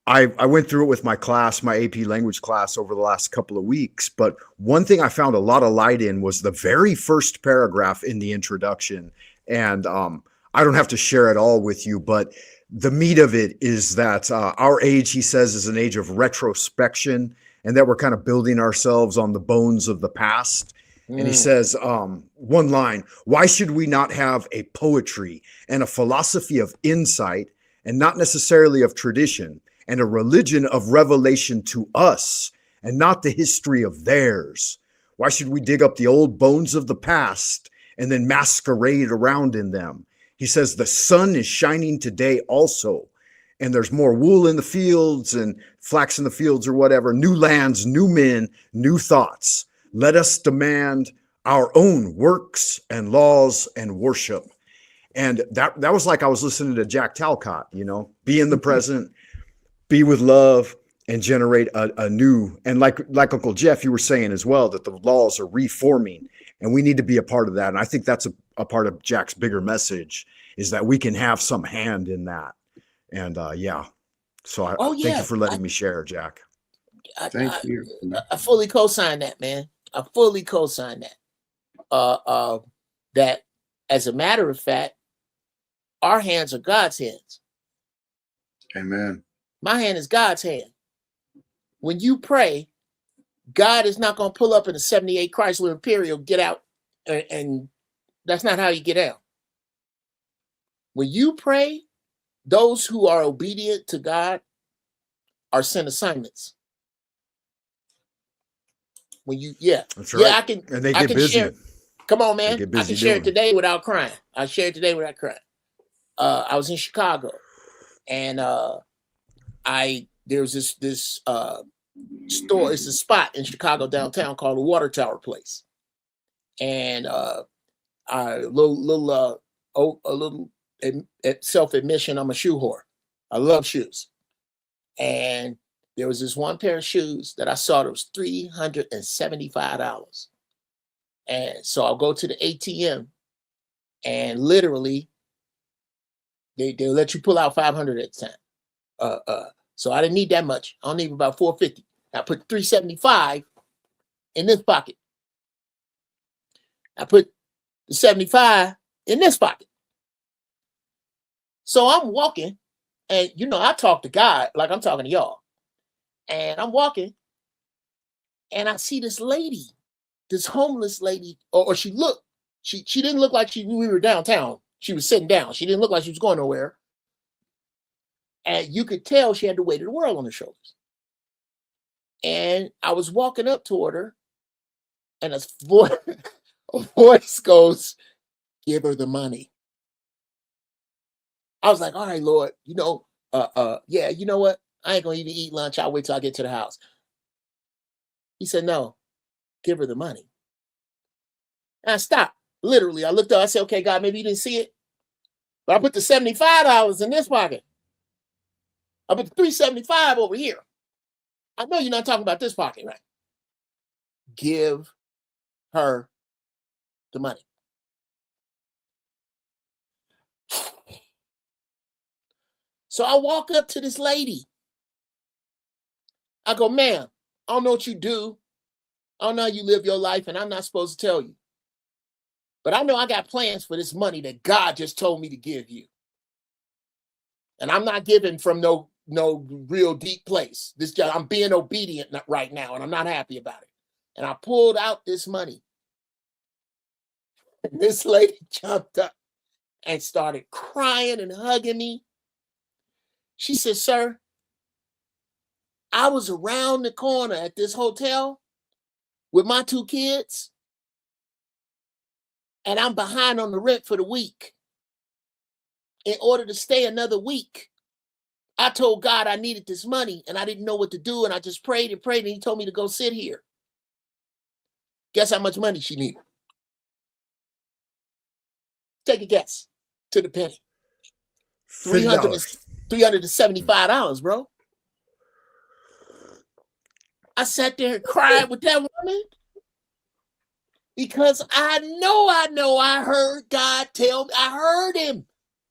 I went through it with my class, my AP language class, over the last couple of weeks. But one thing I found a lot of light in was the very first paragraph in the introduction. And I don't have to share it all with you, but the meat of it is that our age, he says, is an age of retrospection, and that we're kind of building ourselves on the bones of the past. And he says, one line, why should we not have a poetry and a philosophy of insight, and not necessarily of tradition, and a religion of revelation to us, and not the history of theirs? Why should we dig up the old bones of the past and then masquerade around in them? He says, the sun is shining today also, and there's more wool in the fields and flax in the fields or whatever, new lands, new men, new thoughts. Let us demand our own works and laws and worship. And that was like I was listening to Jack Talcott, be in the present, be with love, and generate a new, and like Uncle Jeff, you were saying as well, that the laws are reforming, and we need to be a part of that. And I think that's a part of Jack's bigger message. is that we can have some hand in that. And yeah, so thank you for letting me share, Jack. Thank you. I fully co-sign that, man. I fully co-sign that. That, as a matter of fact, our hands are God's hands. Amen. My hand is God's hand. When you pray, God is not going to pull up in a 78 Chrysler Imperial, get out, and that's not how you get out. When you pray, those who are obedient to God are sent assignments. When you, that's right. I can, and they get busy. Share. Come on, man. I can share it today without crying. I share it today without crying. I was in Chicago, and there's this store. It's a spot in Chicago downtown called the Water Tower Place, and a little self-admission, I'm a shoe whore. I love shoes, and there was this one pair of shoes that I saw that was $375. And so I'll go to the ATM, and literally they'll let you pull out 500 at the time. So I didn't need that much. I only need about 450. I put 375 in this pocket. I put the 75 in this pocket. So I'm walking, and I talk to God like I'm talking to y'all. And I'm walking, and I see this lady, this homeless lady, or she didn't look like she knew we were downtown. She was sitting down. She didn't look like she was going nowhere. And you could tell she had the weight of the world on her shoulders. And I was walking up toward her, and a voice goes, "Give her the money." I was like, all right, Lord, you know what? I ain't gonna even eat lunch. I'll wait till I get to the house. He said, no, give her the money. And I stopped. Literally, I looked up. I said, okay, God, maybe you didn't see it, but I put the $75 in this pocket. I put the $375 over here. I know you're not talking about this pocket, right? Give her the money. So I walk up to this lady. I go, ma'am, I don't know what you do. I don't know how you live your life, and I'm not supposed to tell you. But I know I got plans for this money that God just told me to give you. And I'm not giving from no real deep place. I'm being obedient right now, and I'm not happy about it. And I pulled out this money. And this lady jumped up and started crying and hugging me. She said, sir, I was around the corner at this hotel with my 2 kids, and I'm behind on the rent for the week. In order to stay another week, I told God I needed this money, and I didn't know what to do, and I just prayed and prayed, and he told me to go sit here. Guess how much money she needed? Take a guess to the penny. $375, bro. I sat there and cried with that woman because I heard God I heard him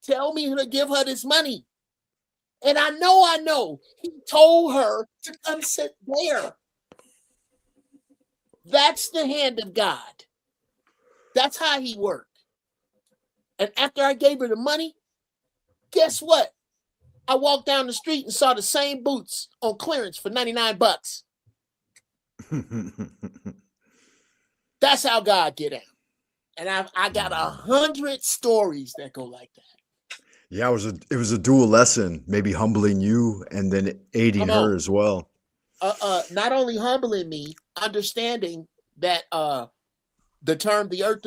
tell me to give her this money. And I know he told her to come sit there. That's the hand of God. That's how he worked. And after I gave her the money, guess what? I walked down the street and saw the same boots on clearance for $99. That's how God get out. And I got 100 stories that go like that. Yeah, it was a dual lesson, maybe humbling you and then aiding her as well. Not only humbling me, understanding that the term "the earth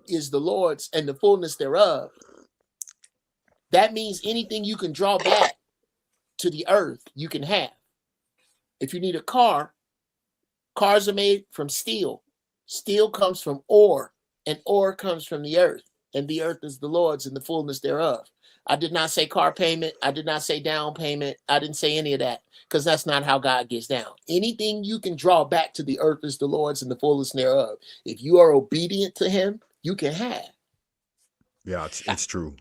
is the Lord's and the fullness thereof." That means anything you can draw back to the earth, you can have. If you need a car, cars are made from steel. Steel comes from ore, and ore comes from the earth, and the earth is the Lord's and the fullness thereof. I did not say car payment. I did not say down payment. I didn't say any of that because that's not how God gets down. Anything you can draw back to the earth is the Lord's and the fullness thereof. If you are obedient to him, you can have. Yeah, it's true.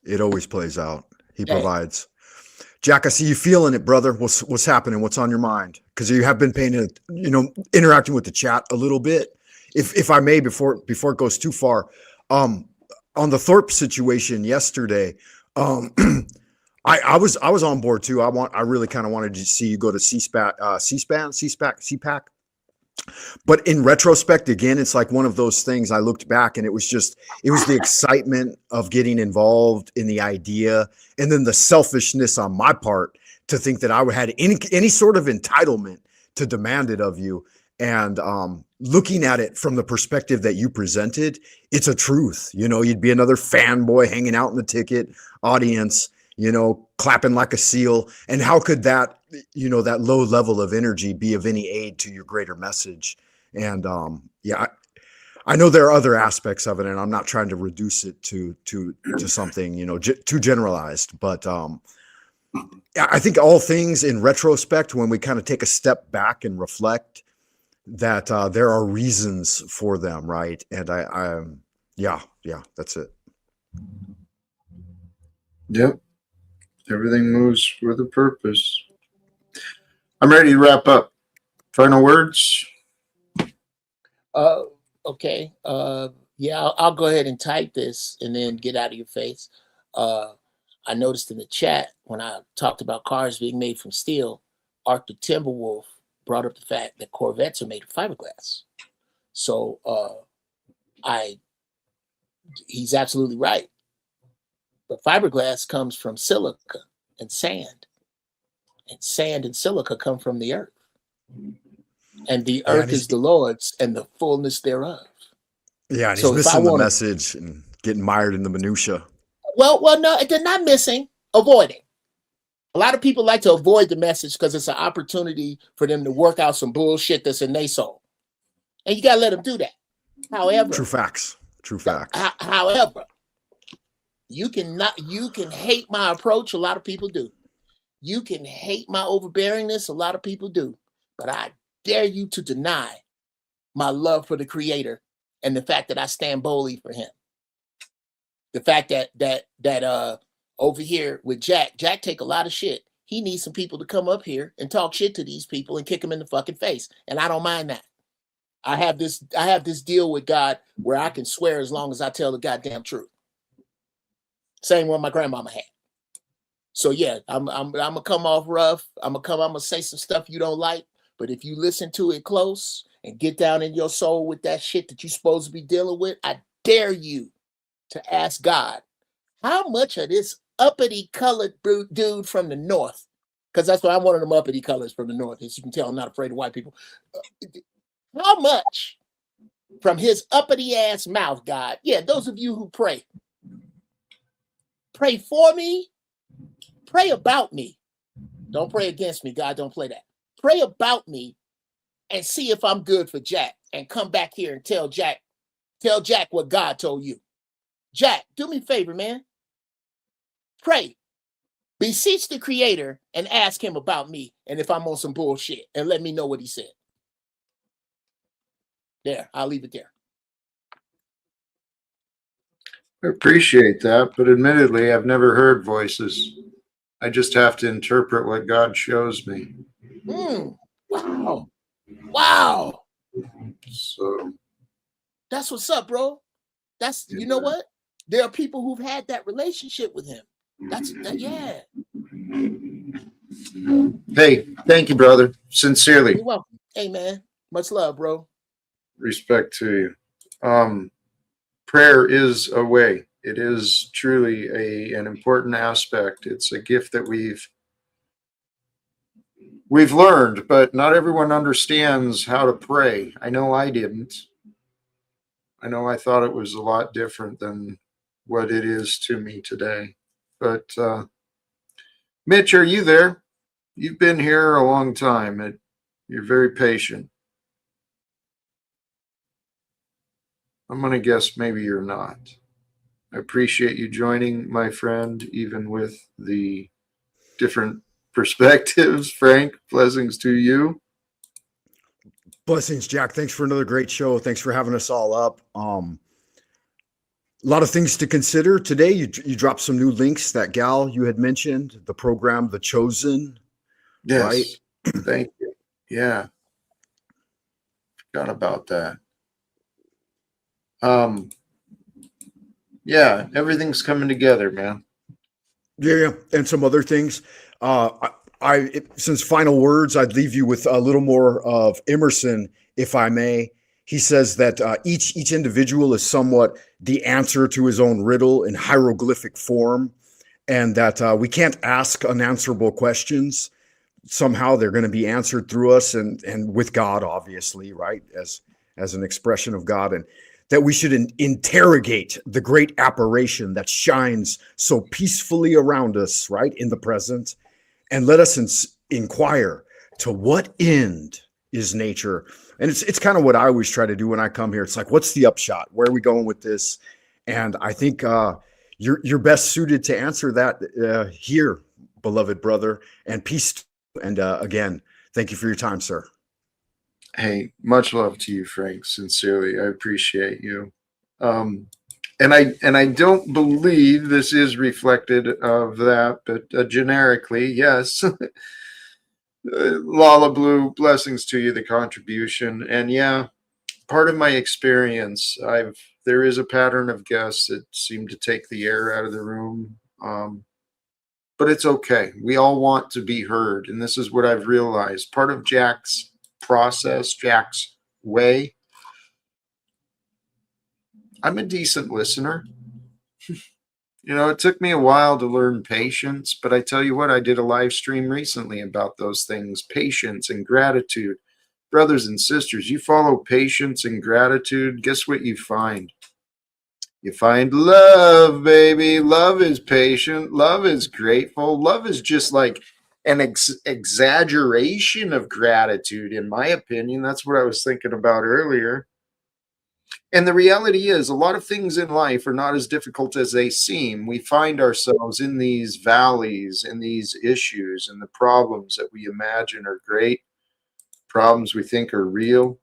It always plays out. He Yeah. provides. Jack, I see you feeling it, brother. What's happening? What's on your mind? Because you have been paying it, interacting with the chat a little bit. If I may, before it goes too far, on the Thorpe situation yesterday, I was on board too. I really kind of wanted to see you go to CPAC. But in retrospect, again, it's like one of those things. I looked back and it was the excitement of getting involved in the idea, and then the selfishness on my part to think that I had any sort of entitlement to demand it of you. And looking at it from the perspective that you presented, it's a truth. You'd be another fanboy hanging out in the ticket audience, clapping like a seal. And how could that, that low level of energy be of any aid to your greater message? And I know there are other aspects of it, and I'm not trying to reduce it to something, too generalized. But I think all things in retrospect, when we kind of take a step back and reflect, that there are reasons for them, right? And that's it. Yep. Everything moves with a purpose. I'm ready to wrap up. Final words? Okay. Yeah, I'll go ahead and type this and then get out of your face. I noticed in the chat when I talked about cars being made from steel, Arctic Timberwolf brought up the fact that Corvettes are made of fiberglass. So he's absolutely right. But fiberglass comes from silica and sand. And sand and silica come from the earth. And the earth is the Lord's and the fullness thereof. Yeah, and he's missing the message and getting mired in the minutia. Well, no, they're not missing, avoiding. A lot of people like to avoid the message because it's an opportunity for them to work out some bullshit that's in their soul. And you got to let them do that. However, True facts. However, you can hate my approach. A lot of people do. You can hate my overbearingness. A lot of people do. But I dare you to deny my love for the Creator and the fact that I stand boldly for Him. The fact that over here with Jack take a lot of shit. He needs some people to come up here and talk shit to these people and kick them in the fucking face. And I don't mind that. I have this deal with God where I can swear as long as I tell the goddamn truth. Same one my grandmama had. So yeah, I'm gonna come off rough. I'm gonna say some stuff you don't like, but if you listen to it close and get down in your soul with that shit that you're supposed to be dealing with, I dare you to ask God, how much of this uppity colored dude from the north, because that's what I'm one of them uppity colors from the north. As you can tell, I'm not afraid of white people. How much from his uppity ass mouth, God? Yeah, those of you who pray for me, pray about me. Don't pray against me, God. Don't play that. Pray about me and see if I'm good for Jack, and come back here and tell Jack what God told you. Jack, do me a favor, man. Pray. Beseech the Creator and ask Him about me and if I'm on some bullshit, and let me know what He said. There, I'll leave it there. I appreciate that, but admittedly, I've never heard voices. I just have to interpret what God shows me. Wow. So that's what's up, bro. You know what? There are people who've had that relationship with Him. Yeah. Hey, thank you, brother. Sincerely. You're welcome. Hey, man. Much love, bro. Respect to you. Prayer is a way. It is truly an important aspect. It's a gift that we've learned, but not everyone understands how to pray. I know I didn't. I know I thought it was a lot different than what it is to me today. But Mitch, are you there? You've been here a long time. You're very patient. I'm going to guess maybe you're not. I appreciate you joining, my friend, even with the different perspectives. Frank, blessings to you. Blessings, Jack. Thanks for another great show. Thanks for having us all up. A lot of things to consider today. You dropped some new links. That gal you had mentioned, the program, The Chosen. Yes. Right? Thank you. Yeah. Forgot about that. Yeah, everything's coming together, man. Yeah, and some other things. Since final words, I'd leave you with a little more of Emerson, if I may. He says that each individual is somewhat the answer to his own riddle in hieroglyphic form, and that we can't ask unanswerable questions. Somehow they're going to be answered through us and with God, obviously, right? As an expression of God, and that we should interrogate the great apparition that shines so peacefully around us, right, in the present, and let us inquire, to what end is nature? And it's kind of what I always try to do when I come here. It's like, what's the upshot? Where are we going with this? And I think you're best suited to answer that here, beloved brother. And peace. And again, thank you for your time, sir. Hey, much love to you, Frank. Sincerely, I appreciate you. And I don't believe this is reflected of that, but generically, yes. Lala Blue, blessings to you, the contribution. And yeah, part of my experience, there is a pattern of guests that seem to take the air out of the room. But it's okay. We all want to be heard. And this is what I've realized. Part of Jack's process, Jack's way, I'm a decent listener. It took me a while to learn patience, but I tell you what, I did a live stream recently about those things, patience and gratitude. Brothers and sisters, you follow patience and gratitude, guess what you find? You find love, baby. Love is patient. Love is grateful. Love is just like an exaggeration of gratitude, in my opinion. That's what I was thinking about earlier. And the reality is, a lot of things in life are not as difficult as they seem. We find ourselves in these valleys, in these issues, and the problems that we imagine are great, problems we think are real.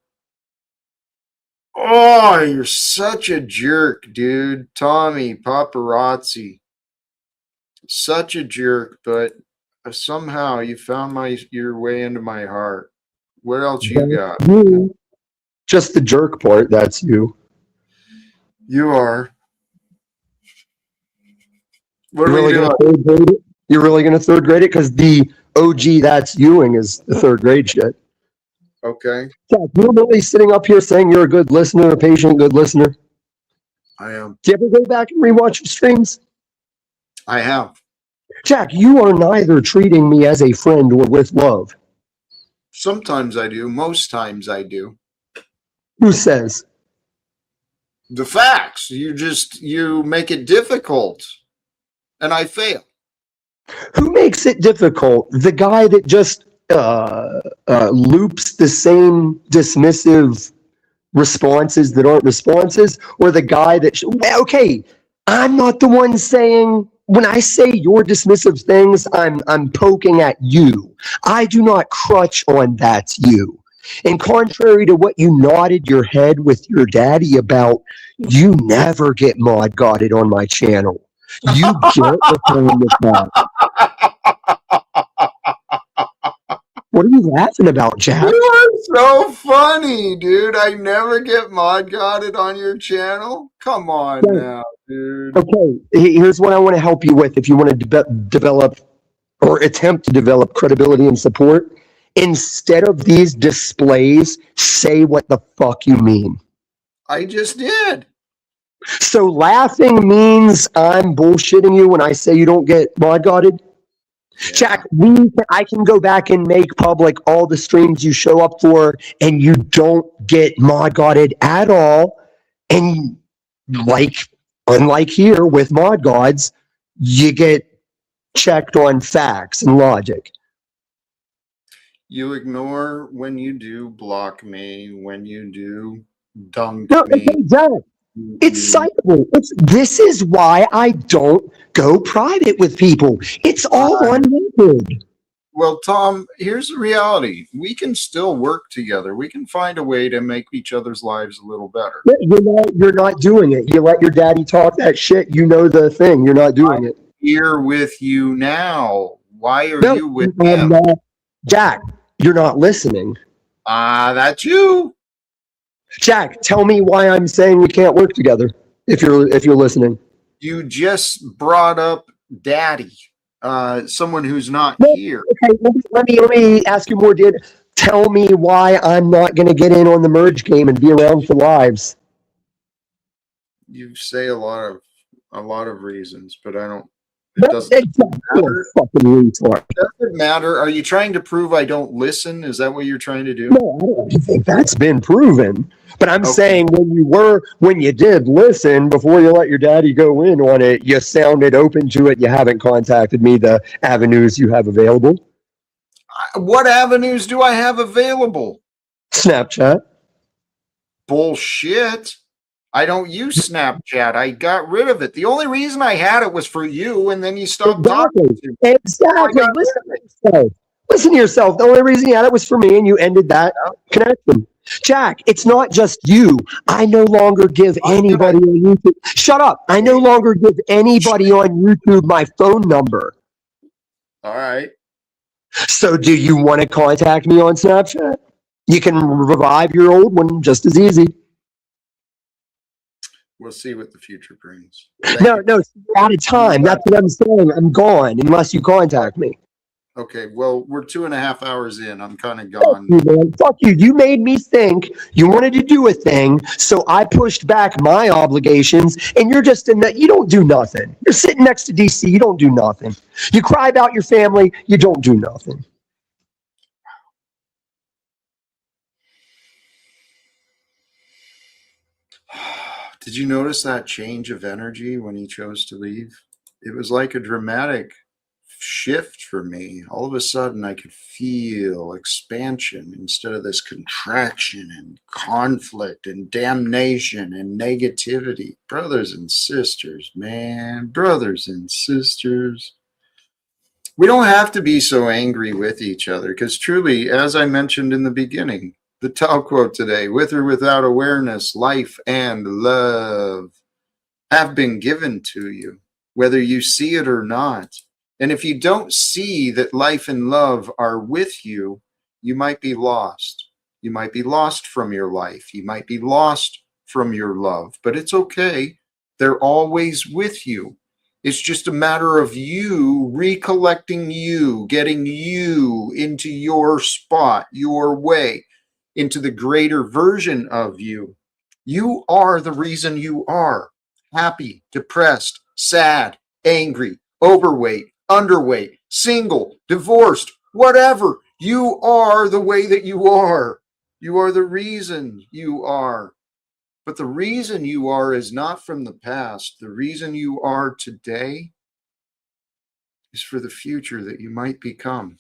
Oh, you're such a jerk, dude. Tommy, paparazzi. Such a jerk, but somehow you found your way into my heart. What else you got? Just the jerk part, that's you. You are. What You're are really we going doing? to third grade it? You're really going to third grade it? Because the OG that's Ewing is the third grade shit. Okay. Jack, you're really sitting up here saying you're a good listener, a patient, good listener. I am. Do you ever go back and rewatch your streams? I have. Jack, you are neither treating me as a friend or with love. Sometimes I do. Most times I do. Who says? The facts. You make it difficult. And I fail. Who makes it difficult? The guy that just loops the same dismissive responses that aren't responses, or the guy that okay, I'm not the one saying, when I say your dismissive things, I'm poking at you. I do not crutch on that's you. And contrary to what you nodded your head with your daddy about, you never get mod godded on my channel. You get the phone with that. What are you laughing about, Jack? You are so funny, dude. I never get mod godded on your channel. Come on now, dude. Okay, here's what I want to help you with if you want to develop or attempt to develop credibility and support. Instead of these displays, say what the fuck you mean. I just did. So laughing means I'm bullshitting you when I say you don't get mod godded? Yeah. Jack, I can go back and make public all the streams you show up for and you don't get mod godded at all. And unlike here with mod gods, you get checked on facts and logic. You ignore when you do block me, when you do dunk me. Jack, it's citable. This is why I don't go private with people. It's all on record. Well, Tom, here's the reality. We can still work together. We can find a way to make each other's lives a little better. You're not doing it. You let your daddy talk that shit. You know the thing. You're not doing it. Here with you now. Why are No, you with I'm him? not. Jack, you're not listening. That's you. Jack, tell me why I'm saying we can't work together. If you're listening. You just brought up daddy, someone who's not No, here. okay, let me ask you more, dude. Tell me why I'm not going to get in on the merge game and be around for lives. You say a lot of reasons, but I don't. It doesn't matter. Fucking retard. Doesn't matter. Are you trying to prove I don't listen? Is that what you're trying to do? No, I don't think that's been proven. But I'm Okay. saying when you did listen before you let your daddy go in on it, you sounded open to it. You haven't contacted me. The avenues you have available. What avenues do I have available? Snapchat. Bullshit. I don't use Snapchat. I got rid of it. The only reason I had it was for you, and then you stopped talking to me. Exactly. Listen to yourself. The only reason you had it was for me, and you ended that connection. Jack, it's not just you. I no longer give anybody on YouTube. Shut up. I no longer give anybody on YouTube my phone number. All right. So do you want to contact me on Snapchat? You can revive your old one just as easy. We'll see what the future brings. No, you're out of time. That's what I'm saying. I'm gone unless you contact me. Okay, well, we're 2.5 hours in. I'm kind of gone. Fuck you, man. Fuck you. You made me think you wanted to do a thing, so I pushed back my obligations, and you're just in that. You don't do nothing. You're sitting next to DC. You don't do nothing. You cry about your family. You don't do nothing. Did you notice that change of energy when he chose to leave? It was like a dramatic shift for me. All of a sudden, I could feel expansion instead of this contraction and conflict and damnation and negativity. Brothers and sisters, man, brothers and sisters. We don't have to be so angry with each other because truly, as I mentioned in the beginning, the Tao quote today, with or without awareness, life and love have been given to you, whether you see it or not. And if you don't see that life and love are with you, you might be lost. You might be lost from your life. You might be lost from your love, but it's okay. They're always with you. It's just a matter of you recollecting you, getting you into your spot, your way, into the greater version of you. You are the reason you are happy, depressed, sad, angry, overweight, underweight, single, divorced, whatever. You are the way that you are. You are the reason you are. But the reason you are is not from the past. The reason you are today is for the future that you might become.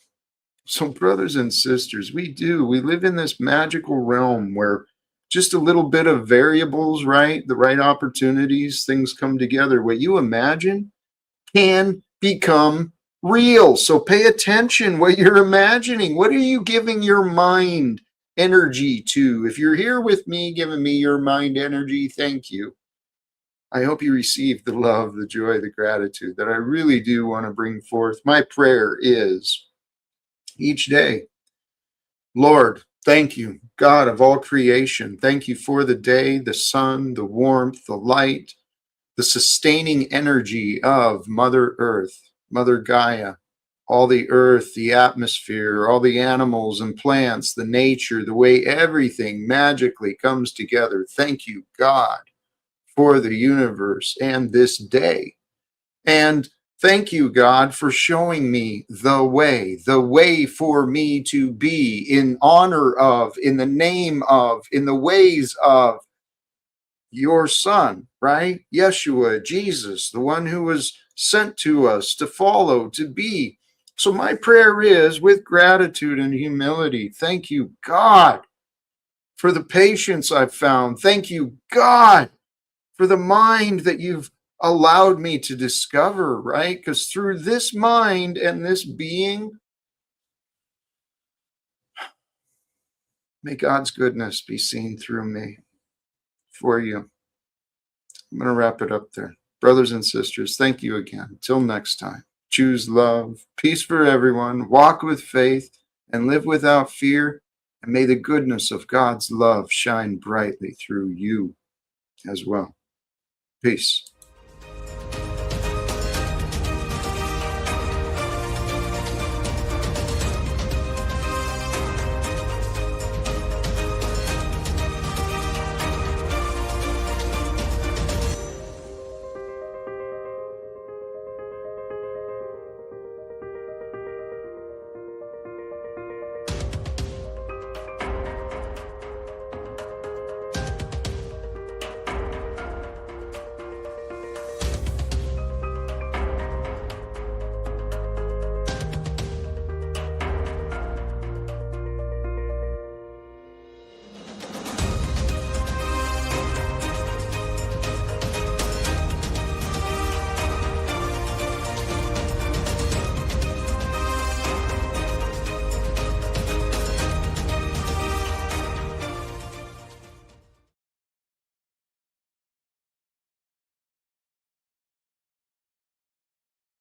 So, brothers and sisters, we live in this magical realm where just a little bit of variables, right? The right opportunities, things come together. What you imagine can become real. So pay attention what you're imagining. What are you giving your mind energy to? If you're here with me, giving me your mind energy, thank you. I hope you receive the love, the joy, the gratitude that I really do want to bring forth. My prayer is each day, Lord, thank you, God of all creation. Thank you for the day, the sun, the warmth, the light, the sustaining energy of Mother Earth, Mother Gaia, all the earth, the atmosphere, all the animals and plants, the nature, the way everything magically comes together. Thank you, God, for the universe and this day. And thank you, God, for showing me the way for me to be in honor of, in the name of, in the ways of your son, right? Yeshua, Jesus, the one who was sent to us to follow, to be. So my prayer is with gratitude and humility. Thank you, God, for the patience I've found. Thank you, God, for the mind that you've allowed me to discover, right? Because through this mind and this being, May God's goodness be seen through me for you. I'm going to wrap it up there. Brothers and sisters, thank you again. Till next time. Choose love, peace for everyone, walk with faith, and live without fear. And may the goodness of God's love shine brightly through you as well. Peace.